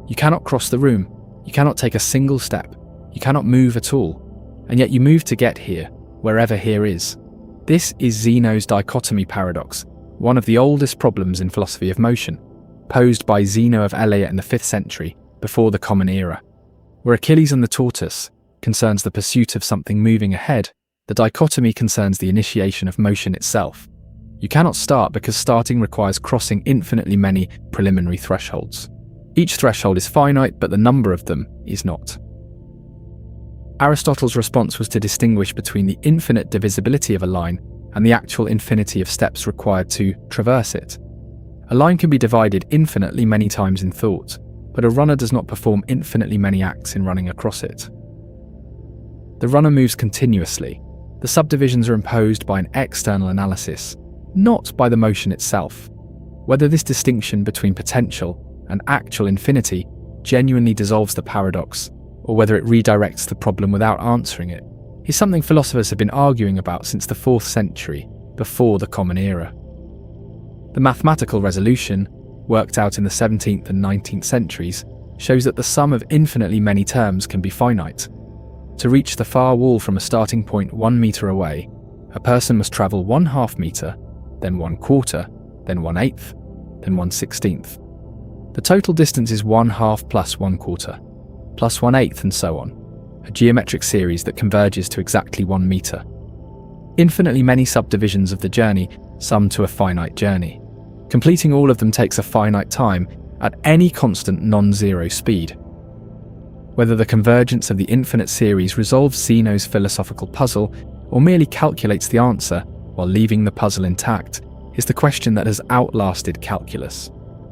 You cannot cross the room, you cannot take a single step, you cannot move at all, and yet you move to get here, wherever here is. This is Zeno's Dichotomy Paradox, one of the oldest problems in philosophy of motion, posed by Zeno of Elea in the 5th century, before the Common Era. Where Achilles and the Tortoise concerns the pursuit of something moving ahead, the dichotomy concerns the initiation of motion itself. You cannot start because starting requires crossing infinitely many preliminary thresholds. Each threshold is finite, but the number of them is not. Aristotle's response was to distinguish between the infinite divisibility of a line and the actual infinity of steps required to traverse it. A line can be divided infinitely many times in thought, but a runner does not perform infinitely many acts in running across it. The runner moves continuously. The subdivisions are imposed by an external analysis, not by the motion itself. Whether this distinction between potential and actual infinity genuinely dissolves the paradox, or whether it redirects the problem without answering it, is something philosophers have been arguing about since the 4th century, before the Common Era. The mathematical resolution, worked out in the 17th and 19th centuries, shows that the sum of infinitely many terms can be finite. To reach the far wall from a starting point 1 meter away, a person must travel 1/2 meter, then 1/4, then 1/8, then 1/16. The total distance is 1/2 plus 1/4, plus 1/8, and so on, a geometric series that converges to exactly 1 meter. Infinitely many subdivisions of the journey sum to a finite journey. Completing all of them takes a finite time at any constant non-zero speed. Whether the convergence of the infinite series resolves Zeno's philosophical puzzle or merely calculates the answer while leaving the puzzle intact is the question that has outlasted calculus.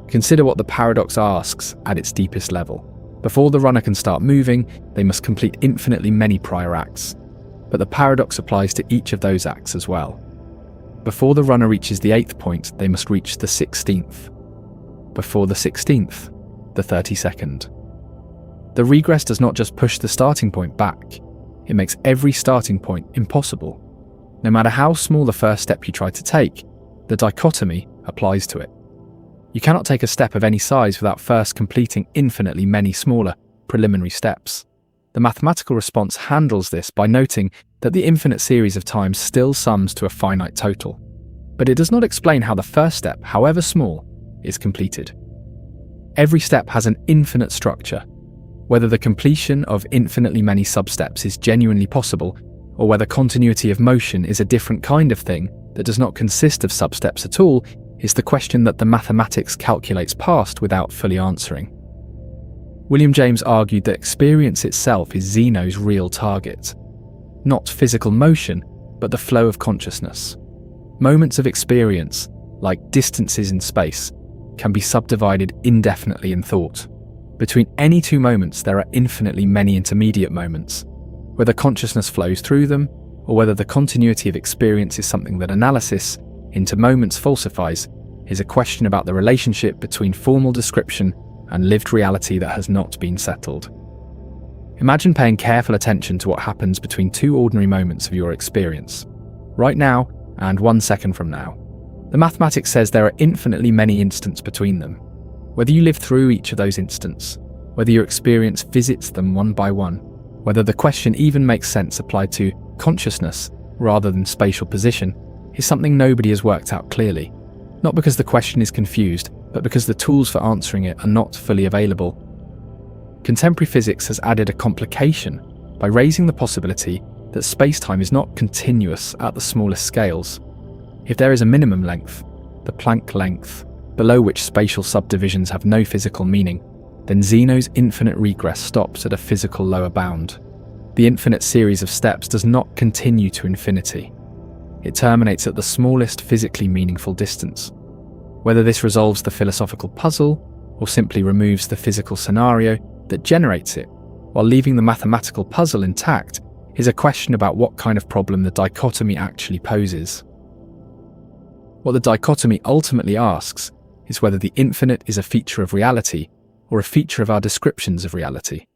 Consider what the paradox asks at its deepest level. Before the runner can start moving, they must complete infinitely many prior acts. But the paradox applies to each of those acts as well. Before the runner reaches the 8th point, they must reach the 16th. Before the 16th, the 32nd. The regress does not just push the starting point back, it makes every starting point impossible. No matter how small the first step you try to take, the dichotomy applies to it. You cannot take a step of any size without first completing infinitely many smaller, preliminary steps. The mathematical response handles this by noting that the infinite series of times still sums to a finite total. But it does not explain how the first step, however small, is completed. Every step has an infinite structure. Whether the completion of infinitely many substeps is genuinely possible, or whether continuity of motion is a different kind of thing that does not consist of substeps at all, is the question that the mathematics calculates past without fully answering. William James argued that experience itself is Zeno's real target. Not physical motion, but the flow of consciousness. Moments of experience, like distances in space, can be subdivided indefinitely in thought. Between any two moments, there are infinitely many intermediate moments. Whether consciousness flows through them, or whether the continuity of experience is something that analysis into moments falsifies, is a question about the relationship between formal description and lived reality that has not been settled. Imagine paying careful attention to what happens between two ordinary moments of your experience, right now and 1 second from now. The mathematics says there are infinitely many instants between them. Whether you live through each of those instants, whether your experience visits them one by one, whether the question even makes sense applied to consciousness rather than spatial position, is something nobody has worked out clearly. Not because the question is confused, but because the tools for answering it are not fully available. Contemporary physics has added a complication by raising the possibility that space-time is not continuous at the smallest scales. If there is a minimum length, the Planck length, below which spatial subdivisions have no physical meaning, then Zeno's infinite regress stops at a physical lower bound. The infinite series of steps does not continue to infinity. It terminates at the smallest physically meaningful distance. Whether this resolves the philosophical puzzle, or simply removes the physical scenario that generates it, while leaving the mathematical puzzle intact, is a question about what kind of problem the dichotomy actually poses. What the dichotomy ultimately asks is whether the infinite is a feature of reality or a feature of our descriptions of reality.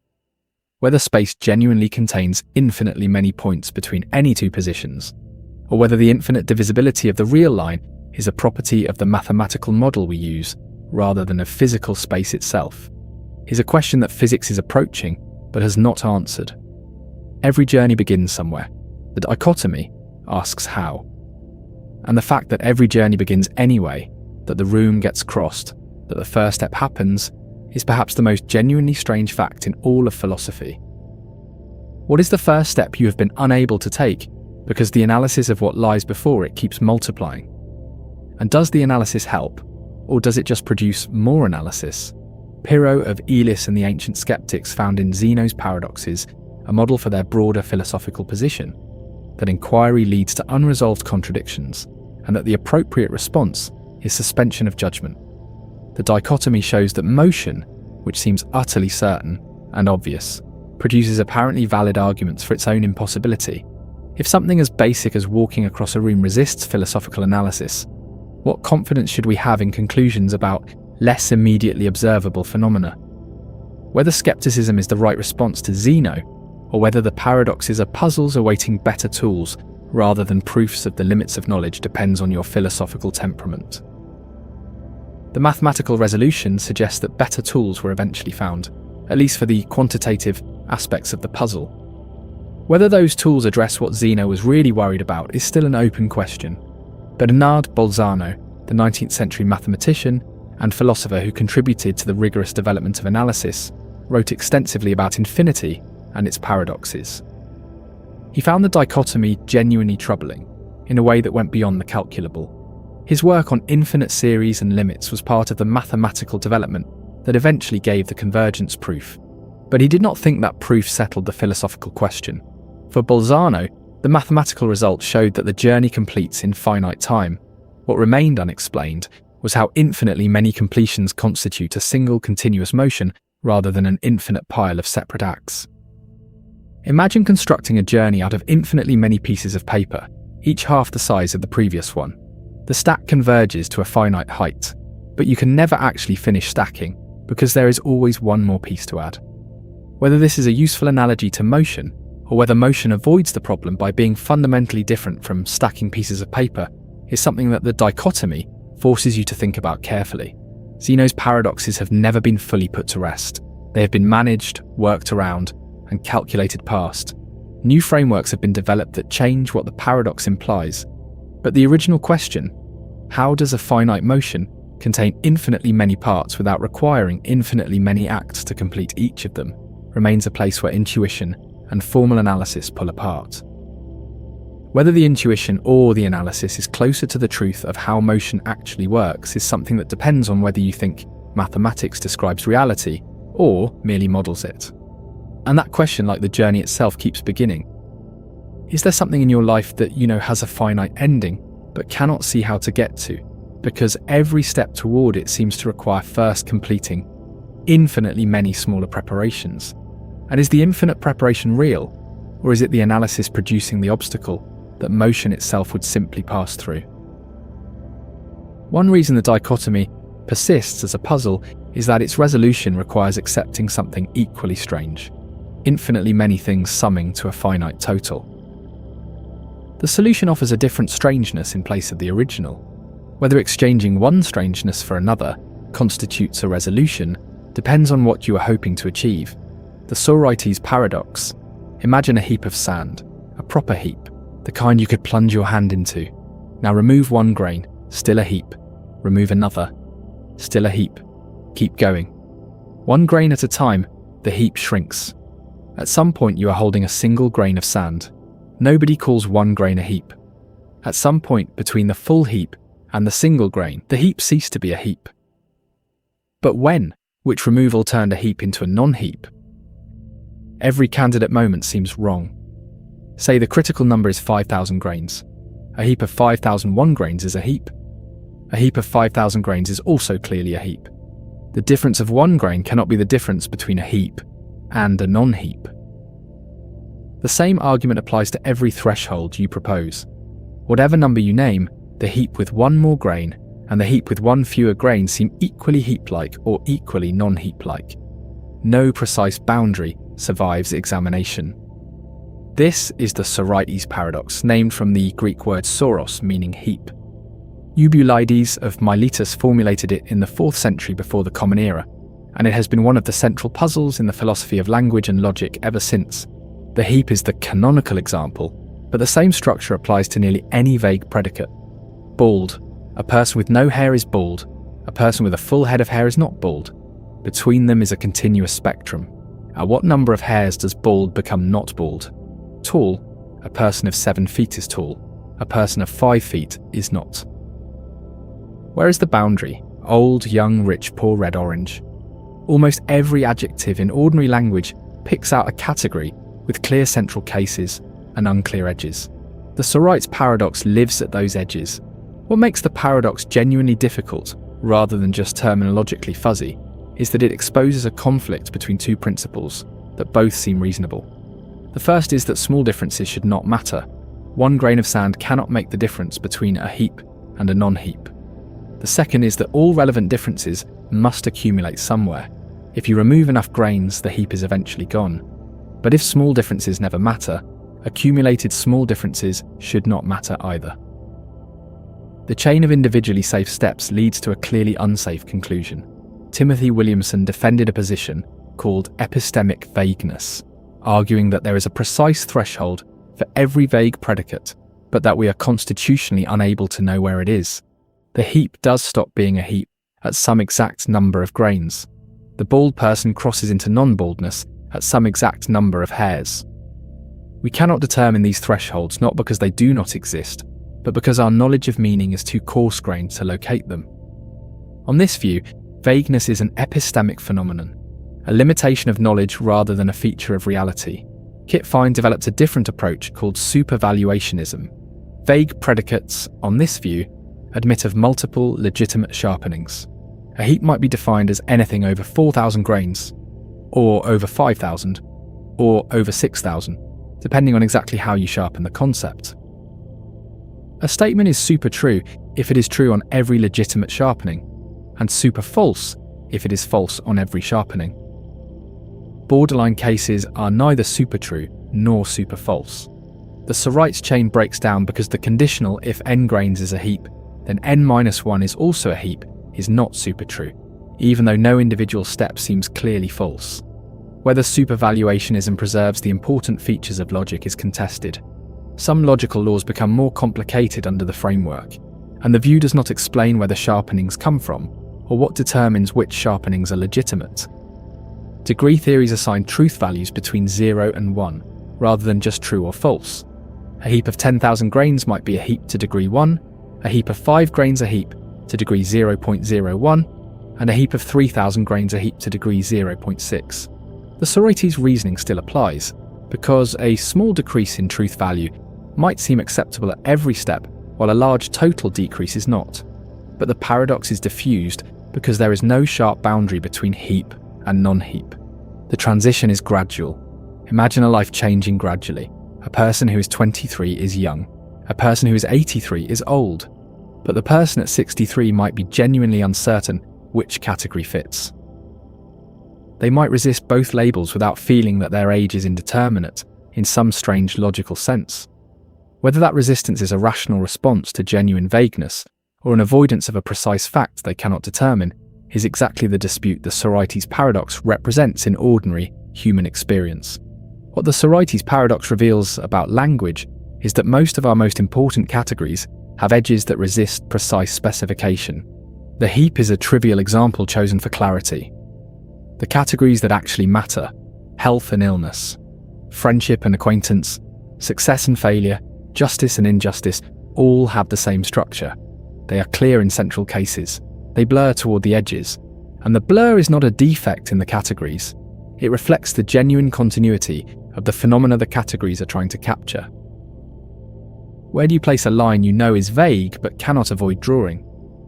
Whether space genuinely contains infinitely many points between any two positions, or whether the infinite divisibility of the real line is a property of the mathematical model we use rather than of physical space itself, is a question that physics is approaching but has not answered. Every journey begins somewhere. The dichotomy asks how. And the fact that every journey begins anyway, that the room gets crossed, that the first step happens, is perhaps the most genuinely strange fact in all of philosophy. What is the first step you have been unable to take because the analysis of what lies before it keeps multiplying? And does the analysis help, or does it just produce more analysis? Pyrrho of Elis and the ancient skeptics found in Zeno's paradoxes a model for their broader philosophical position, that inquiry leads to unresolved contradictions, and that the appropriate response is suspension of judgment. The dichotomy shows that motion, which seems utterly certain and obvious, produces apparently valid arguments for its own impossibility. If something as basic as walking across a room resists philosophical analysis, what confidence should we have in conclusions about less immediately observable phenomena? Whether skepticism is the right response to Zeno, or whether the paradoxes are puzzles awaiting better tools rather than proofs of the limits of knowledge, depends on your philosophical temperament. The mathematical resolution suggests that better tools were eventually found, at least for the quantitative aspects of the puzzle. Whether those tools address what Zeno was really worried about is still an open question. Bernard Bolzano, the 19th century mathematician and philosopher who contributed to the rigorous development of analysis, wrote extensively about infinity and its paradoxes. He found the dichotomy genuinely troubling, in a way that went beyond the calculable. His work on infinite series and limits was part of the mathematical development that eventually gave the convergence proof. But he did not think that proof settled the philosophical question. For Bolzano, the mathematical result showed that the journey completes in finite time. What remained unexplained was how infinitely many completions constitute a single continuous motion rather than an infinite pile of separate acts. Imagine constructing a journey out of infinitely many pieces of paper, each half the size of the previous one. The stack converges to a finite height, but you can never actually finish stacking because there is always one more piece to add. Whether this is a useful analogy to motion, or whether motion avoids the problem by being fundamentally different from stacking pieces of paper, is something that the dichotomy forces you to think about carefully. Zeno's paradoxes have never been fully put to rest. They have been managed, worked around, and calculated past. New frameworks have been developed that change what the paradox implies. But the original question, how does a finite motion contain infinitely many parts without requiring infinitely many acts to complete each of them, remains a place where intuition and formal analysis pull apart. Whether the intuition or the analysis is closer to the truth of how motion actually works is something that depends on whether you think mathematics describes reality or merely models it. And that question, like the journey itself, keeps beginning. Is there something in your life that you know has a finite ending, but cannot see how to get to, because every step toward it seems to require first completing infinitely many smaller preparations? And is the infinite preparation real, or is it the analysis producing the obstacle that motion itself would simply pass through? One reason the dichotomy persists as a puzzle is that its resolution requires accepting something equally strange: infinitely many things summing to a finite total. The solution offers a different strangeness in place of the original. Whether exchanging one strangeness for another constitutes a resolution depends on what you are hoping to achieve. The Sorites Paradox. Imagine a heap of sand, a proper heap, the kind you could plunge your hand into. Now remove one grain, still a heap. Remove another, still a heap. Keep going. One grain at a time, the heap shrinks. At some point you are holding a single grain of sand. Nobody calls one grain a heap. At some point between the full heap and the single grain, the heap ceased to be a heap. But when? Which removal turned a heap into a non-heap? Every candidate moment seems wrong. Say the critical number is 5,000 grains. A heap of 5,001 grains is a heap. A heap of 5,000 grains is also clearly a heap. The difference of one grain cannot be the difference between a heap and a non-heap. The same argument applies to every threshold you propose. Whatever number you name, the heap with one more grain and the heap with one fewer grain seem equally heap-like or equally non-heap-like. No precise boundary survives examination. This is the Sorites Paradox, named from the Greek word soros, meaning heap. Eubulides of Miletus formulated it in the 4th century before the Common Era, and it has been one of the central puzzles in the philosophy of language and logic ever since. The heap is the canonical example, but the same structure applies to nearly any vague predicate. Bald. A person with no hair is bald. A person with a full head of hair is not bald. Between them is a continuous spectrum. At what number of hairs does bald become not bald? Tall. A person of 7 feet is tall. A person of 5 feet is not. Where is the boundary? Old, young, rich, poor, red, orange. Almost every adjective in ordinary language picks out a category with clear central cases and unclear edges. The Sorites Paradox lives at those edges. What makes the paradox genuinely difficult, rather than just terminologically fuzzy, is that it exposes a conflict between two principles that both seem reasonable. The first is that small differences should not matter. One grain of sand cannot make the difference between a heap and a non-heap. The second is that all relevant differences must accumulate somewhere. If you remove enough grains, the heap is eventually gone. But if small differences never matter, accumulated small differences should not matter either. The chain of individually safe steps leads to a clearly unsafe conclusion. Timothy Williamson defended a position called epistemic vagueness, arguing that there is a precise threshold for every vague predicate, but that we are constitutionally unable to know where it is. The heap does stop being a heap at some exact number of grains. The bald person crosses into non-baldness at some exact number of hairs. We cannot determine these thresholds not because they do not exist, but because our knowledge of meaning is too coarse-grained to locate them. On this view, vagueness is an epistemic phenomenon, a limitation of knowledge rather than a feature of reality. Kit Fine developed a different approach called supervaluationism. Vague predicates, on this view, admit of multiple legitimate sharpenings. A heap might be defined as anything over 4,000 grains, or over 5,000, or over 6,000, depending on exactly how you sharpen the concept. A statement is super true if it is true on every legitimate sharpening, and super false if it is false on every sharpening. Borderline cases are neither super true nor super false. The Sorites chain breaks down because the conditional if n grains is a heap, then n-1 is also a heap is not super true, even though no individual step seems clearly false. Whether supervaluationism preserves the important features of logic is contested. Some logical laws become more complicated under the framework, and the view does not explain where the sharpenings come from, or what determines which sharpenings are legitimate. Degree theories assign truth values between 0 and 1, rather than just true or false. A heap of 10,000 grains might be a heap to degree 1, a heap of 5 grains a heap to degree 0.01, and a heap of 3,000 grains a heap to degree 0.6. The Sorites reasoning still applies, because a small decrease in truth value might seem acceptable at every step, while a large total decrease is not. But the paradox is diffused because there is no sharp boundary between heap and non-heap. The transition is gradual. Imagine a life changing gradually. A person who is 23 is young. A person who is 83 is old. But the person at 63 might be genuinely uncertain which category fits. They might resist both labels without feeling that their age is indeterminate, in some strange logical sense. Whether that resistance is a rational response to genuine vagueness, or an avoidance of a precise fact they cannot determine, is exactly the dispute the Sorites Paradox represents in ordinary human experience. What the Sorites Paradox reveals about language is that most of our most important categories have edges that resist precise specification. The heap is a trivial example chosen for clarity. The categories that actually matter, health and illness, friendship and acquaintance, success and failure, justice and injustice, all have the same structure. They are clear in central cases. They blur toward the edges. And the blur is not a defect in the categories. It reflects the genuine continuity of the phenomena the categories are trying to capture. Where do you place a line you know is vague but cannot avoid drawing?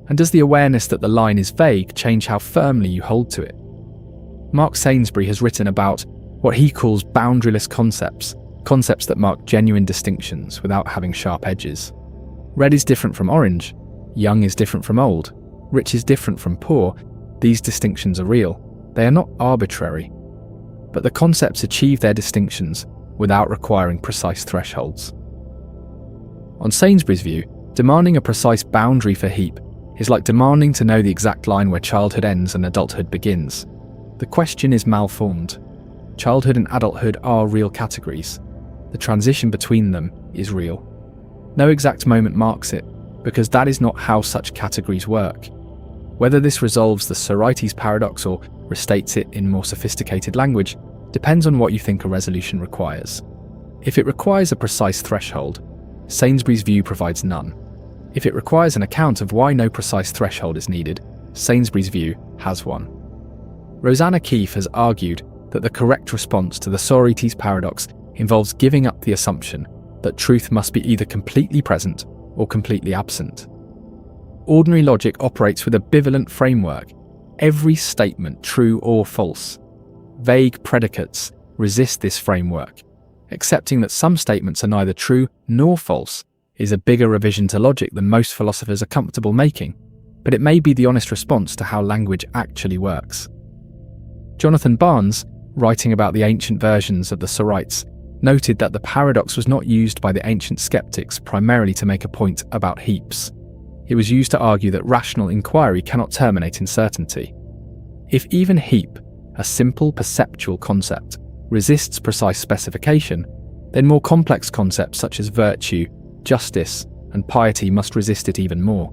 And does the awareness that the line is vague change how firmly you hold to it? Mark Sainsbury has written about what he calls boundaryless concepts, concepts that mark genuine distinctions without having sharp edges. Red is different from orange, young is different from old, rich is different from poor. These distinctions are real. They are not arbitrary. But the concepts achieve their distinctions without requiring precise thresholds. On Sainsbury's view, demanding a precise boundary for heap is like demanding to know the exact line where childhood ends and adulthood begins. The question is malformed. Childhood and adulthood are real categories. The transition between them is real. No exact moment marks it, because that is not how such categories work. Whether this resolves the Sorites paradox or restates it in more sophisticated language depends on what you think a resolution requires. If it requires a precise threshold, Sainsbury's view provides none. If it requires an account of why no precise threshold is needed, Sainsbury's view has one. Rosanna Keefe has argued that the correct response to the Sorites paradox involves giving up the assumption that truth must be either completely present or completely absent. Ordinary logic operates with a bivalent framework, every statement true or false. Vague predicates resist this framework. Accepting that some statements are neither true nor false is a bigger revision to logic than most philosophers are comfortable making, but it may be the honest response to how language actually works. Jonathan Barnes, writing about the ancient versions of the Sorites, noted that the paradox was not used by the ancient skeptics primarily to make a point about heaps. It was used to argue that rational inquiry cannot terminate in certainty. If even heap, a simple perceptual concept, resists precise specification, then more complex concepts such as virtue, justice, and piety must resist it even more.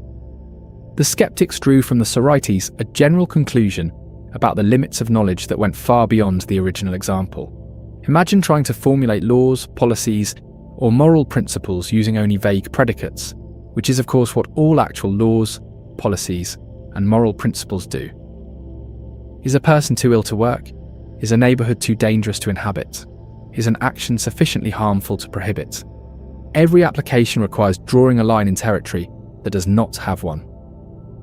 The skeptics drew from the Sorites a general conclusion about the limits of knowledge that went far beyond the original example. Imagine trying to formulate laws, policies, or moral principles using only vague predicates, which is of course what all actual laws, policies, and moral principles do. Is a person too ill to work? Is a neighbourhood too dangerous to inhabit? Is an action sufficiently harmful to prohibit? Every application requires drawing a line in territory that does not have one.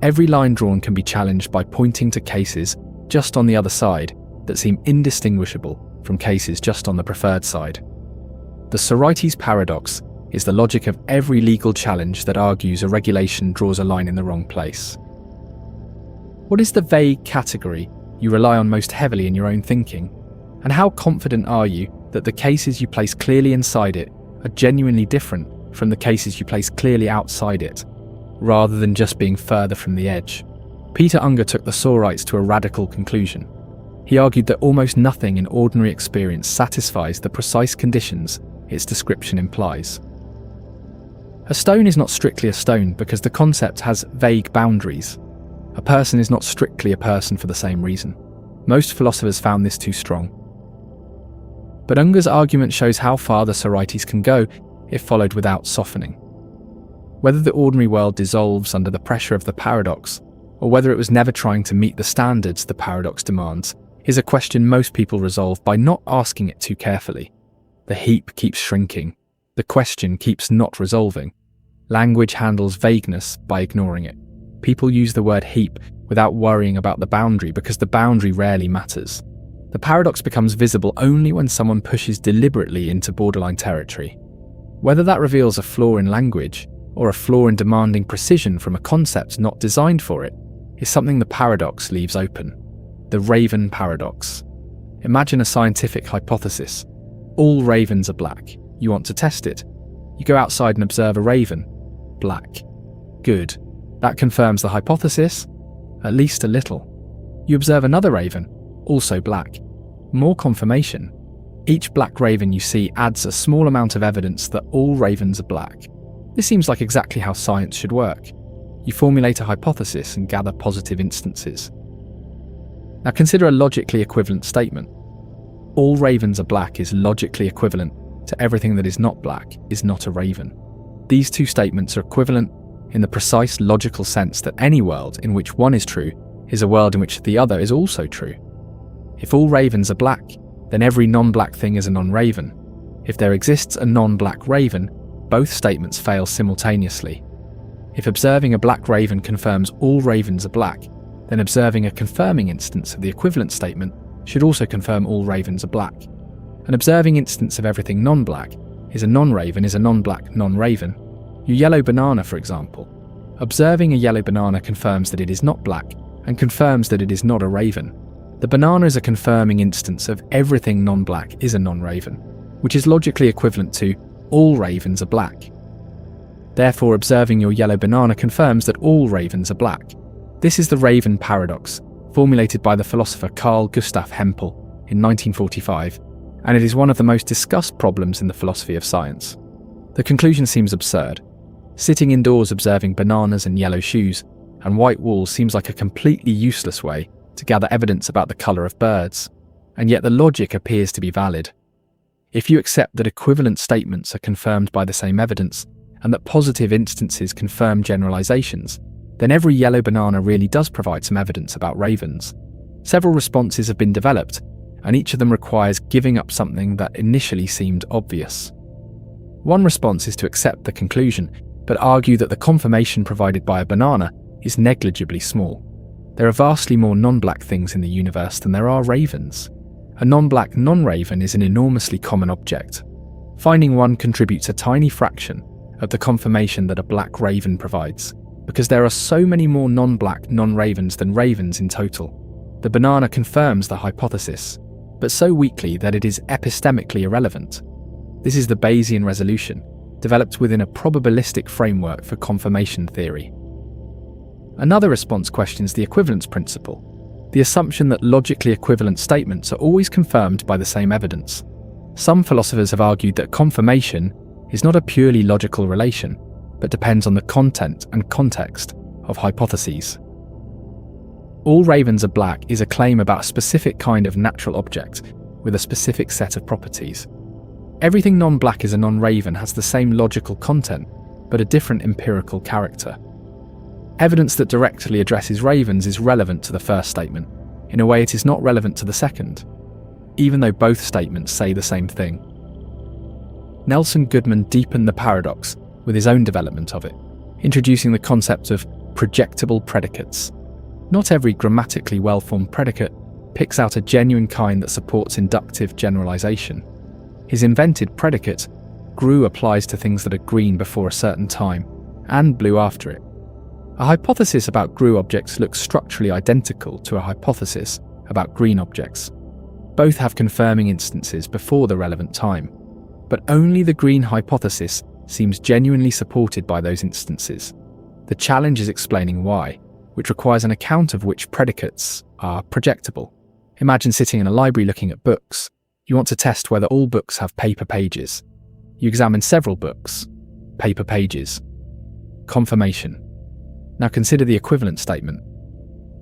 Every line drawn can be challenged by pointing to cases just on the other side that seem indistinguishable from cases just on the preferred side. The Sorites Paradox is the logic of every legal challenge that argues a regulation draws a line in the wrong place. What is the vague category you rely on most heavily in your own thinking? And how confident are you that the cases you place clearly inside it are genuinely different from the cases you place clearly outside it, rather than just being further from the edge? Peter Unger took the Sorites to a radical conclusion. He argued that almost nothing in ordinary experience satisfies the precise conditions its description implies. A stone is not strictly a stone because the concept has vague boundaries. A person is not strictly a person for the same reason. Most philosophers found this too strong. But Unger's argument shows how far the Sorites can go if followed without softening. Whether the ordinary world dissolves under the pressure of the paradox, or whether it was never trying to meet the standards the paradox demands, is a question most people resolve by not asking it too carefully. The heap keeps shrinking. The question keeps not resolving. Language handles vagueness by ignoring it. People use the word heap without worrying about the boundary because the boundary rarely matters. The paradox becomes visible only when someone pushes deliberately into borderline territory. Whether that reveals a flaw in language or a flaw in demanding precision from a concept not designed for it is something the paradox leaves open. The Raven Paradox. Imagine a scientific hypothesis. All ravens are black. You want to test it. You go outside and observe a raven. Black. Good. That confirms the hypothesis, at least a little. You observe another raven, also black. More confirmation. Each black raven you see adds a small amount of evidence that all ravens are black. This seems like exactly how science should work. You formulate a hypothesis and gather positive instances. Now consider a logically equivalent statement. All ravens are black is logically equivalent to everything that is not black is not a raven. These two statements are equivalent in the precise logical sense that any world in which one is true is a world in which the other is also true. If all ravens are black, then every non-black thing is a non-raven. If there exists a non-black raven, both statements fail simultaneously. If observing a black raven confirms all ravens are black, then observing a confirming instance of the equivalent statement should also confirm all ravens are black. An observing instance of everything non-black is a non-black non-raven. Your yellow banana, for example. Observing a yellow banana confirms that it is not black and confirms that it is not a raven. The banana is a confirming instance of everything non-black is a non-raven, which is logically equivalent to all ravens are black. Therefore, observing your yellow banana confirms that all ravens are black. This is the Raven Paradox, formulated by the philosopher Carl Gustav Hempel in 1945, and it is one of the most discussed problems in the philosophy of science. The conclusion seems absurd. Sitting indoors observing bananas and yellow shoes and white walls seems like a completely useless way to gather evidence about the colour of birds, and yet the logic appears to be valid. If you accept that equivalent statements are confirmed by the same evidence, and that positive instances confirm generalizations, then every yellow banana really does provide some evidence about ravens. Several responses have been developed, and each of them requires giving up something that initially seemed obvious. One response is to accept the conclusion, but argue that the confirmation provided by a banana is negligibly small. There are vastly more non-black things in the universe than there are ravens. A non-black non-raven is an enormously common object. Finding one contributes a tiny fraction of the confirmation that a black raven provides, because there are so many more non-black non-ravens than ravens in total. The banana confirms the hypothesis, but so weakly that it is epistemically irrelevant. This is the Bayesian resolution, developed within a probabilistic framework for confirmation theory. Another response questions the equivalence principle, the assumption that logically equivalent statements are always confirmed by the same evidence. Some philosophers have argued that confirmation is not a purely logical relation, but depends on the content and context of hypotheses. All ravens are black is a claim about a specific kind of natural object with a specific set of properties. Everything non-black is a non-raven has the same logical content, but a different empirical character. Evidence that directly addresses ravens is relevant to the first statement, in a way it is not relevant to the second, even though both statements say the same thing. Nelson Goodman deepened the paradox with his own development of it. introducing the concept of projectable predicates. Not every grammatically well-formed predicate picks out a genuine kind that supports inductive generalization. His invented predicate, "grew" applies to things that are green before a certain time, and blue after it. A hypothesis about grew objects looks structurally identical to a hypothesis about green objects. Both have confirming instances before the relevant time, but only the green hypothesis seems genuinely supported by those instances. The challenge is explaining why, which requires an account of which predicates are projectable. Imagine sitting in a library looking at books. You want to test whether all books have paper pages. You examine several books. Paper pages. Confirmation. Now consider the equivalent statement.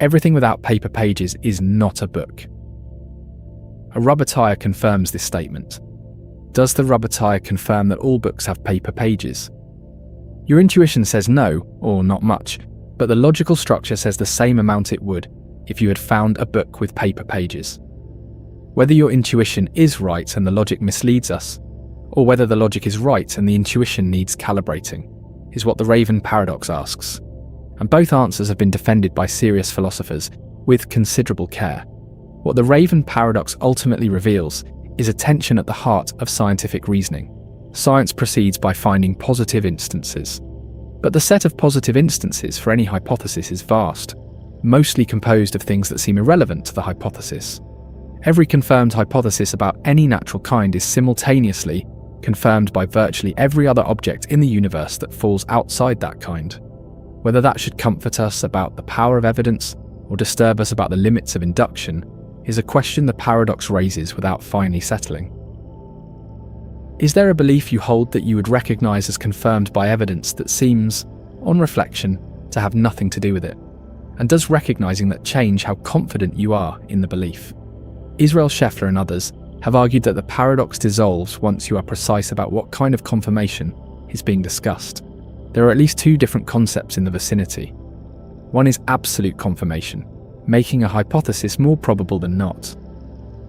Everything without paper pages is not a book. A rubber tire confirms this statement. Does the rubber tire confirm that all books have paper pages? Your intuition says no, or not much, but the logical structure says the same amount it would if you had found a book with paper pages. Whether your intuition is right and the logic misleads us, or whether the logic is right and the intuition needs calibrating, is what the Raven Paradox asks. And both answers have been defended by serious philosophers with considerable care. What the Raven Paradox ultimately reveals is a tension at the heart of scientific reasoning. Science proceeds by finding positive instances. But the set of positive instances for any hypothesis is vast, mostly composed of things that seem irrelevant to the hypothesis. Every confirmed hypothesis about any natural kind is simultaneously confirmed by virtually every other object in the universe that falls outside that kind. Whether that should comfort us about the power of evidence or disturb us about the limits of induction is a question the paradox raises without finally settling. Is there a belief you hold that you would recognize as confirmed by evidence that seems, on reflection, to have nothing to do with it? And does recognizing that change how confident you are in the belief? Israel Scheffler and others have argued that the paradox dissolves once you are precise about what kind of confirmation is being discussed. There are at least two different concepts in the vicinity. One is absolute confirmation, making a hypothesis more probable than not.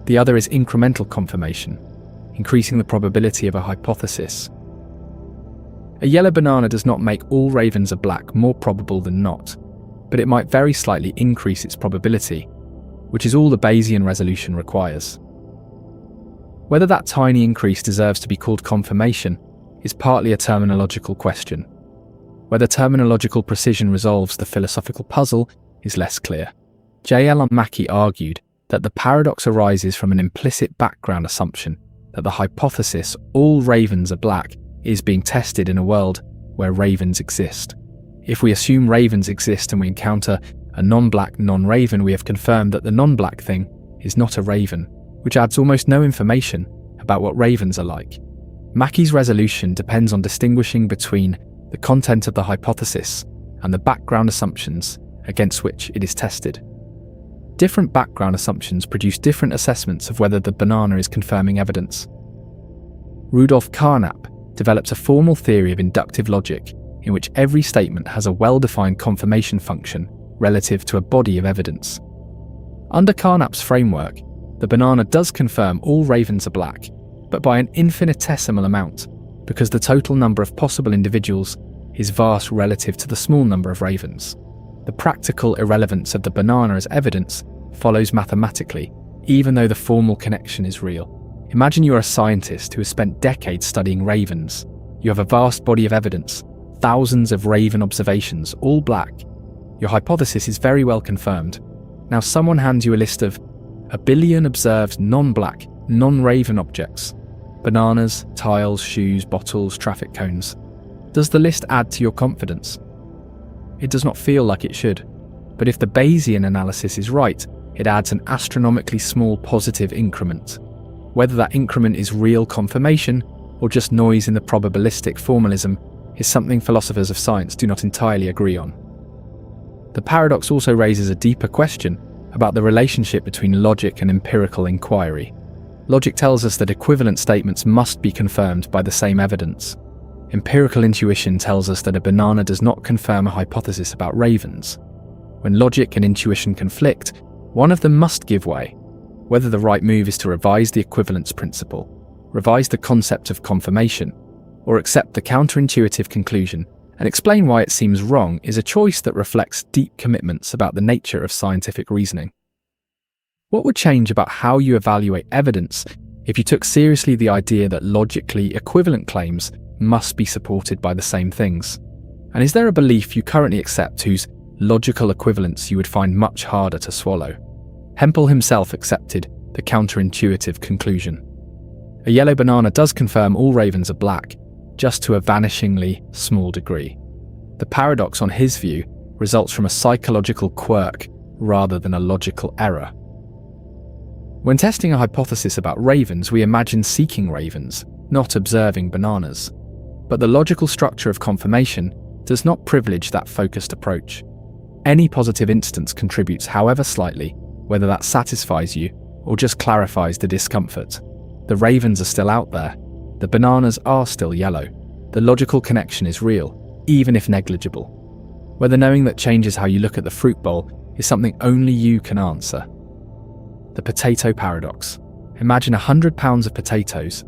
The other is incremental confirmation, increasing the probability of a hypothesis. A yellow banana does not make all ravens are black more probable than not, but it might very slightly increase its probability, which is all the Bayesian resolution requires. Whether that tiny increase deserves to be called confirmation is partly a terminological question. Whether terminological precision resolves the philosophical puzzle is less clear. J.L. Mackie argued that the paradox arises from an implicit background assumption that the hypothesis all ravens are black is being tested in a world where ravens exist. If we assume ravens exist and we encounter a non-black non-raven, we have confirmed that the non-black thing is not a raven, which adds almost no information about what ravens are like. Mackie's resolution depends on distinguishing between the content of the hypothesis and the background assumptions against which it is tested. Different background assumptions produce different assessments of whether the banana is confirming evidence. Rudolf Carnap develops a formal theory of inductive logic in which every statement has a well-defined confirmation function relative to a body of evidence. Under Carnap's framework, the banana does confirm all ravens are black, but by an infinitesimal amount, because the total number of possible individuals is vast relative to the small number of ravens. The practical irrelevance of the banana as evidence follows mathematically, even though the formal connection is real. Imagine you are a scientist who has spent decades studying ravens. You have a vast body of evidence, thousands of raven observations, all black. Your hypothesis is very well confirmed. Now someone hands you a list of 1 billion observed non-black, non-raven objects. Bananas, tiles, shoes, bottles, traffic cones. Does the list add to your confidence? It does not feel like it should, but if the Bayesian analysis is right, it adds an astronomically small positive increment. Whether that increment is real confirmation or just noise in the probabilistic formalism is something philosophers of science do not entirely agree on. The paradox also raises a deeper question about the relationship between logic and empirical inquiry. Logic tells us that equivalent statements must be confirmed by the same evidence. Empirical intuition tells us that a banana does not confirm a hypothesis about ravens. When logic and intuition conflict, one of them must give way. Whether the right move is to revise the equivalence principle, revise the concept of confirmation, or accept the counterintuitive conclusion and explain why it seems wrong is a choice that reflects deep commitments about the nature of scientific reasoning. What would change about how you evaluate evidence if you took seriously the idea that logically equivalent claims must be supported by the same things? And is there a belief you currently accept whose logical equivalence you would find much harder to swallow? Hempel himself accepted the counterintuitive conclusion. A yellow banana does confirm all ravens are black, just to a vanishingly small degree. The paradox, on his view, results from a psychological quirk rather than a logical error. When testing a hypothesis about ravens, we imagine seeking ravens, not observing bananas. But the logical structure of confirmation does not privilege that focused approach. Any positive instance contributes, however slightly, whether that satisfies you or just clarifies the discomfort. The ravens are still out there. The bananas are still yellow. The logical connection is real, even if negligible. Whether knowing that changes how you look at the fruit bowl is something only you can answer. The potato paradox. Imagine 100 pounds of potatoes,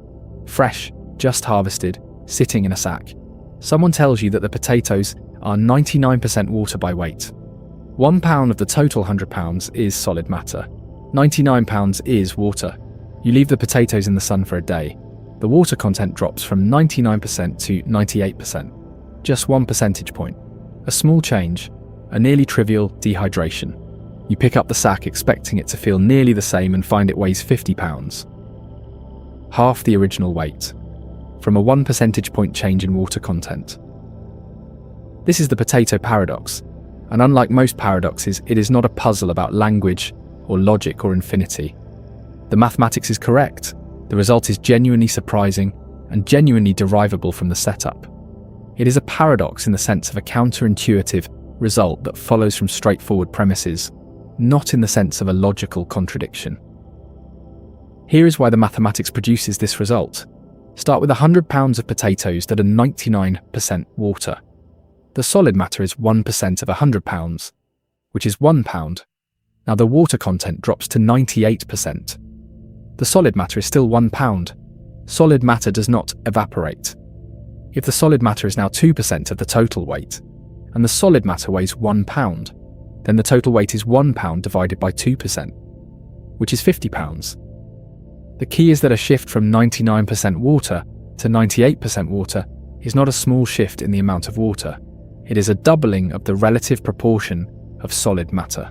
fresh, just harvested, sitting in a sack. Someone tells you that the potatoes are 99% water by weight. 1 pound of the total 100 pounds is solid matter. 99 pounds is water. You leave the potatoes in the sun for a day. The water content drops from 99% to 98%. Just 1 percentage point. A small change, a nearly trivial dehydration. You pick up the sack expecting it to feel nearly the same and find it weighs 50 pounds. Half the original weight, from a 1 percentage point change in water content. This is the potato paradox, and unlike most paradoxes, it is not a puzzle about language or logic or infinity. The mathematics is correct, the result is genuinely surprising and genuinely derivable from the setup. It is a paradox in the sense of a counterintuitive result that follows from straightforward premises, not in the sense of a logical contradiction. Here is why the mathematics produces this result. Start with 100 pounds of potatoes that are 99% water. The solid matter is 1% of 100 pounds, which is 1 pound. Now the water content drops to 98%. The solid matter is still 1 pound. Solid matter does not evaporate. If the solid matter is now 2% of the total weight, and the solid matter weighs 1 pound, then the total weight is 1 pound divided by 2%, which is 50 pounds. The key is that a shift from 99% water to 98% water is not a small shift in the amount of water. It is a doubling of the relative proportion of solid matter.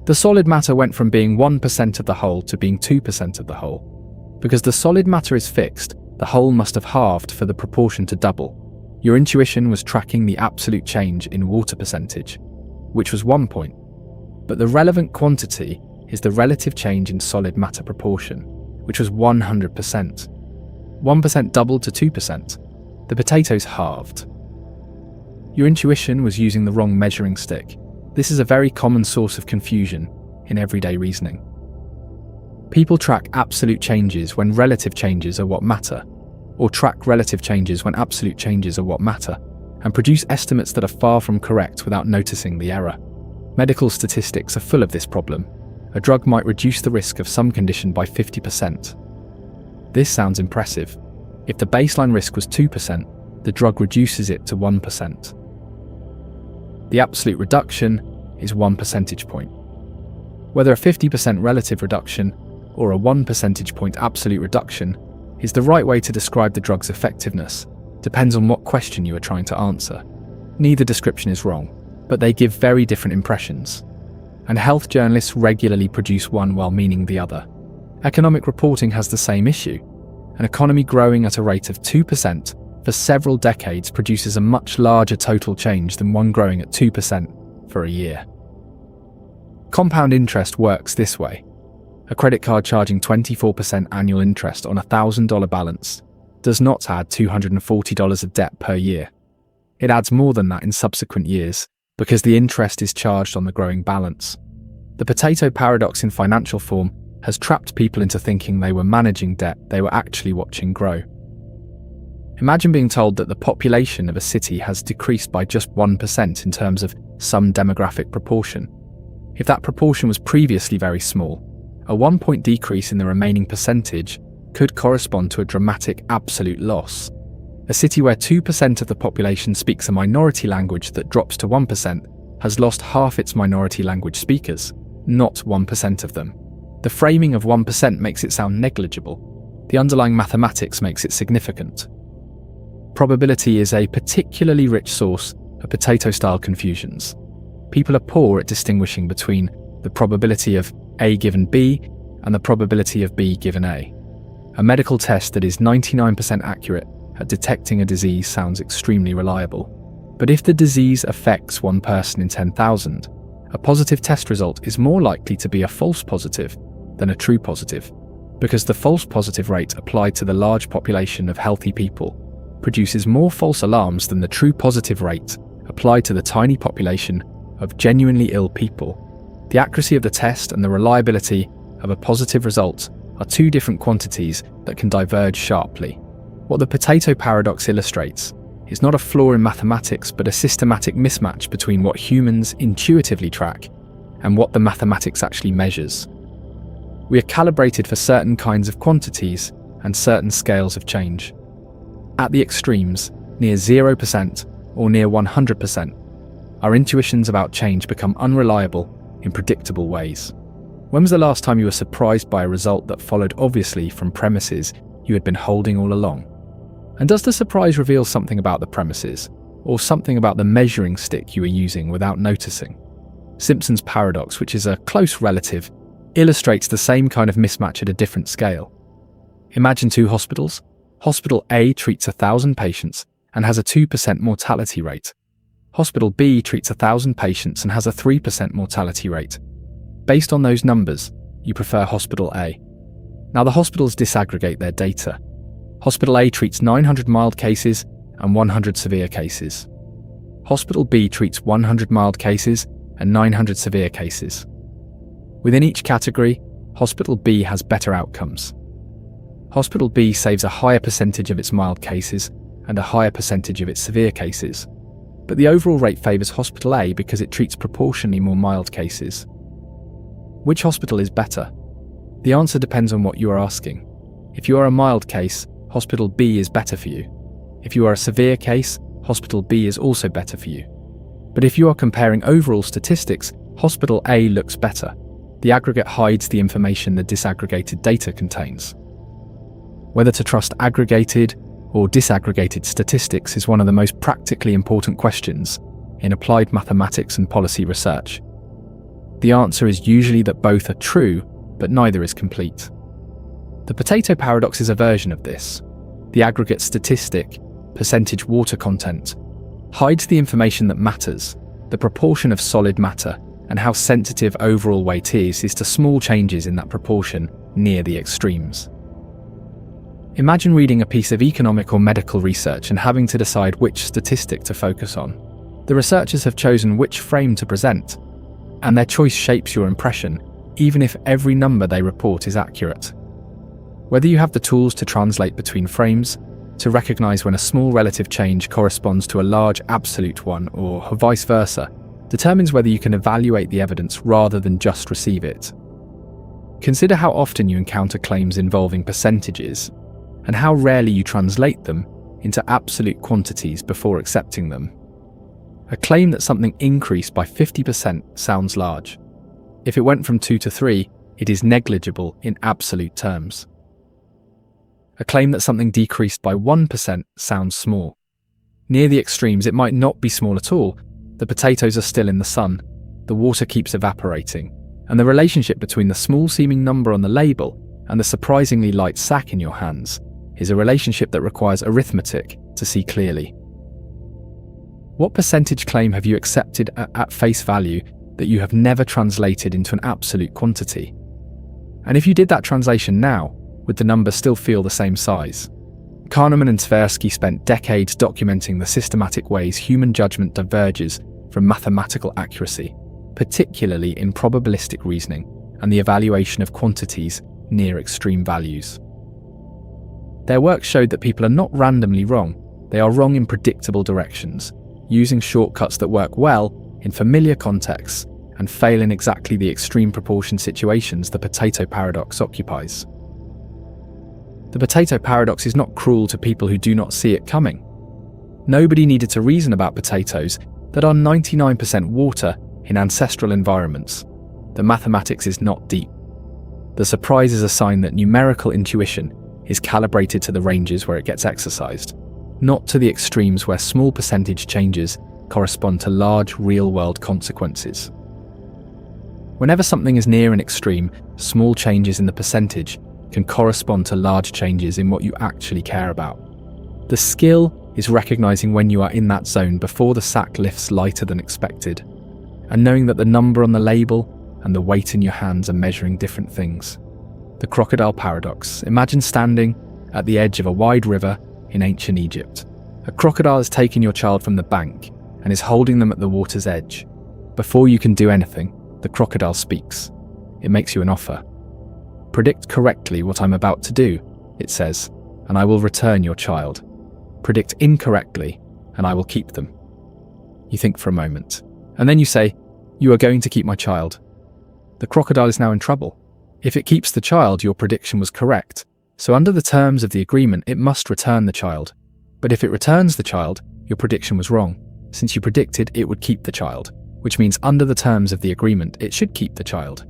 The solid matter went from being 1% of the whole to being 2% of the whole. Because the solid matter is fixed, the whole must have halved for the proportion to double. Your intuition was tracking the absolute change in water percentage, which was 1 point. But the relevant quantity is the relative change in solid matter proportion, which was 100%. 1% doubled to 2%. The potatoes halved. Your intuition was using the wrong measuring stick. This is a very common source of confusion in everyday reasoning. People track absolute changes when relative changes are what matter, or track relative changes when absolute changes are what matter, and produce estimates that are far from correct without noticing the error. Medical statistics are full of this problem. A drug might reduce the risk of some condition by 50%. This sounds impressive. If the baseline risk was 2%, the drug reduces it to 1%. The absolute reduction is 1 percentage point. Whether a 50% relative reduction or a 1 percentage point absolute reduction is the right way to describe the drug's effectiveness depends on what question you are trying to answer. Neither description is wrong, but they give very different impressions. And health journalists regularly produce one while meaning the other. Economic reporting has the same issue. An economy growing at a rate of 2% for several decades produces a much larger total change than one growing at 2% for a year. Compound interest works this way. A credit card charging 24% annual interest on a $1,000 balance does not add $240 of debt per year. It adds more than that in subsequent years because the interest is charged on the growing balance. The potato paradox in financial form has trapped people into thinking they were managing debt they were actually watching grow. Imagine being told that the population of a city has decreased by just 1% in terms of some demographic proportion. If that proportion was previously very small, a 1-point decrease in the remaining percentage could correspond to a dramatic absolute loss. A city where 2% of the population speaks a minority language that drops to 1% has lost half its minority language speakers, not 1% of them. The framing of 1% makes it sound negligible. The underlying mathematics makes it significant. Probability is a particularly rich source of potato-style confusions. People are poor at distinguishing between the probability of A given B and the probability of B given A. A medical test that is 99% accurate at detecting a disease sounds extremely reliable. But if the disease affects one person in 10,000, a positive test result is more likely to be a false positive than a true positive, because the false positive rate applied to the large population of healthy people produces more false alarms than the true positive rate applied to the tiny population of genuinely ill people. The accuracy of the test and the reliability of a positive result are two different quantities that can diverge sharply. What the potato paradox illustrates is not a flaw in mathematics, but a systematic mismatch between what humans intuitively track and what the mathematics actually measures. We are calibrated for certain kinds of quantities and certain scales of change. At the extremes, near 0% or near 100%, our intuitions about change become unreliable in predictable ways. When was the last time you were surprised by a result that followed obviously from premises you had been holding all along? And does the surprise reveal something about the premises, or something about the measuring stick you were using without noticing? Simpson's paradox, which is a close relative, illustrates the same kind of mismatch at a different scale. Imagine two hospitals. Hospital A treats 1,000 patients and has a 2% mortality rate. Hospital B treats 1,000 patients and has a 3% mortality rate. Based on those numbers, you prefer Hospital A. Now the hospitals disaggregate their data. Hospital A treats 900 mild cases and 100 severe cases. Hospital B treats 100 mild cases and 900 severe cases. Within each category, Hospital B has better outcomes. Hospital B saves a higher percentage of its mild cases and a higher percentage of its severe cases. But the overall rate favours Hospital A because it treats proportionally more mild cases. Which hospital is better? The answer depends on what you are asking. If you are a mild case, Hospital B is better for you. If you are a severe case, Hospital B is also better for you. But if you are comparing overall statistics, Hospital A looks better. The aggregate hides the information the disaggregated data contains. Whether to trust aggregated or disaggregated statistics is one of the most practically important questions in applied mathematics and policy research. The answer is usually that both are true, but neither is complete. The potato paradox is a version of this. The aggregate statistic, percentage water content, hides the information that matters, the proportion of solid matter, and how sensitive overall weight is to small changes in that proportion near the extremes. Imagine reading a piece of economic or medical research and having to decide which statistic to focus on. The researchers have chosen which frame to present, and their choice shapes your impression, even if every number they report is accurate. Whether you have the tools to translate between frames, to recognize when a small relative change corresponds to a large absolute one, or vice versa, determines whether you can evaluate the evidence rather than just receive it. Consider how often you encounter claims involving percentages, and how rarely you translate them into absolute quantities before accepting them. A claim that something increased by 50% sounds large. If it went from 2 to 3, it is negligible in absolute terms. A claim that something decreased by 1% sounds small. Near the extremes, it might not be small at all. The potatoes are still in the sun, the water keeps evaporating, and the relationship between the small-seeming number on the label and the surprisingly light sack in your hands is a relationship that requires arithmetic to see clearly. What percentage claim have you accepted at face value that you have never translated into an absolute quantity? And if you did that translation now, would the number still feel the same size? Kahneman and Tversky spent decades documenting the systematic ways human judgment diverges from mathematical accuracy, particularly in probabilistic reasoning and the evaluation of quantities near extreme values. Their work showed that people are not randomly wrong, they are wrong in predictable directions, using shortcuts that work well in familiar contexts and fail in exactly the extreme proportion situations the potato paradox occupies. The potato paradox is not cruel to people who do not see it coming. Nobody needed to reason about potatoes that are 99% water in ancestral environments. The mathematics is not deep. The surprise is a sign that numerical intuition is calibrated to the ranges where it gets exercised, not to the extremes where small percentage changes correspond to large real-world consequences. Whenever something is near an extreme, small changes in the percentage can correspond to large changes in what you actually care about. The skill is recognizing when you are in that zone before the sack lifts lighter than expected, and knowing that the number on the label and the weight in your hands are measuring different things. The Crocodile Paradox. Imagine standing at the edge of a wide river in ancient Egypt. A crocodile has taken your child from the bank and is holding them at the water's edge. Before you can do anything, the crocodile speaks. It makes you an offer. "Predict correctly what I'm about to do," it says, "and I will return your child. Predict incorrectly, and I will keep them." You think for a moment, and then you say, "You are going to keep my child." The crocodile is now in trouble. If it keeps the child, your prediction was correct, so under the terms of the agreement, it must return the child. But if it returns the child, your prediction was wrong, since you predicted it would keep the child, which means under the terms of the agreement, it should keep the child.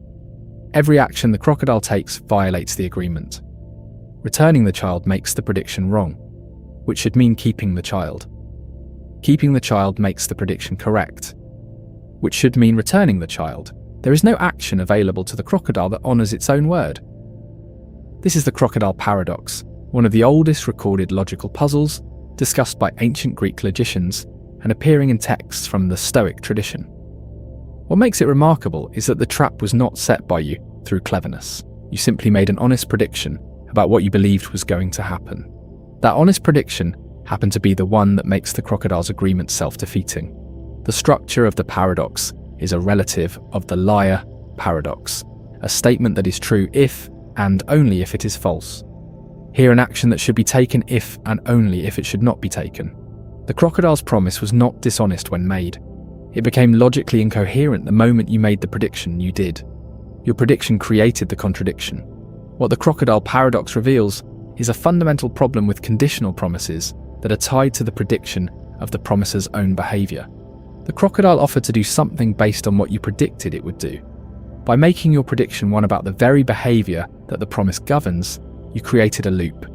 Every action the crocodile takes violates the agreement. Returning the child makes the prediction wrong, which should mean keeping the child. Keeping the child makes the prediction correct, which should mean returning the child. There is no action available to the crocodile that honours its own word. This is the Crocodile Paradox, one of the oldest recorded logical puzzles discussed by ancient Greek logicians and appearing in texts from the Stoic tradition. What makes it remarkable is that the trap was not set by you through cleverness. You simply made an honest prediction about what you believed was going to happen. That honest prediction happened to be the one that makes the crocodile's agreement self-defeating. The structure of the paradox is a relative of the liar paradox, a statement that is true if and only if it is false. Here, an action that should be taken if and only if it should not be taken. The crocodile's promise was not dishonest when made. It became logically incoherent the moment you made the prediction you did. Your prediction created the contradiction. What the Crocodile Paradox reveals is a fundamental problem with conditional promises that are tied to the prediction of the promiser's own behaviour. The crocodile offered to do something based on what you predicted it would do. By making your prediction one about the very behaviour that the promise governs, you created a loop.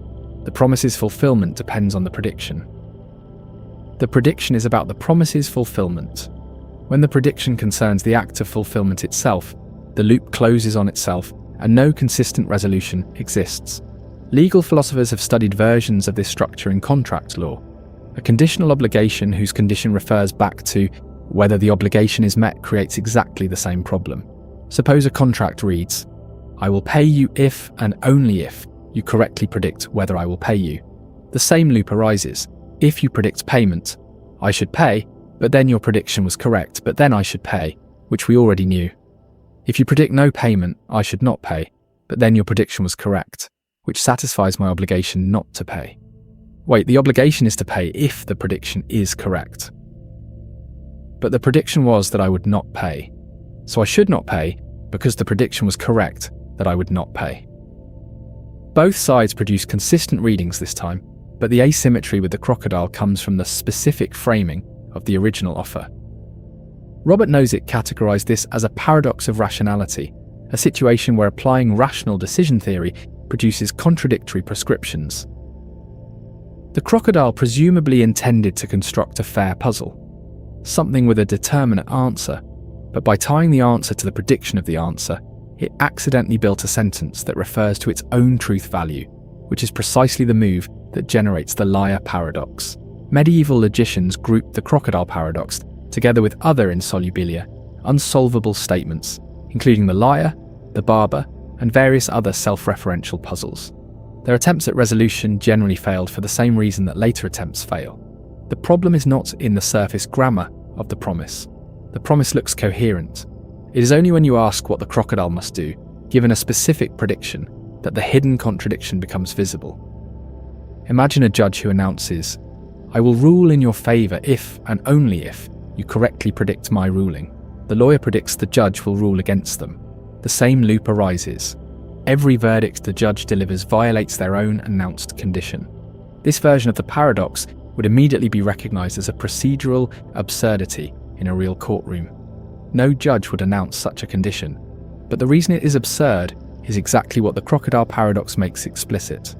The promise's fulfilment depends on the prediction. The prediction is about the promise's fulfilment. When the prediction concerns the act of fulfilment itself, the loop closes on itself and no consistent resolution exists. Legal philosophers have studied versions of this structure in contract law. A conditional obligation whose condition refers back to whether the obligation is met creates exactly the same problem. Suppose a contract reads, "I will pay you if and only if you correctly predict whether I will pay you." The same loop arises. If you predict payment, I should pay, but then your prediction was correct, but then I should pay, which we already knew. If you predict no payment, I should not pay, but then your prediction was correct, which satisfies my obligation not to pay. Wait, the obligation is to pay if the prediction is correct. But the prediction was that I would not pay, so I should not pay because the prediction was correct that I would not pay. Both sides produce consistent readings this time, but the asymmetry with the crocodile comes from the specific framing of the original offer. Robert Nozick categorized this as a paradox of rationality, a situation where applying rational decision theory produces contradictory prescriptions. The crocodile presumably intended to construct a fair puzzle, something with a determinate answer, but by tying the answer to the prediction of the answer, it accidentally built a sentence that refers to its own truth value, which is precisely the move that generates the liar paradox. Medieval logicians grouped the crocodile paradox together with other insolubilia, unsolvable statements, including the liar, the barber, and various other self-referential puzzles. Their attempts at resolution generally failed for the same reason that later attempts fail. The problem is not in the surface grammar of the promise. The promise looks coherent. It is only when you ask what the crocodile must do, given a specific prediction, that the hidden contradiction becomes visible. Imagine a judge who announces, "I will rule in your favour if and only if you correctly predict my ruling." The lawyer predicts the judge will rule against them. The same loop arises. every verdict the judge delivers violates their own announced condition. This version of the paradox would immediately be recognized as a procedural absurdity in a real courtroom. No judge would announce such a condition, but the reason it is absurd is exactly what the Crocodile Paradox makes explicit.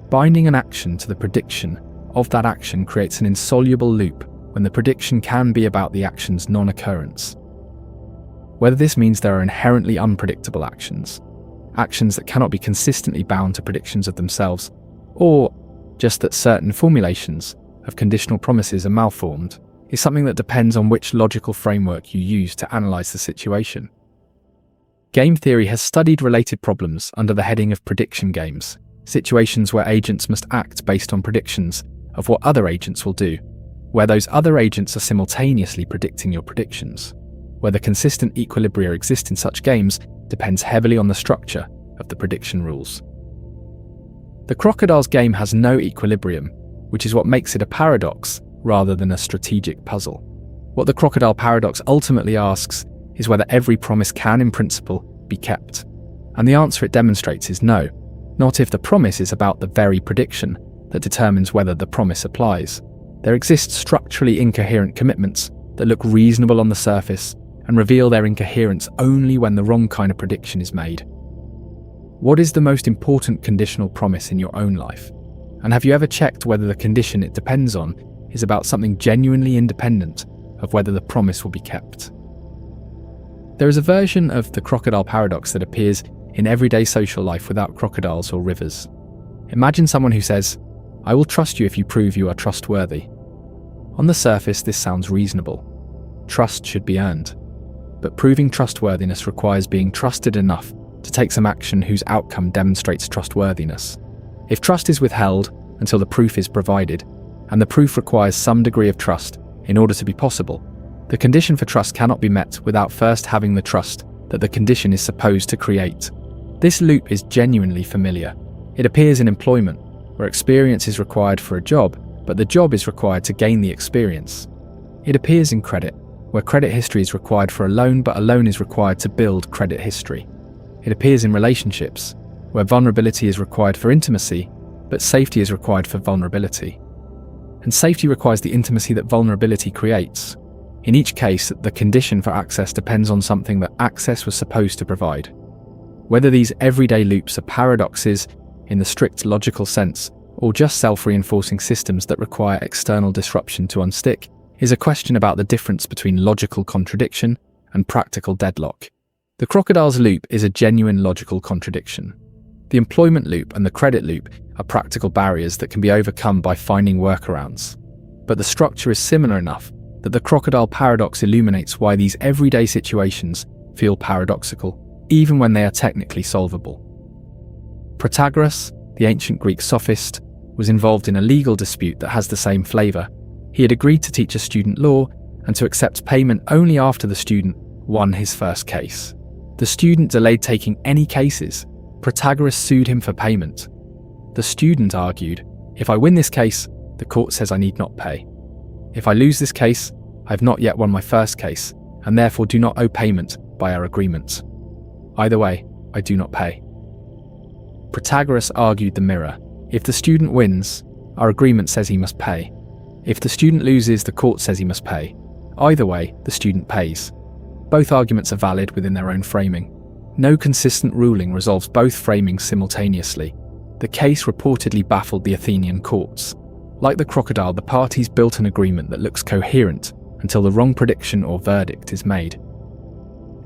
Binding an action to the prediction of that action creates an insoluble loop when the prediction can be about the action's non-occurrence. Whether this means there are inherently unpredictable actions that cannot be consistently bound to predictions of themselves, or just that certain formulations of conditional promises are malformed, is something that depends on which logical framework you use to analyze the situation. Game theory has studied related problems under the heading of prediction games, situations where agents must act based on predictions of what other agents will do, where those other agents are simultaneously predicting your predictions. Whether consistent equilibria exist in such games depends heavily on the structure of the prediction rules. The Crocodile's game has no equilibrium, which is what makes it a paradox rather than a strategic puzzle. What the Crocodile Paradox ultimately asks is whether every promise can, in principle, be kept. And the answer it demonstrates is no, not if the promise is about the very prediction that determines whether the promise applies. There exist structurally incoherent commitments that look reasonable on the surface and reveal their incoherence only when the wrong kind of prediction is made. What is the most important conditional promise in your own life? And have you ever checked whether the condition it depends on is about something genuinely independent of whether the promise will be kept? There is a version of the Crocodile Paradox that appears in everyday social life without crocodiles or rivers. Imagine someone who says, "I will trust you if you prove you are trustworthy." On the surface, this sounds reasonable. Trust should be earned. But proving trustworthiness requires being trusted enough to take some action whose outcome demonstrates trustworthiness. If trust is withheld until the proof is provided, and the proof requires some degree of trust in order to be possible, the condition for trust cannot be met without first having the trust that the condition is supposed to create. This loop is genuinely familiar. It appears in employment, where experience is required for a job, but the job is required to gain the experience. It appears in credit, where credit history is required for a loan, but a loan is required to build credit history. It appears in relationships, where vulnerability is required for intimacy, but safety is required for vulnerability. And safety requires the intimacy that vulnerability creates. In each case, the condition for access depends on something that access was supposed to provide. Whether these everyday loops are paradoxes in the strict logical sense, or just self-reinforcing systems that require external disruption to unstick, is a question about the difference between logical contradiction and practical deadlock. The crocodile's loop is a genuine logical contradiction. The employment loop and the credit loop are practical barriers that can be overcome by finding workarounds. But the structure is similar enough that the Crocodile Paradox illuminates why these everyday situations feel paradoxical, even when they are technically solvable. Protagoras, the ancient Greek sophist, was involved in a legal dispute that has the same flavour. He had agreed to teach a student law and to accept payment only after the student won his first case. The student delayed taking any cases. Protagoras sued him for payment. The student argued, "If I win this case, the court says I need not pay. If I lose this case, I have not yet won my first case, and therefore do not owe payment by our agreement. Either way, I do not pay." Protagoras argued the mirror. If the student wins, our agreement says he must pay. If the student loses, the court says he must pay. Either way, the student pays. Both arguments are valid within their own framing. No consistent ruling resolves both framings simultaneously. The case reportedly baffled the Athenian courts. Like the crocodile, the parties built an agreement that looks coherent until the wrong prediction or verdict is made.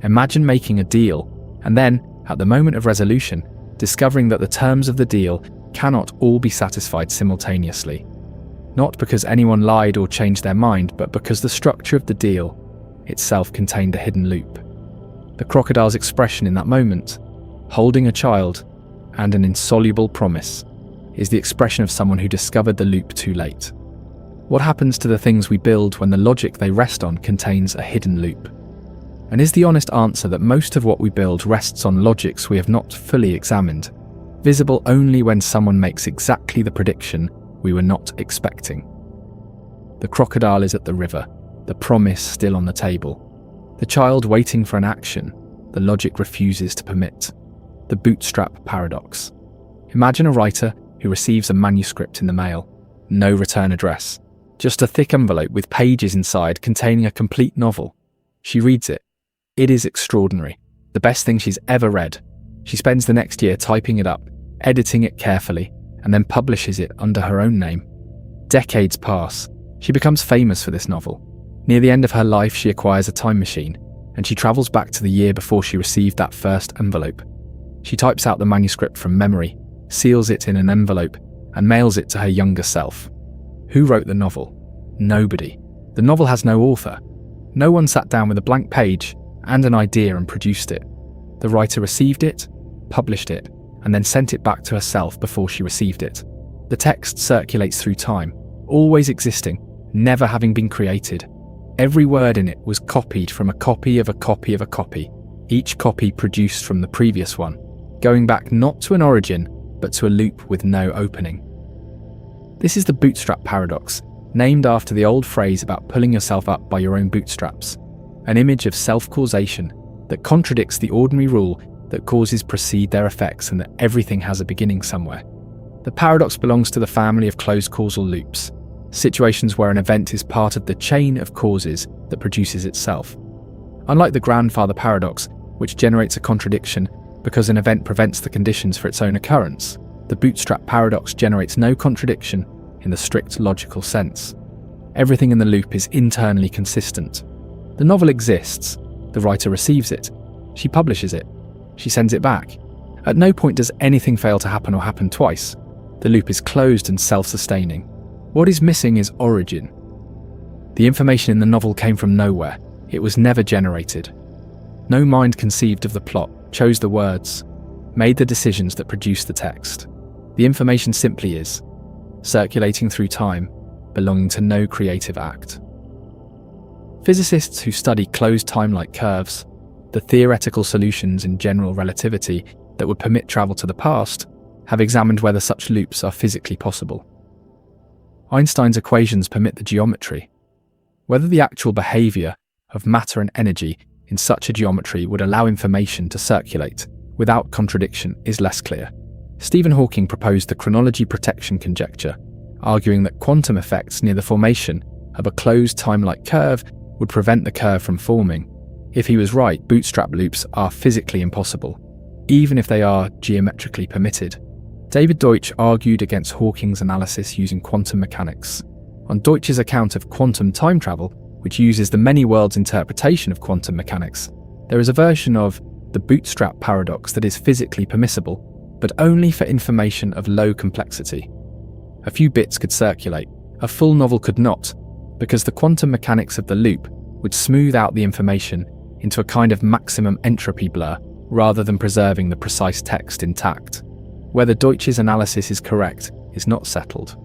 Imagine making a deal, and then, at the moment of resolution, discovering that the terms of the deal cannot all be satisfied simultaneously. Not because anyone lied or changed their mind, but because the structure of the deal itself contained a hidden loop. The crocodile's expression in that moment, holding a child and an insoluble promise, is the expression of someone who discovered the loop too late. What happens to the things we build when the logic they rest on contains a hidden loop? And is the honest answer that most of what we build rests on logics we have not fully examined, visible only when someone makes exactly the prediction we were not expecting? The crocodile is at the river, the promise still on the table. The child waiting for an action the logic refuses to permit. the Bootstrap Paradox. Imagine a writer who receives a manuscript in the mail. No return address. Just a thick envelope with pages inside containing a complete novel. She reads it. It is extraordinary. The best thing she's ever read. She spends the next year typing it up, editing it carefully, and then publishes it under her own name. Decades pass. She becomes famous for this novel. Near the end of her life, she acquires a time machine, and she travels back to the year before she received that first envelope. She types out the manuscript from memory, seals it in an envelope, and mails it to her younger self. Who wrote the novel? Nobody. The novel has no author. No one sat down with a blank page and an idea and produced it. The writer received it, published it, and then sent it back to herself before she received it. The text circulates through time, always existing, never having been created. Every word in it was copied from a copy of a copy of a copy, each copy produced from the previous one, going back not to an origin, but to a loop with no opening. This is the Bootstrap Paradox, named after the old phrase about pulling yourself up by your own bootstraps, an image of self-causation that contradicts the ordinary rule that causes precede their effects and that everything has a beginning somewhere. The paradox belongs to the family of closed causal loops, situations where an event is part of the chain of causes that produces itself. Unlike the grandfather paradox, which generates a contradiction because an event prevents the conditions for its own occurrence, the Bootstrap Paradox generates no contradiction in the strict logical sense. Everything in the loop is internally consistent. The novel exists, the writer receives it, she publishes it, she sends it back. At no point does anything fail to happen or happen twice. The loop is closed and self-sustaining. What is missing is origin. The information in the novel came from nowhere. It was never generated. No mind conceived of the plot, chose the words, made the decisions that produced the text. The information simply is, circulating through time, belonging to no creative act. Physicists who study closed time-like curves, the theoretical solutions in general relativity that would permit travel to the past, have examined whether such loops are physically possible. Einstein's equations permit the geometry. Whether the actual behavior of matter and energy in such a geometry would allow information to circulate without contradiction is less clear. Stephen Hawking proposed the chronology protection conjecture, arguing that quantum effects near the formation of a closed time-like curve would prevent the curve from forming. If he was right, bootstrap loops are physically impossible, even if they are geometrically permitted. David Deutsch argued against Hawking's analysis using quantum mechanics. On Deutsch's account of quantum time travel, which uses the many worlds interpretation of quantum mechanics, there is a version of the Bootstrap Paradox that is physically permissible, but only for information of low complexity. A few bits could circulate, a full novel could not, because the quantum mechanics of the loop would smooth out the information into a kind of maximum entropy blur, rather than preserving the precise text intact. Whether Deutsch's analysis is correct is not settled,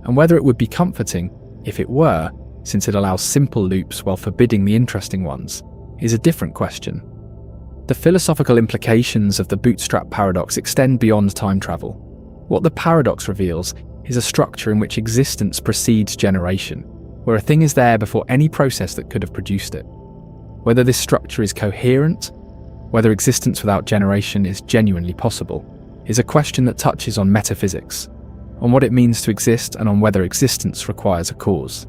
and whether it would be comforting if it were, since it allows simple loops while forbidding the interesting ones, is a different question. The philosophical implications of the Bootstrap Paradox extend beyond time travel. What the paradox reveals is a structure in which existence precedes generation, where a thing is there before any process that could have produced it. Whether this structure is coherent, whether existence without generation is genuinely possible, is a question that touches on metaphysics, on what it means to exist and on whether existence requires a cause.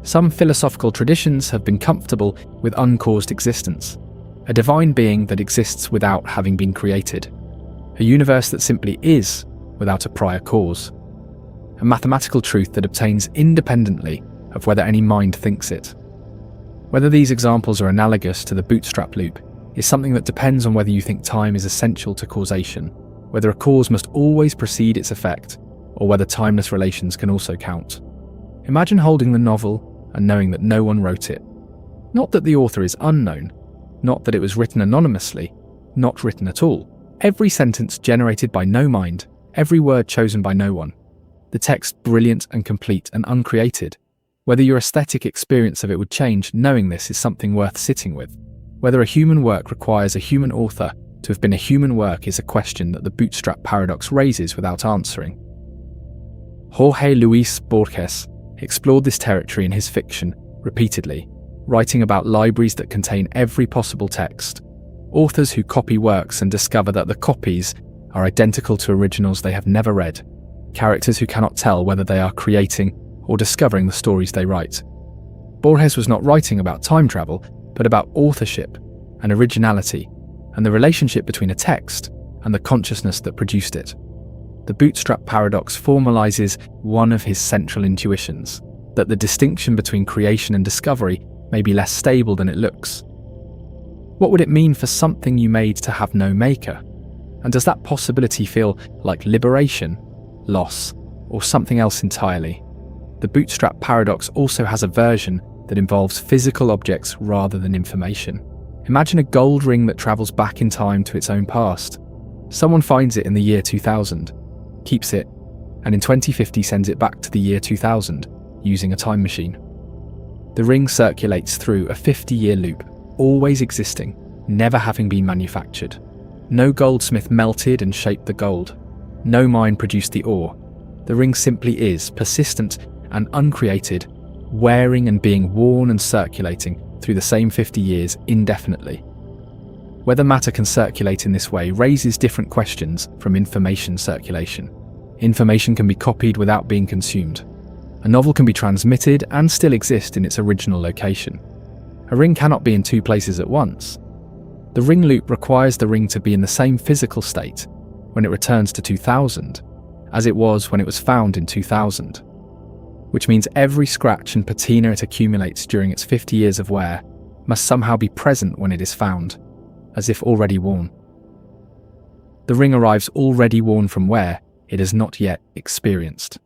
Some philosophical traditions have been comfortable with uncaused existence, a divine being that exists without having been created, a universe that simply is without a prior cause, a mathematical truth that obtains independently of whether any mind thinks it. Whether these examples are analogous to the bootstrap loop is something that depends on whether you think time is essential to causation, whether a cause must always precede its effect, or whether timeless relations can also count. Imagine holding the novel and knowing that no one wrote it. Not that the author is unknown, not that it was written anonymously, not written at all. Every sentence generated by no mind, every word chosen by no one. The text brilliant and complete and uncreated. Whether your aesthetic experience of it would change, knowing this is something worth sitting with. Whether a human work requires a human author to have been a human work is a question that the Bootstrap Paradox raises without answering. Jorge Luis Borges explored this territory in his fiction repeatedly, writing about libraries that contain every possible text, Authors who copy works and discover that the copies are identical to originals they have never read. Characters who cannot tell whether they are creating or discovering the stories they write. Borges was not writing about time travel, but about authorship and originality, and the relationship between a text and the consciousness that produced it. The Bootstrap Paradox formalizes one of his central intuitions, that the distinction between creation and discovery may be less stable than it looks. What would it mean for something you made to have no maker? And does that possibility feel like liberation, loss, or something else entirely? The Bootstrap Paradox also has a version that involves physical objects rather than information. Imagine a gold ring that travels back in time to its own past. Someone finds it in the year 2000, keeps it, and in 2050 sends it back to the year 2000 using a time machine. The ring circulates through a 50-year loop, always existing, never having been manufactured. No goldsmith melted and shaped the gold. No mine produced the ore. The ring simply is, persistent and uncreated, wearing and being worn and circulating through the same 50 years indefinitely. Whether matter can circulate in this way raises different questions from information circulation. Information can be copied without being consumed. A novel can be transmitted and still exist in its original location. A ring cannot be in two places at once. The ring loop requires the ring to be in the same physical state when it returns to 2000 as it was when it was found in 2000, which means every scratch and patina it accumulates during its 50 years of wear must somehow be present when it is found, as if already worn. The ring arrives already worn from wear it has not yet experienced.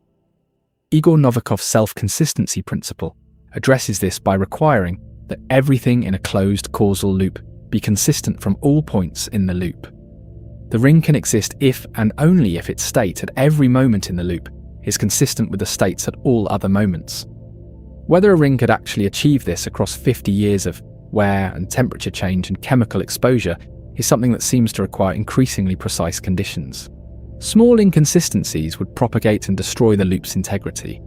Igor Novikov's self-consistency principle addresses this by requiring that everything in a closed causal loop be consistent from all points in the loop. The ring can exist if and only if its state at every moment in the loop is consistent with the states at all other moments. Whether a ring could actually achieve this across 50 years of wear and temperature change and chemical exposure is something that seems to require increasingly precise conditions. Small inconsistencies would propagate and destroy the loop's integrity.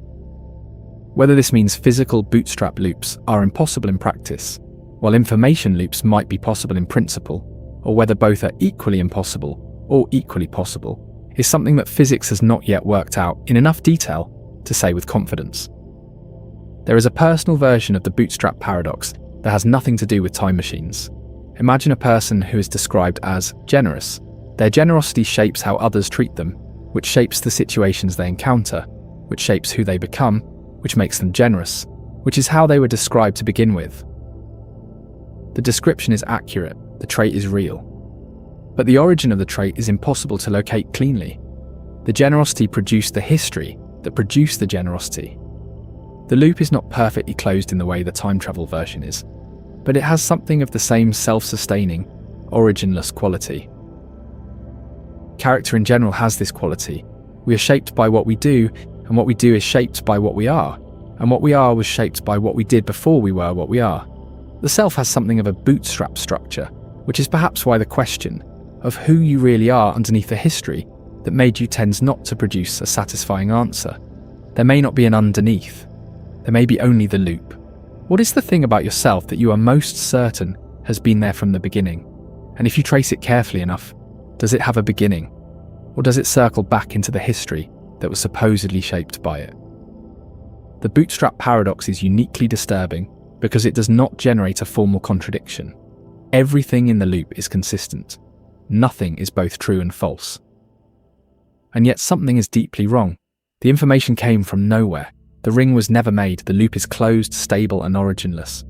Whether this means physical bootstrap loops are impossible in practice, while information loops might be possible in principle, or whether both are equally impossible or equally possible, is something that physics has not yet worked out in enough detail to say with confidence. There is a personal version of the Bootstrap Paradox that has nothing to do with time machines. Imagine a person who is described as generous. Their generosity shapes how others treat them, which shapes the situations they encounter, which shapes who they become, which makes them generous, which is how they were described to begin with. The description is accurate, the trait is real. But the origin of the trait is impossible to locate cleanly. The generosity produced the history that produced the generosity. The loop is not perfectly closed in the way the time travel version is, but it has something of the same self-sustaining, originless quality. Character in general has this quality. We are shaped by what we do, and what we do is shaped by what we are, and what we are was shaped by what we did before we were what we are. The self has something of a bootstrap structure, which is perhaps why the question of who you really are underneath the history that made you tends not to produce a satisfying answer. There may not be an underneath. There may be only the loop. What is the thing about yourself that you are most certain has been there from the beginning? And if you trace it carefully enough, does it have a beginning? Or does it circle back into the history that was supposedly shaped by it? The Bootstrap Paradox is uniquely disturbing because it does not generate a formal contradiction. Everything in the loop is consistent. Nothing is both true and false. And yet something is deeply wrong. The information came from nowhere. The ring was never made. The loop is closed, stable, and originless.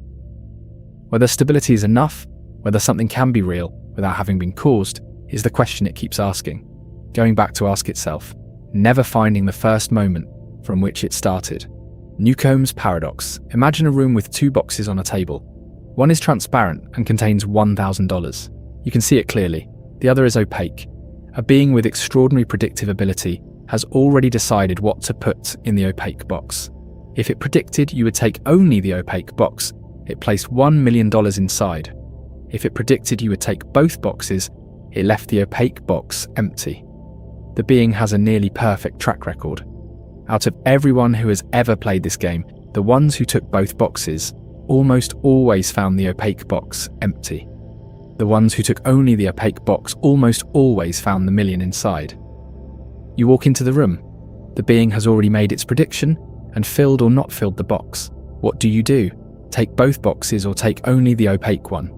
Whether stability is enough, whether something can be real without having been caused, is the question it keeps asking, going back to ask itself, never finding the first moment from which it started. Newcomb's paradox. Imagine a room with two boxes on a table. One is transparent and contains $1,000. You can see it clearly. The other is opaque. A being with extraordinary predictive ability has already decided what to put in the opaque box. If it predicted you would take only the opaque box, it placed $1 million inside. If it predicted you would take both boxes, it left the opaque box empty. The being has a nearly perfect track record. Out of everyone who has ever played this game, the ones who took both boxes almost always found the opaque box empty. The ones who took only the opaque box almost always found the million inside. You walk into the room. The being has already made its prediction and filled or not filled the box. What do? Take both boxes or take only the opaque one?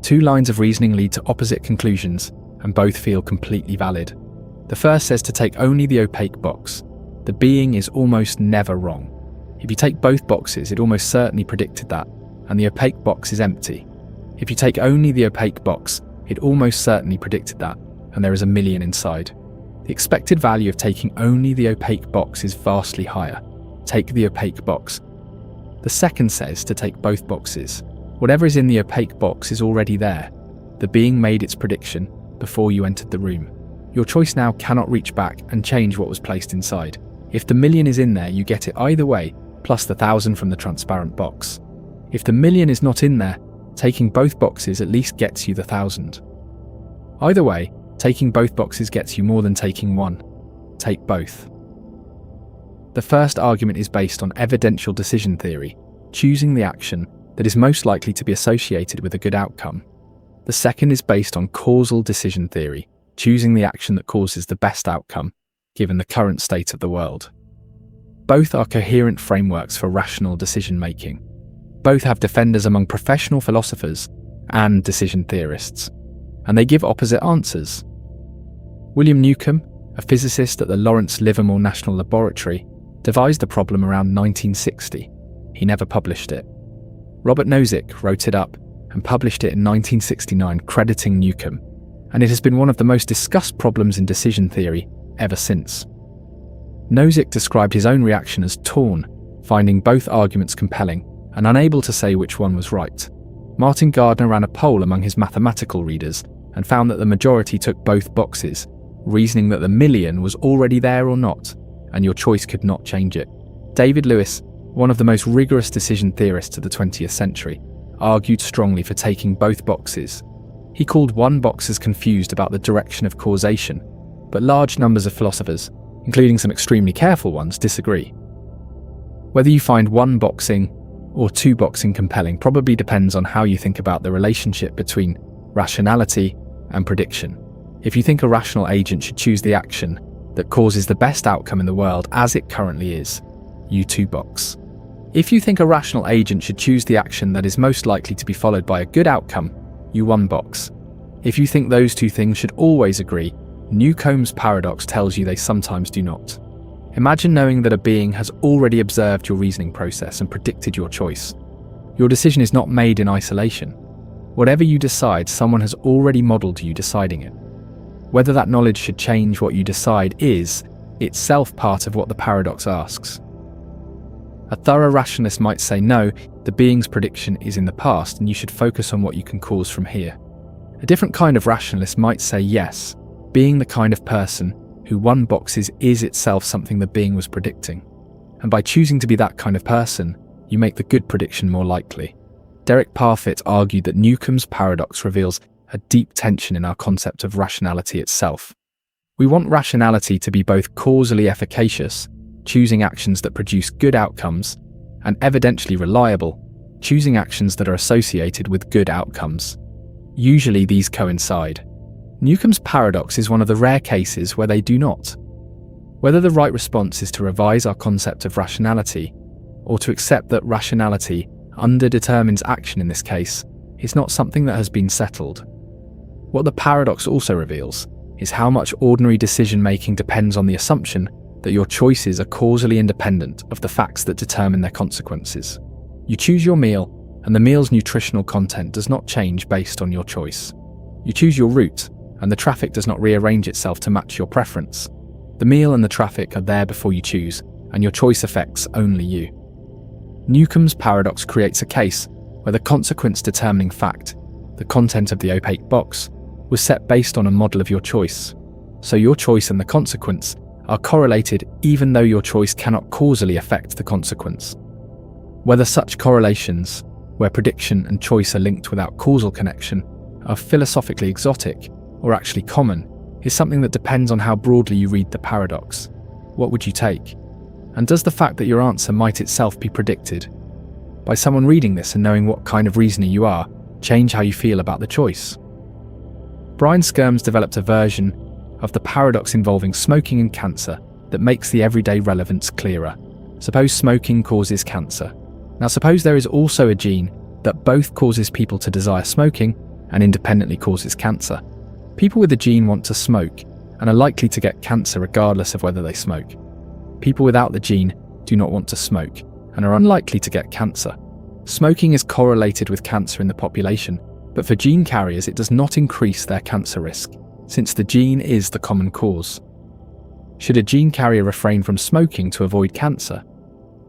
Two lines of reasoning lead to opposite conclusions, and both feel completely valid. The first says to take only the opaque box. The being is almost never wrong. If you take both boxes, it almost certainly predicted that, and the opaque box is empty. If you take only the opaque box, it almost certainly predicted that, and there is a million inside. The expected value of taking only the opaque box is vastly higher. Take the opaque box. The second says to take both boxes. Whatever is in the opaque box is already there. The being made its prediction before you entered the room. Your choice now cannot reach back and change what was placed inside. If the million is in there, you get it either way, plus the 1,000 from the transparent box. If the million is not in there, taking both boxes at least gets you the 1,000. Either way, taking both boxes gets you more than taking one. Take both. The first argument is based on evidential decision theory, choosing the action that is most likely to be associated with a good outcome. The second is based on causal decision theory, choosing the action that causes the best outcome, given the current state of the world. Both are coherent frameworks for rational decision-making. Both have defenders among professional philosophers and decision theorists, and they give opposite answers. William Newcomb, a physicist at the Lawrence Livermore National Laboratory, devised the problem around 1960. He never published it. Robert Nozick wrote it up and published it in 1969, crediting Newcomb, and it has been one of the most discussed problems in decision theory ever since. Nozick described his own reaction as torn, finding both arguments compelling and unable to say which one was right. Martin Gardner ran a poll among his mathematical readers and found that the majority took both boxes, reasoning that the million was already there or not, and your choice could not change it. David Lewis, one of the most rigorous decision theorists of the 20th century, argued strongly for taking both boxes. He called one box as confused about the direction of causation, but large numbers of philosophers, including some extremely careful ones, disagree. Whether you find one boxing or two boxing compelling probably depends on how you think about the relationship between rationality and prediction. If you think a rational agent should choose the action that causes the best outcome in the world as it currently is, you two box. If you think a rational agent should choose the action that is most likely to be followed by a good outcome, you one box. If you think those two things should always agree, Newcomb's paradox tells you they sometimes do not. Imagine knowing that a being has already observed your reasoning process and predicted your choice. Your decision is not made in isolation. Whatever you decide, someone has already modelled you deciding it. Whether that knowledge should change what you decide is, itself, part of what the paradox asks. A thorough rationalist might say no, the being's prediction is in the past and you should focus on what you can cause from here. A different kind of rationalist might say yes, being the kind of person who one boxes is itself something the being was predicting. And by choosing to be that kind of person, you make the good prediction more likely. Derek Parfit argued that Newcomb's paradox reveals a deep tension in our concept of rationality itself. We want rationality to be both causally efficacious, choosing actions that produce good outcomes, and evidentially reliable, choosing actions that are associated with good outcomes. Usually these coincide. Newcomb's paradox is one of the rare cases where they do not. Whether the right response is to revise our concept of rationality, or to accept that rationality underdetermines action in this case, is not something that has been settled. What the paradox also reveals is how much ordinary decision-making depends on the assumption that your choices are causally independent of the facts that determine their consequences. You choose your meal, and the meal's nutritional content does not change based on your choice. You choose your route, and the traffic does not rearrange itself to match your preference. The meal and the traffic are there before you choose, and your choice affects only you. Newcomb's paradox creates a case where the consequence-determining fact, the content of the opaque box, was set based on a model of your choice. So your choice and the consequence are correlated even though your choice cannot causally affect the consequence. Whether such correlations, where prediction and choice are linked without causal connection, are philosophically exotic or actually common, is something that depends on how broadly you read the paradox. What would you take? And does the fact that your answer might itself be predicted by someone reading this and knowing what kind of reasoner you are change how you feel about the choice? Brian Skirms developed a version of the paradox involving smoking and cancer that makes the everyday relevance clearer. Suppose smoking causes cancer. Now suppose there is also a gene that both causes people to desire smoking and independently causes cancer. People with the gene want to smoke and are likely to get cancer regardless of whether they smoke. People without the gene do not want to smoke and are unlikely to get cancer. Smoking is correlated with cancer in the population, but for gene carriers it does not increase their cancer risk, since the gene is the common cause. Should a gene carrier refrain from smoking to avoid cancer?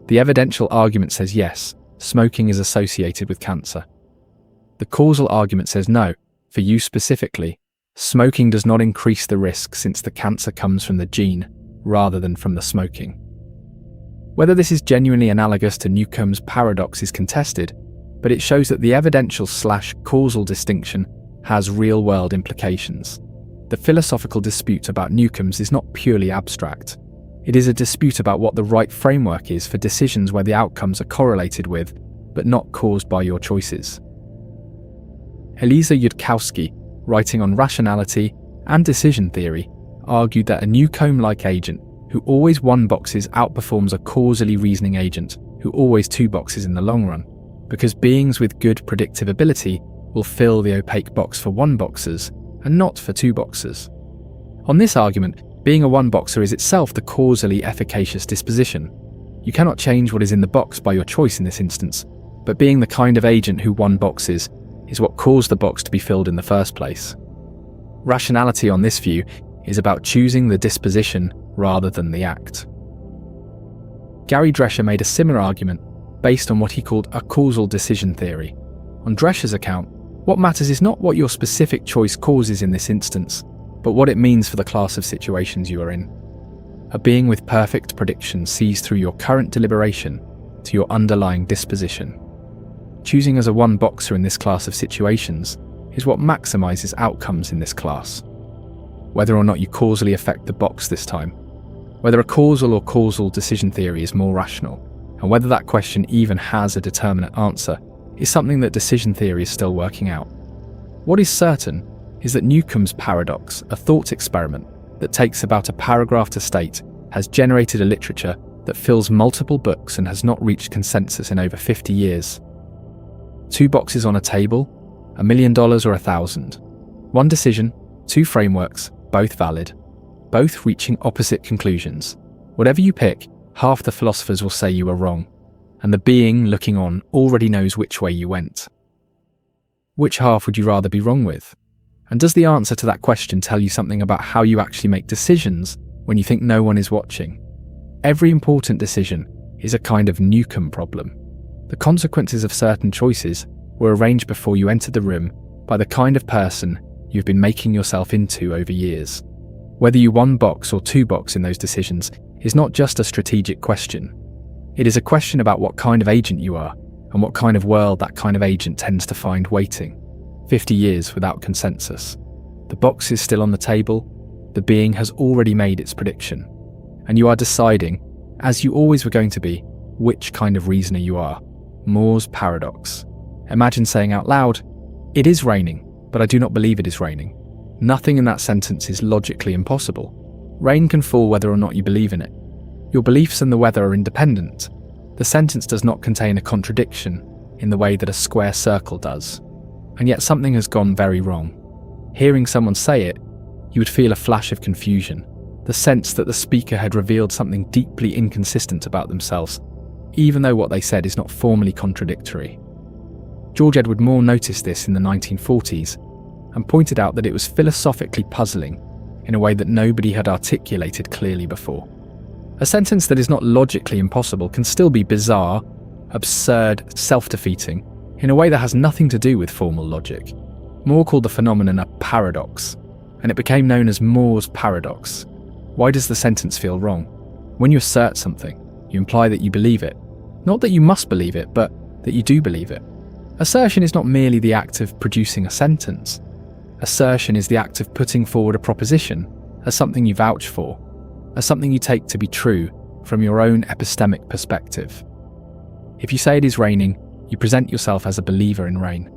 The evidential argument says yes, smoking is associated with cancer. The causal argument says no, for you specifically, smoking does not increase the risk since the cancer comes from the gene rather than from the smoking. Whether this is genuinely analogous to Newcomb's paradox is contested, but it shows that the evidential/causal distinction has real-world implications. The philosophical dispute about Newcomb's is not purely abstract. It is a dispute about what the right framework is for decisions where the outcomes are correlated with, but not caused by your choices. Eliezer Yudkowsky, writing on rationality and decision theory, argued that a Newcomb-like agent who always one boxes outperforms a causally reasoning agent who always two boxes in the long run, because beings with good predictive ability will fill the opaque box for one boxers and not for two boxers. On this argument, being a one boxer is itself the causally efficacious disposition. You cannot change what is in the box by your choice in this instance, but being the kind of agent who one boxes is what caused the box to be filled in the first place. Rationality on this view is about choosing the disposition rather than the act. Gary Drescher made a similar argument based on what he called a causal decision theory. On Drescher's account, what matters is not what your specific choice causes in this instance, but what it means for the class of situations you are in. A being with perfect prediction sees through your current deliberation to your underlying disposition. Choosing as a one boxer in this class of situations is what maximizes outcomes in this class. Whether or not you causally affect the box this time, whether a causal or causal decision theory is more rational, and whether that question even has a determinate answer is something that decision theory is still working out. What is certain is that Newcomb's paradox, a thought experiment that takes about a paragraph to state, has generated a literature that fills multiple books and has not reached consensus in over 50 years. Two boxes on a table, $1 million or 1,000. One decision, two frameworks, both valid, both reaching opposite conclusions. Whatever you pick, half the philosophers will say you were wrong, and the being looking on already knows which way you went. Which half would you rather be wrong with? And does the answer to that question tell you something about how you actually make decisions when you think no one is watching? Every important decision is a kind of Newcomb problem. The consequences of certain choices were arranged before you entered the room by the kind of person you've been making yourself into over years. Whether you one box or two box in those decisions is not just a strategic question. It is a question about what kind of agent you are and what kind of world that kind of agent tends to find waiting. 50 years without consensus. The box is still on the table, the being has already made its prediction, and you are deciding, as you always were going to be, which kind of reasoner you are. Moore's paradox. Imagine saying out loud, "It is raining, but I do not believe it is raining." Nothing in that sentence is logically impossible. Rain can fall whether or not you believe in it. Your beliefs and the weather are independent. The sentence does not contain a contradiction in the way that a square circle does. And yet something has gone very wrong. Hearing someone say it, you would feel a flash of confusion, the sense that the speaker had revealed something deeply inconsistent about themselves, even though what they said is not formally contradictory. George Edward Moore noticed this in the 1940s and pointed out that it was philosophically puzzling in a way that nobody had articulated clearly before. A sentence that is not logically impossible can still be bizarre, absurd, self-defeating, in a way that has nothing to do with formal logic. Moore called the phenomenon a paradox, and it became known as Moore's paradox. Why does the sentence feel wrong? When you assert something, you imply that you believe it. Not that you must believe it, but that you do believe it. Assertion is not merely the act of producing a sentence. Assertion is the act of putting forward a proposition as something you vouch for, as something you take to be true from your own epistemic perspective. If you say it is raining, you present yourself as a believer in rain.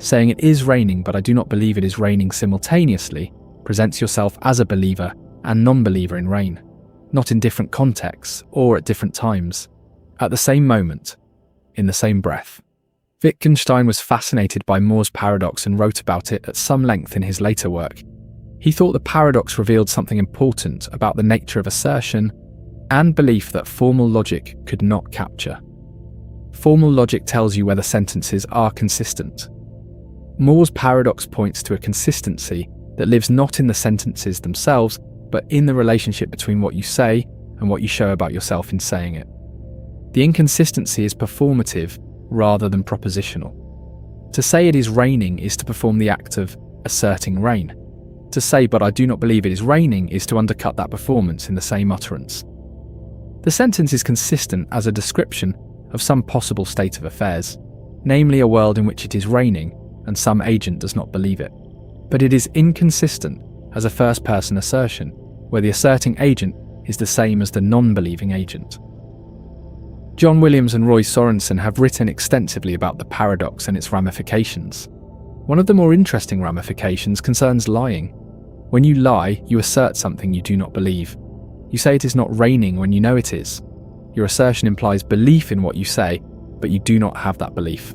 Saying it is raining but I do not believe it is raining simultaneously presents yourself as a believer and non-believer in rain, not in different contexts or at different times, at the same moment, in the same breath. Wittgenstein was fascinated by Moore's paradox and wrote about it at some length in his later work. He thought the paradox revealed something important about the nature of assertion and belief that formal logic could not capture. Formal logic tells you whether sentences are consistent. Moore's paradox points to a consistency that lives not in the sentences themselves, but in the relationship between what you say and what you show about yourself in saying it. The inconsistency is performative rather than propositional. To say it is raining is to perform the act of asserting rain. To say, but I do not believe it is raining, is to undercut that performance in the same utterance. The sentence is consistent as a description of some possible state of affairs, namely a world in which it is raining and some agent does not believe it. But it is inconsistent as a first-person assertion, where the asserting agent is the same as the non-believing agent. John Williams and Roy Sorensen have written extensively about the paradox and its ramifications. One of the more interesting ramifications concerns lying. When you lie, you assert something you do not believe. You say it is not raining when you know it is. Your assertion implies belief in what you say, but you do not have that belief.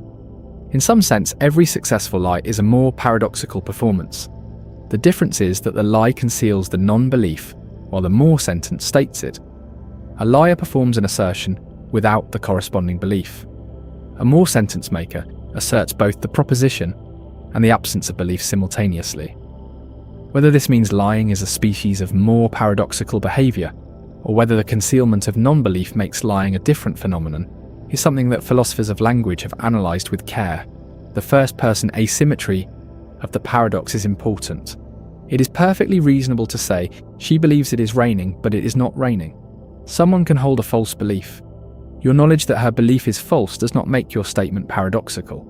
In some sense, every successful lie is a more paradoxical performance. The difference is that the lie conceals the non-belief, while the Moore sentence states it. A liar performs an assertion without the corresponding belief. A Moore sentence maker asserts both the proposition and the absence of belief simultaneously. Whether this means lying is a species of more paradoxical behaviour, or whether the concealment of non-belief makes lying a different phenomenon, is something that philosophers of language have analysed with care. The first-person asymmetry of the paradox is important. It is perfectly reasonable to say, she believes it is raining, but it is not raining. Someone can hold a false belief. Your knowledge that her belief is false does not make your statement paradoxical.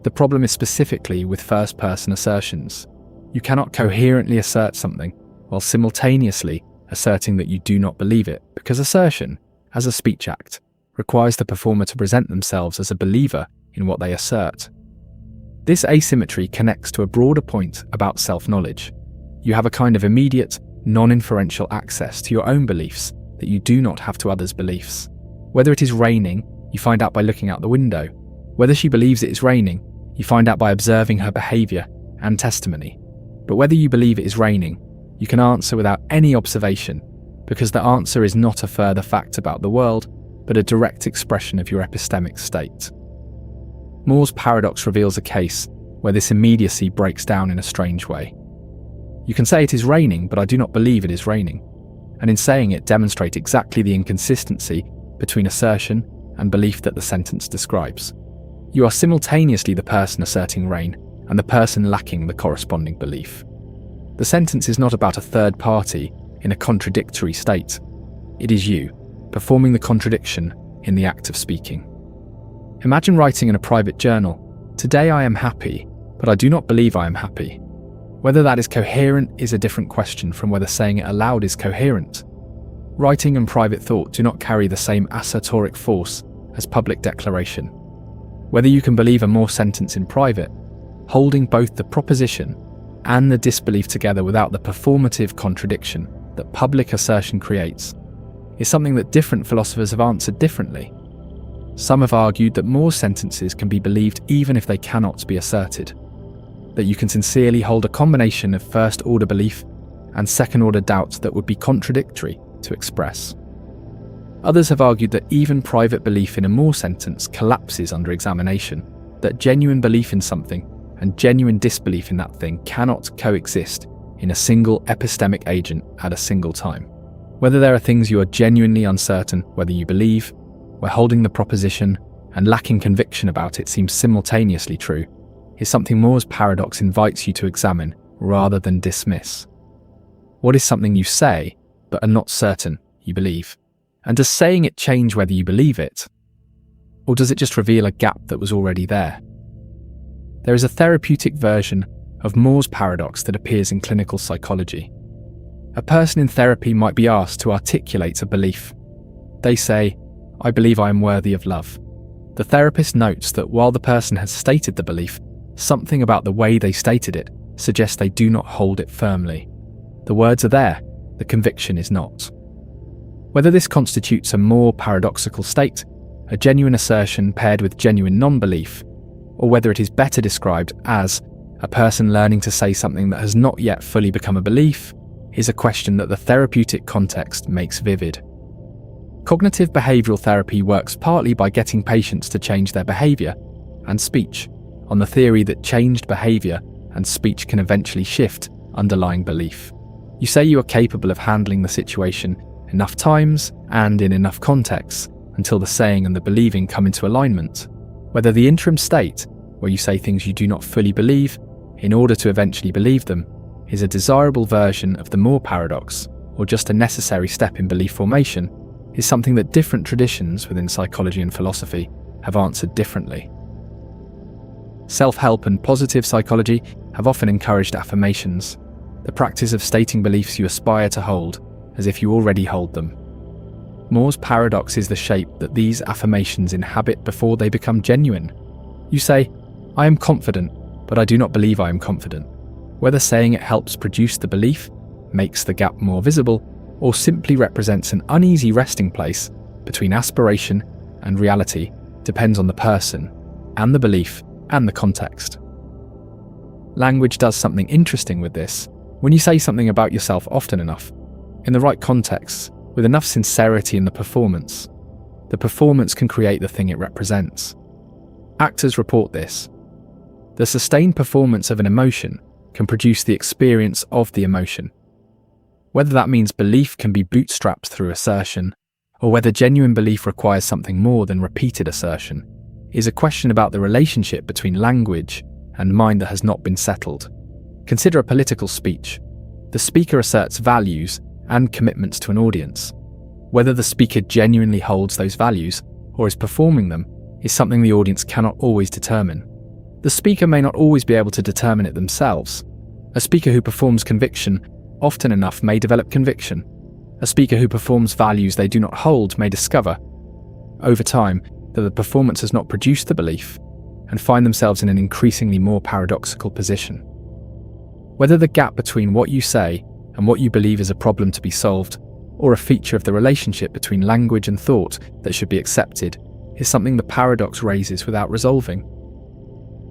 The problem is specifically with first-person assertions. You cannot coherently assert something while simultaneously asserting that you do not believe it, because assertion, as a speech act, requires the performer to present themselves as a believer in what they assert. This asymmetry connects to a broader point about self-knowledge. You have a kind of immediate, non-inferential access to your own beliefs that you do not have to others' beliefs. Whether it is raining, you find out by looking out the window. Whether she believes it is raining, you find out by observing her behaviour and testimony. But whether you believe it is raining, you can answer without any observation, because the answer is not a further fact about the world, but a direct expression of your epistemic state. Moore's paradox reveals a case where this immediacy breaks down in a strange way. You can say it is raining, but I do not believe it is raining, and in saying it demonstrate exactly the inconsistency between assertion and belief that the sentence describes. You are simultaneously the person asserting rain and the person lacking the corresponding belief. The sentence is not about a third party in a contradictory state. It is you, performing the contradiction in the act of speaking. Imagine writing in a private journal, "Today I am happy, but I do not believe I am happy." Whether that is coherent is a different question from whether saying it aloud is coherent. Writing and private thought do not carry the same assertoric force as public declaration. Whether you can believe a Moore sentence in private, holding both the proposition and the disbelief together without the performative contradiction that public assertion creates, is something that different philosophers have answered differently. Some have argued that Moore's sentences can be believed even if they cannot be asserted, that you can sincerely hold a combination of first-order belief and second-order doubt that would be contradictory to express. Others have argued that even private belief in a Moore sentence collapses under examination, that genuine belief in something and genuine disbelief in that thing cannot coexist in a single epistemic agent at a single time. Whether there are things you are genuinely uncertain whether you believe, where holding the proposition and lacking conviction about it seems simultaneously true, is something Moore's paradox invites you to examine rather than dismiss. What is something you say but are not certain you believe? And does saying it change whether you believe it? Or does it just reveal a gap that was already there? There is a therapeutic version of Moore's paradox that appears in clinical psychology. A person in therapy might be asked to articulate a belief. They say, "I believe I am worthy of love." The therapist notes that while the person has stated the belief, something about the way they stated it suggests they do not hold it firmly. The words are there, the conviction is not. Whether this constitutes a more paradoxical state, a genuine assertion paired with genuine non-belief, or whether it is better described as a person learning to say something that has not yet fully become a belief, is a question that the therapeutic context makes vivid. Cognitive behavioral therapy works partly by getting patients to change their behavior and speech, on the theory that changed behavior and speech can eventually shift underlying belief. You say you are capable of handling the situation enough times and in enough contexts until the saying and the believing come into alignment. Whether the interim state, where you say things you do not fully believe in order to eventually believe them, is a desirable version of the Moore paradox, or just a necessary step in belief formation, is something that different traditions within psychology and philosophy have answered differently. Self-help and positive psychology have often encouraged affirmations, the practice of stating beliefs you aspire to hold as if you already hold them. Moore's paradox is the shape that these affirmations inhabit before they become genuine. You say, "I am confident, but I do not believe I am confident." Whether saying it helps produce the belief, makes the gap more visible, or simply represents an uneasy resting place between aspiration and reality depends on the person, and the belief, and the context. Language does something interesting with this. When you say something about yourself often enough, in the right context, with enough sincerity in the performance can create the thing it represents. Actors report this. The sustained performance of an emotion can produce the experience of the emotion. Whether that means belief can be bootstrapped through assertion, or whether genuine belief requires something more than repeated assertion, is a question about the relationship between language and mind that has not been settled. Consider a political speech. The speaker asserts values and commitments to an audience. Whether the speaker genuinely holds those values or is performing them is something the audience cannot always determine. The speaker may not always be able to determine it themselves. A speaker who performs conviction often enough may develop conviction. A speaker who performs values they do not hold may discover, over time, that the performance has not produced the belief, and find themselves in an increasingly more paradoxical position. Whether the gap between what you say and what you believe is a problem to be solved, or a feature of the relationship between language and thought that should be accepted, is something the paradox raises without resolving.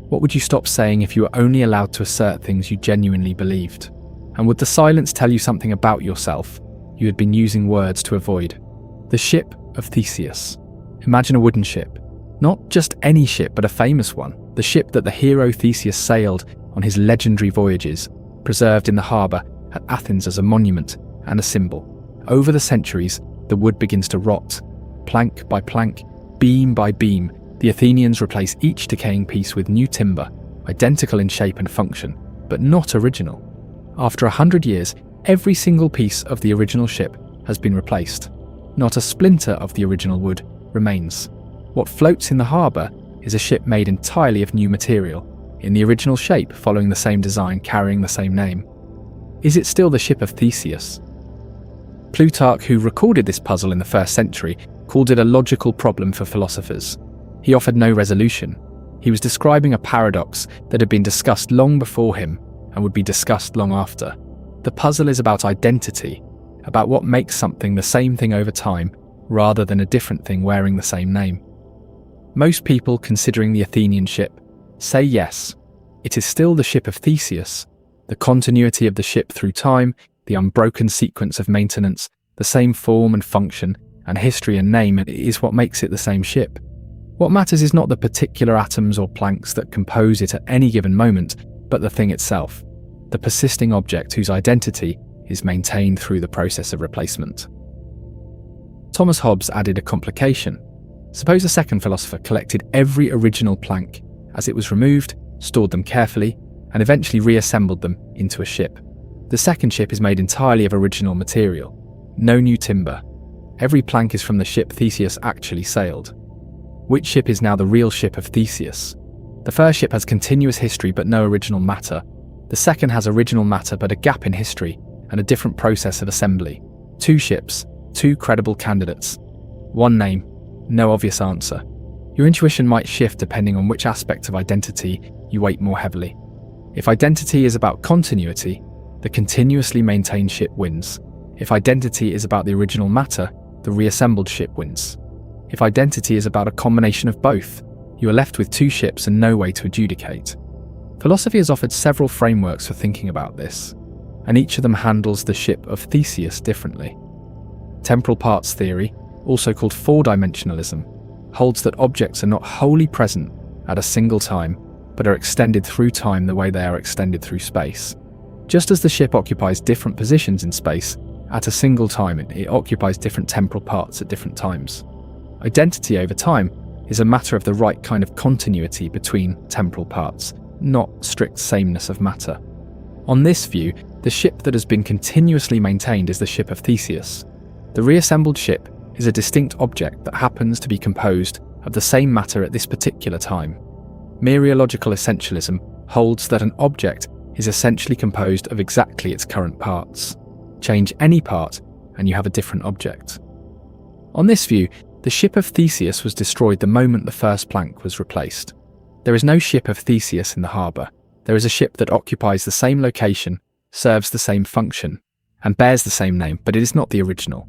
What would you stop saying if you were only allowed to assert things you genuinely believed? And would the silence tell you something about yourself you had been using words to avoid? The Ship of Theseus. Imagine a wooden ship. Not just any ship, but a famous one. The ship that the hero Theseus sailed on his legendary voyages, preserved in the harbour at Athens as a monument and a symbol. Over the centuries, the wood begins to rot. Plank by plank, beam by beam, the Athenians replace each decaying piece with new timber, identical in shape and function, but not original. After 100 years, every single piece of the original ship has been replaced. Not a splinter of the original wood remains. What floats in the harbour is a ship made entirely of new material, in the original shape, following the same design, carrying the same name. Is it still the Ship of Theseus? Plutarch, who recorded this puzzle in the 1st century, called it a logical problem for philosophers. He offered no resolution. He was describing a paradox that had been discussed long before him and would be discussed long after. The puzzle is about identity, about what makes something the same thing over time, rather than a different thing wearing the same name. Most people considering the Athenian ship say yes, it is still the Ship of Theseus. The continuity of the ship through time, the unbroken sequence of maintenance, the same form and function, and history and name is what makes it the same ship. What matters is not the particular atoms or planks that compose it at any given moment, but the thing itself, the persisting object whose identity is maintained through the process of replacement. Thomas Hobbes added a complication. Suppose a second philosopher collected every original plank as it was removed, stored them carefully, and eventually reassembled them into a ship. The second ship is made entirely of original material. No new timber. Every plank is from the ship Theseus actually sailed. Which ship is now the real Ship of Theseus? The first ship has continuous history but no original matter. The second has original matter but a gap in history and a different process of assembly. Two ships, two credible candidates. One name, no obvious answer. Your intuition might shift depending on which aspect of identity you weight more heavily. If identity is about continuity, the continuously maintained ship wins. If identity is about the original matter, the reassembled ship wins. If identity is about a combination of both, you are left with two ships and no way to adjudicate. Philosophy has offered several frameworks for thinking about this, and each of them handles the Ship of Theseus differently. Temporal parts theory, also called four-dimensionalism, holds that objects are not wholly present at a single time, but are extended through time the way they are extended through space. Just as the ship occupies different positions in space, at a single time it occupies different temporal parts at different times. Identity over time is a matter of the right kind of continuity between temporal parts, not strict sameness of matter. On this view, the ship that has been continuously maintained is the Ship of Theseus. The reassembled ship is a distinct object that happens to be composed of the same matter at this particular time. Mereological essentialism holds that an object is essentially composed of exactly its current parts. Change any part and you have a different object. On this view, the Ship of Theseus was destroyed the moment the first plank was replaced. There is no Ship of Theseus in the harbour. There is a ship that occupies the same location, serves the same function, and bears the same name, but it is not the original.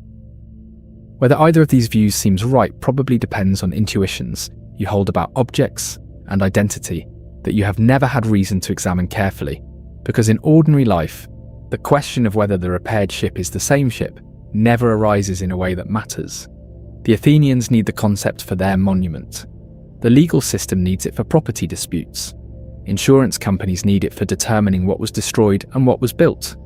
Whether either of these views seems right probably depends on intuitions you hold about objects and identity that you have never had reason to examine carefully, because in ordinary life, the question of whether the repaired ship is the same ship never arises in a way that matters. The Athenians need the concept for their monument. The legal system needs it for property disputes. Insurance companies need it for determining what was destroyed and what was built.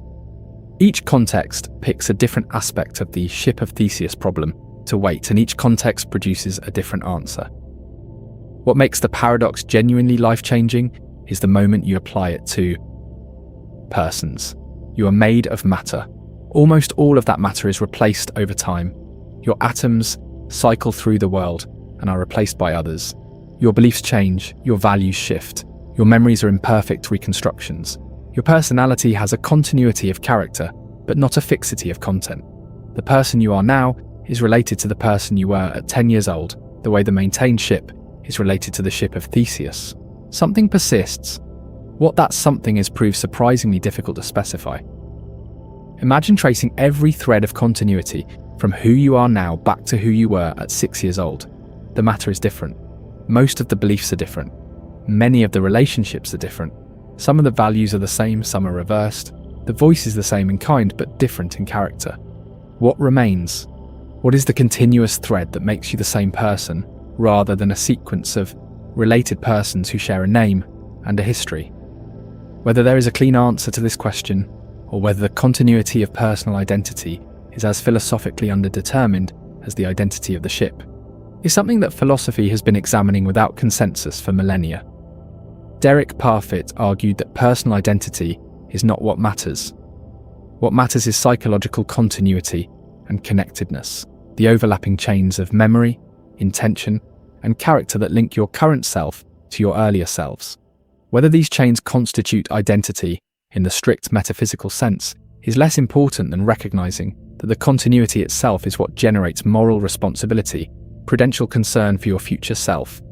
Each context picks a different aspect of the Ship of Theseus problem to weight, and each context produces a different answer. What makes the paradox genuinely life-changing is the moment you apply it to persons. You are made of matter. Almost all of that matter is replaced over time. Your atoms cycle through the world and are replaced by others. Your beliefs change, your values shift. Your memories are imperfect reconstructions. Your personality has a continuity of character, but not a fixity of content. The person you are now is related to the person you were at 10 years old, the way the maintained ship is related to the Ship of Theseus. Something persists. What that something is proves surprisingly difficult to specify. Imagine tracing every thread of continuity from who you are now back to who you were at 6 years old. The matter is different. Most of the beliefs are different. Many of the relationships are different. Some of the values are the same, some are reversed. The voice is the same in kind, but different in character. What remains? What is the continuous thread that makes you the same person, rather than a sequence of related persons who share a name and a history? Whether there is a clean answer to this question, or whether the continuity of personal identity is as philosophically underdetermined as the identity of the ship, is something that philosophy has been examining without consensus for millennia. Derek Parfit argued that personal identity is not what matters. What matters is psychological continuity and connectedness, the overlapping chains of memory, intention, and character that link your current self to your earlier selves. Whether these chains constitute identity in the strict metaphysical sense is less important than recognizing that the continuity itself is what generates moral responsibility, prudential concern for your future self,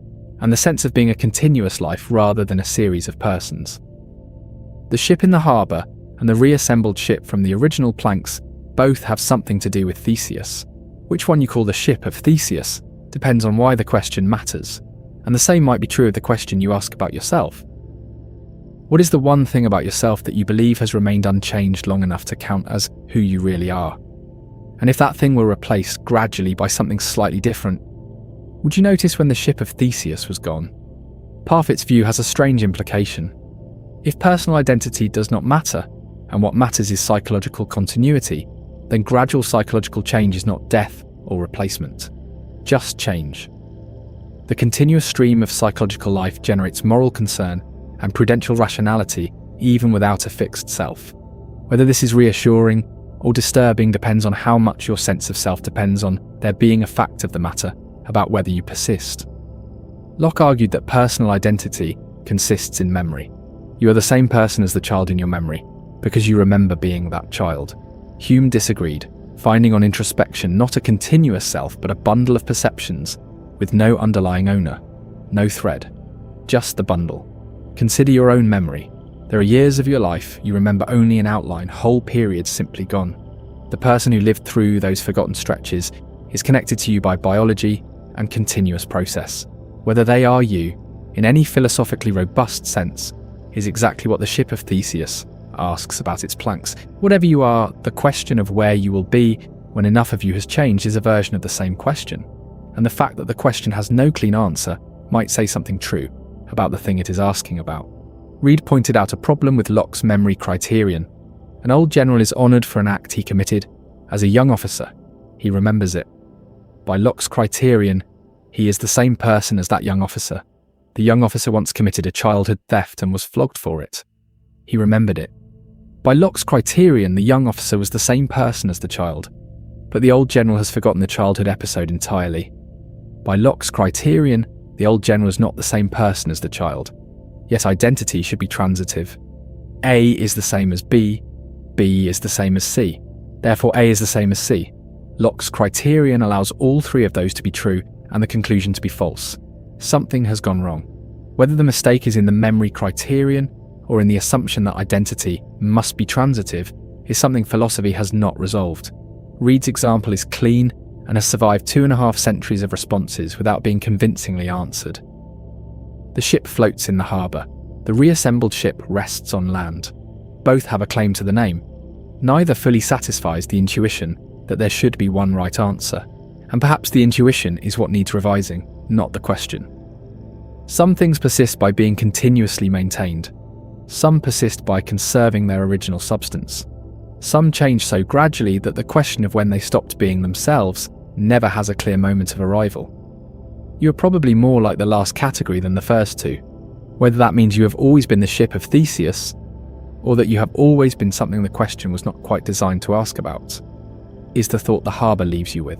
and the sense of being a continuous life rather than a series of persons. The ship in the harbour and the reassembled ship from the original planks both have something to do with Theseus. Which one you call the Ship of Theseus depends on why the question matters, and the same might be true of the question you ask about yourself. What is the one thing about yourself that you believe has remained unchanged long enough to count as who you really are? And if that thing were replaced gradually by something slightly different, would you notice when the Ship of Theseus was gone? Parfit's view has a strange implication. If personal identity does not matter, and what matters is psychological continuity, then gradual psychological change is not death or replacement, just change. The continuous stream of psychological life generates moral concern and prudential rationality even without a fixed self. Whether this is reassuring or disturbing depends on how much your sense of self depends on there being a fact of the matter about whether you persist. Locke argued that personal identity consists in memory. You are the same person as the child in your memory, because you remember being that child. Hume disagreed, finding on introspection not a continuous self but a bundle of perceptions with no underlying owner, no thread, just the bundle. Consider your own memory. There are years of your life you remember only in outline, whole periods simply gone. The person who lived through those forgotten stretches is connected to you by biology and continuous process. Whether they are you, in any philosophically robust sense, is exactly what the Ship of Theseus asks about its planks. Whatever you are, the question of where you will be when enough of you has changed is a version of the same question. And the fact that the question has no clean answer might say something true about the thing it is asking about. Reid pointed out a problem with Locke's memory criterion. An old general is honoured for an act he committed. As a young officer, he remembers it. By Locke's criterion, he is the same person as that young officer. The young officer once committed a childhood theft and was flogged for it. He remembered it. By Locke's criterion, the young officer was the same person as the child, but the old general has forgotten the childhood episode entirely. By Locke's criterion, the old general is not the same person as the child, yet identity should be transitive. A is the same as B is the same as C, therefore A is the same as C. Locke's criterion allows all three of those to be true and the conclusion to be false. Something has gone wrong. Whether the mistake is in the memory criterion or in the assumption that identity must be transitive is something philosophy has not resolved. Reid's example is clean and has survived 2.5 centuries of responses without being convincingly answered. The ship floats in the harbour. The reassembled ship rests on land. Both have a claim to the name. Neither fully satisfies the intuition that there should be one right answer, and perhaps the intuition is what needs revising, not the question. Some things persist by being continuously maintained. Some persist by conserving their original substance. Some change so gradually that the question of when they stopped being themselves never has a clear moment of arrival. You are probably more like the last category than the first two, whether that means you have always been the Ship of Theseus, or that you have always been something the question was not quite designed to ask about, is the thought the harbour leaves you with.